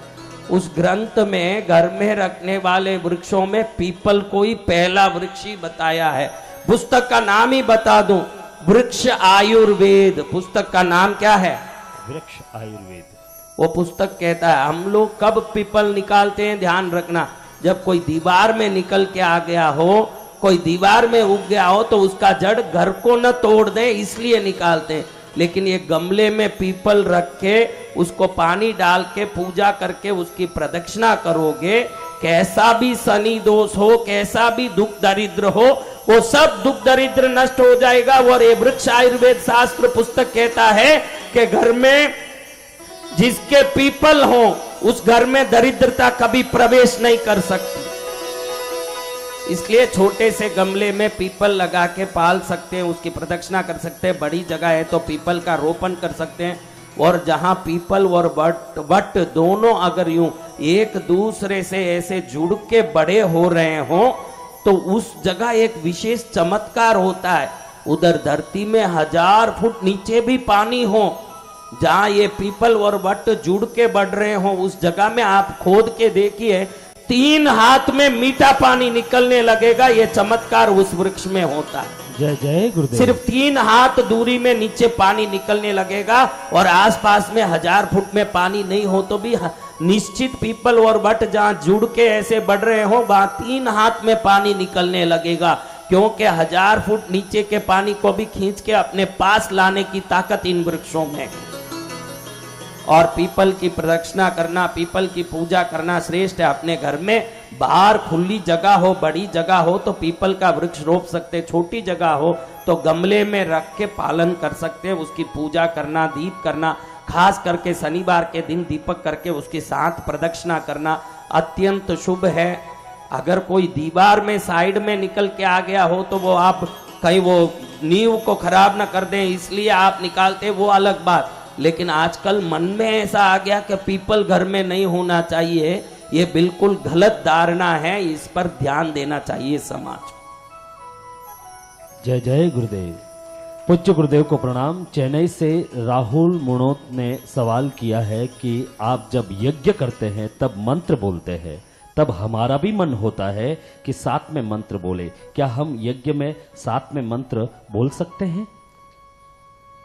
उस ग्रंथ में घर में रखने वाले वृक्षों में पीपल को ही पहला वृक्ष ही बताया है। पुस्तक का नाम ही बता दूं, वृक्ष आयुर्वेद। पुस्तक का नाम क्या है? वृक्ष आयुर्वेद। वो पुस्तक कहता है हम लोग कब पीपल निकालते हैं, ध्यान रखना, जब कोई दीवार में निकल के आ गया हो, कोई दीवार में उग गया हो तो उसका जड़ घर को न तोड़ दे, इसलिए निकालते हैं। लेकिन ये गमले में पीपल रख के उसको पानी डाल के पूजा करके उसकी प्रदक्षिणा करोगे, कैसा भी शनि दोष हो, कैसा भी दुख दरिद्र हो, वो सब दुख दरिद्र नष्ट हो जाएगा। और ये वृक्ष आयुर्वेद शास्त्र पुस्तक कहता है कि घर में जिसके पीपल हो उस घर में दरिद्रता कभी प्रवेश नहीं कर सकती। इसलिए छोटे से गमले में पीपल लगा के पाल सकते हैं, उसकी प्रदक्षिणा कर सकते हैं। बड़ी जगह है तो पीपल का रोपण कर सकते हैं। और जहां पीपल और वट दोनों अगर यूं एक दूसरे से ऐसे जुड़ के बड़े हो रहे हो तो उस जगह एक विशेष चमत्कार होता है। उधर धरती में 1000 फुट नीचे भी पानी हो, जहां ये पीपल और वट जुड़ के बढ़ रहे हो, उस जगह में आप खोद के देखिए 3 हाथ में मीठा पानी निकलने लगेगा। ये चमत्कार उस वृक्ष में होता है। जय जय गुरुदेव। सिर्फ 3 हाथ दूरी में नीचे पानी निकलने लगेगा और आसपास में 1000 फुट में पानी नहीं हो तो भी निश्चित पीपल और वट जहां जुड़ के ऐसे बढ़ रहे हो वहां 3 हाथ में पानी निकलने लगेगा, क्योंकि 1000 फुट नीचे के पानी को भी खींच के अपने पास लाने की ताकत इन वृक्षों में है। और पीपल की प्रदक्षिणा करना, पीपल की पूजा करना श्रेष्ठ है। अपने घर में बाहर खुली जगह हो, बड़ी जगह हो तो पीपल का वृक्ष रोप सकते, छोटी जगह हो तो गमले में रख के पालन कर सकते हैं, उसकी पूजा करना, दीप करना, खास करके शनिवार के दिन दीपक करके उसके साथ प्रदक्षिणा करना अत्यंत शुभ है। अगर कोई दीवार में साइड में निकल के आ गया हो तो वो आप कहीं वो नींव को खराब ना कर दें इसलिए आप निकालते, वो अलग बात। लेकिन आजकल मन में ऐसा आ गया कि पीपल घर में नहीं होना चाहिए, ये बिल्कुल गलत धारणा है, इस पर ध्यान देना चाहिए समाज। जय जय गुरुदेव। पूज्य गुरुदेव को प्रणाम। चेन्नई से राहुल मुनोत ने सवाल किया है कि आप जब यज्ञ करते हैं तब मंत्र बोलते हैं, तब हमारा भी मन होता है कि साथ में मंत्र बोले, क्या हम यज्ञ में साथ में मंत्र बोल सकते हैं?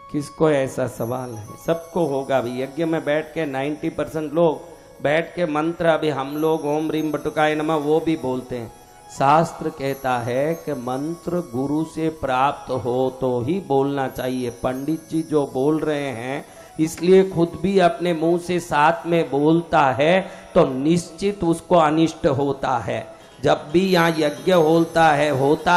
किसको ऐसा सवाल है? सबको होगा। अभी यज्ञ में बैठ के 90% लोग बैठ के मंत्र, अभी हम लोग ओम रीम बटुकाय नमः वो भी बोलते हैं। शास्त्र कहता है कि मंत्र गुरु से प्राप्त हो तो ही बोलना चाहिए। पंडित जी जो बोल रहे हैं इसलिए खुद भी अपने मुंह से साथ में बोलता है तो निश्चित उसको अनिष्ट होता है। जब भी यहाँ यज्ञ होता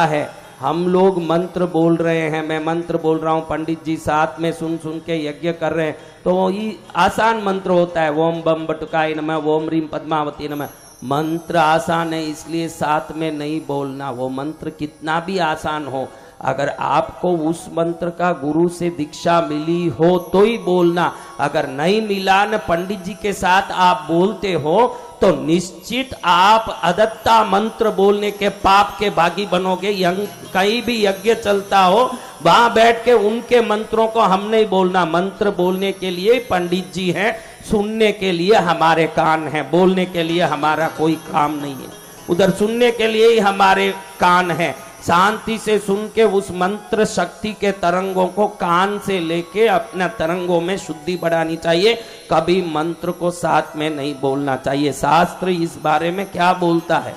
है हम लोग मंत्र बोल रहे हैं, मैं मंत्र बोल रहा हूँ, पंडित जी साथ में सुन सुन के यज्ञ कर रहे हैं, तो ये आसान मंत्र होता है। ओम बम बटुकाय नमः, ओम रीम पद्मावती नमः। मंत्र आसान है इसलिए साथ में नहीं बोलना। वो मंत्र कितना भी आसान हो, अगर आपको उस मंत्र का गुरु से दीक्षा मिली हो तो ही बोलना। अगर नहीं मिला न पंडित जी के साथ आप बोलते हो तो निश्चित आप अदत्ता मंत्र बोलने के पाप के भागी बनोगे। कहीं भी यज्ञ चलता हो वहां बैठ के उनके मंत्रों को हम नहीं बोलना। मंत्र बोलने के लिए पंडित जी हैं, सुनने के लिए हमारे कान हैं, बोलने के लिए हमारा कोई काम नहीं है। उधर सुनने के लिए ही हमारे कान हैं। शांति से सुन के उस मंत्र शक्ति के तरंगों को कान से लेके अपना तरंगों में शुद्धि बढ़ानी चाहिए। कभी मंत्र को साथ में नहीं बोलना चाहिए। शास्त्र इस बारे में क्या बोलता है?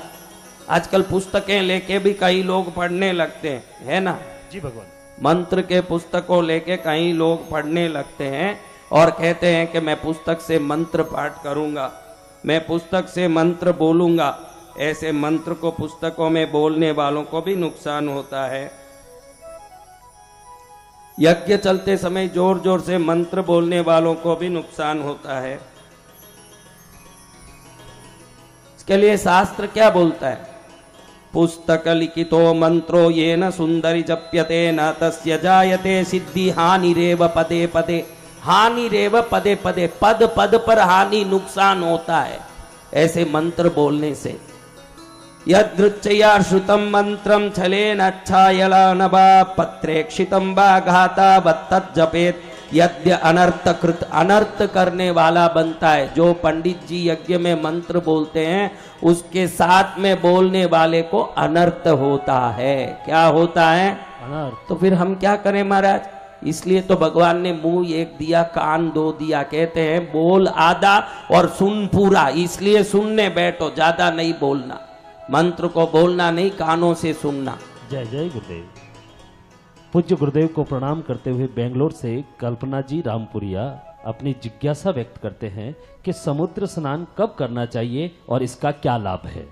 आजकल पुस्तकें लेके भी कई लोग पढ़ने लगते हैं, है ना जी भगवान। मंत्र के पुस्तकों लेके कई लोग पढ़ने लगते हैं और कहते हैं कि मैं पुस्तक से मंत्र पाठ करूंगा, मैं पुस्तक से मंत्र बोलूंगा। ऐसे मंत्र को पुस्तकों में बोलने वालों को भी नुकसान होता है। यज्ञ चलते समय जोर जोर से मंत्र बोलने वालों को भी नुकसान होता है। इसके लिए शास्त्र क्या बोलता है? पुस्तक लिखितो मंत्रो येन सुंदरी जप्यते न तस्य जायते सिद्धि हानिरेव पदे पदे। हानिरेव पदे पदे, पद पद पर हानि, नुकसान होता है ऐसे मंत्र बोलने से। यदृच्छया श्रुतम मंत्रम छलेन अच्छायलन वा पत्रेक्षितम वा घाता वत्तत् जपेत यद्य अनर्थकृत। अनर्थ करने वाला बनता है। जो पंडित जी यज्ञ में मंत्र बोलते हैं उसके साथ में बोलने वाले को अनर्थ होता है। क्या होता है? अनर्थ। तो फिर हम क्या करें महाराज? इसलिए तो भगवान ने मुंह एक दिया, कान दो दिया। कहते हैं बोल आधा और सुन पूरा। इसलिए सुनने बैठो, ज्यादा नहीं बोलना। मंत्र को बोलना नहीं, कानों से सुनना। जय जय गुरुदेव। पूज्य गुरुदेव को प्रणाम करते हुए बेंगलोर से कल्पना जी रामपुरिया अपनी जिज्ञासा व्यक्त करते हैं कि समुद्र स्नान कब करना चाहिए और इसका क्या लाभ है?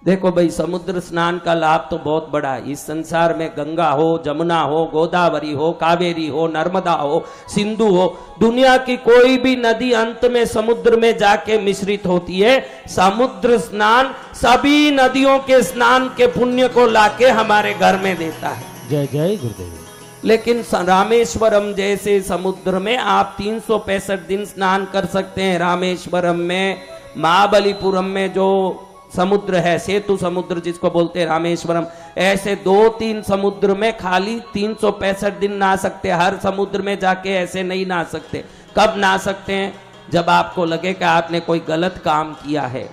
देखो भाई, समुद्र स्नान का लाभ तो बहुत बड़ा है। इस संसार में गंगा हो, जमुना हो, गोदावरी हो, कावेरी हो, नर्मदा हो, सिंधु हो, दुनिया की कोई भी नदी अंत में समुद्र में जाके मिश्रित होती है। समुद्र स्नान सभी नदियों के स्नान के पुण्य को लाके हमारे घर में देता है। जय जय गुरुदेव। लेकिन रामेश्वरम जैसे समुद्र में आप 365 दिन स्नान कर सकते हैं। रामेश्वरम में, महाबलीपुरम में जो समुद्र है, सेतु समुद्र जिसको बोलते हैं रामेश्वरम, ऐसे 2-3 समुद्र में खाली 365 दिन नहा सकते। हर समुद्र में जाके ऐसे नहीं नहा सकते। कब नहा सकते हैं? जब आपको लगे कि आपने कोई गलत काम किया है,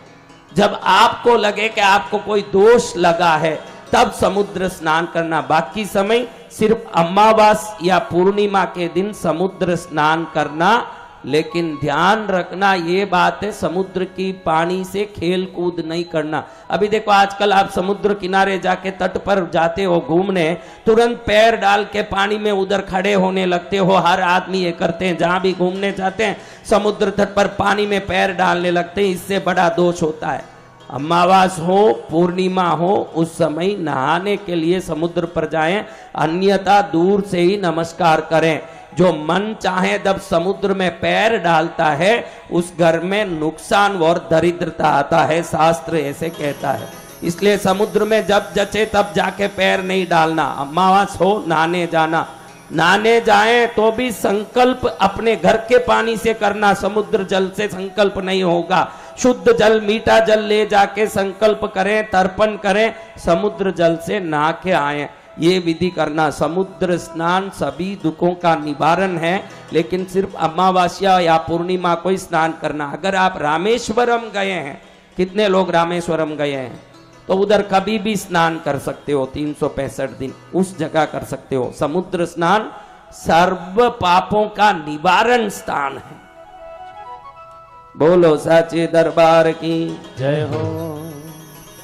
जब आपको लगे कि आपको कोई दोष लगा है, तब समुद्र स्नान करना। बाकी समय सिर्फ अमावास या पूर्णिमा के दिन समुद्र स्नान करना। लेकिन ध्यान रखना ये बात है, समुद्र की पानी से खेल कूद नहीं करना। अभी देखो आजकल आप समुद्र किनारे जाके तट पर जाते हो घूमने, तुरंत पैर डाल के पानी में उधर खड़े होने लगते हो। हर आदमी ये करते हैं, जहां भी घूमने जाते हैं समुद्र तट पर पानी में पैर डालने लगते हैं। इससे बड़ा दोष होता है। अमावास हो, पूर्णिमा हो, उस समय नहाने के लिए समुद्र पर जाएं, अन्यथा दूर से ही नमस्कार करें। जो मन चाहे जब समुद्र में पैर डालता है उस घर में नुकसान और दरिद्रता आता है, शास्त्र ऐसे कहता है। इसलिए समुद्र में जब जचे तब जाके पैर नहीं डालना। अमावास हो नहाने जाना, नहाने जाएं तो भी संकल्प अपने घर के पानी से करना, समुद्र जल से संकल्प नहीं होगा। शुद्ध जल, मीठा जल ले जाके संकल्प करें, तर्पण करें, समुद्र जल से नहा के आए। ये विधि करना। समुद्र स्नान सभी दुखों का निवारण है, लेकिन सिर्फ अमावस्या या पूर्णिमा को ही स्नान करना। अगर आप रामेश्वरम गए हैं, कितने लोग रामेश्वरम गए हैं, तो उधर कभी भी स्नान कर सकते हो। 365 दिन उस जगह कर सकते हो। समुद्र स्नान सर्व पापों का निवारण स्थान है। बोलो साचे दरबार की जय हो।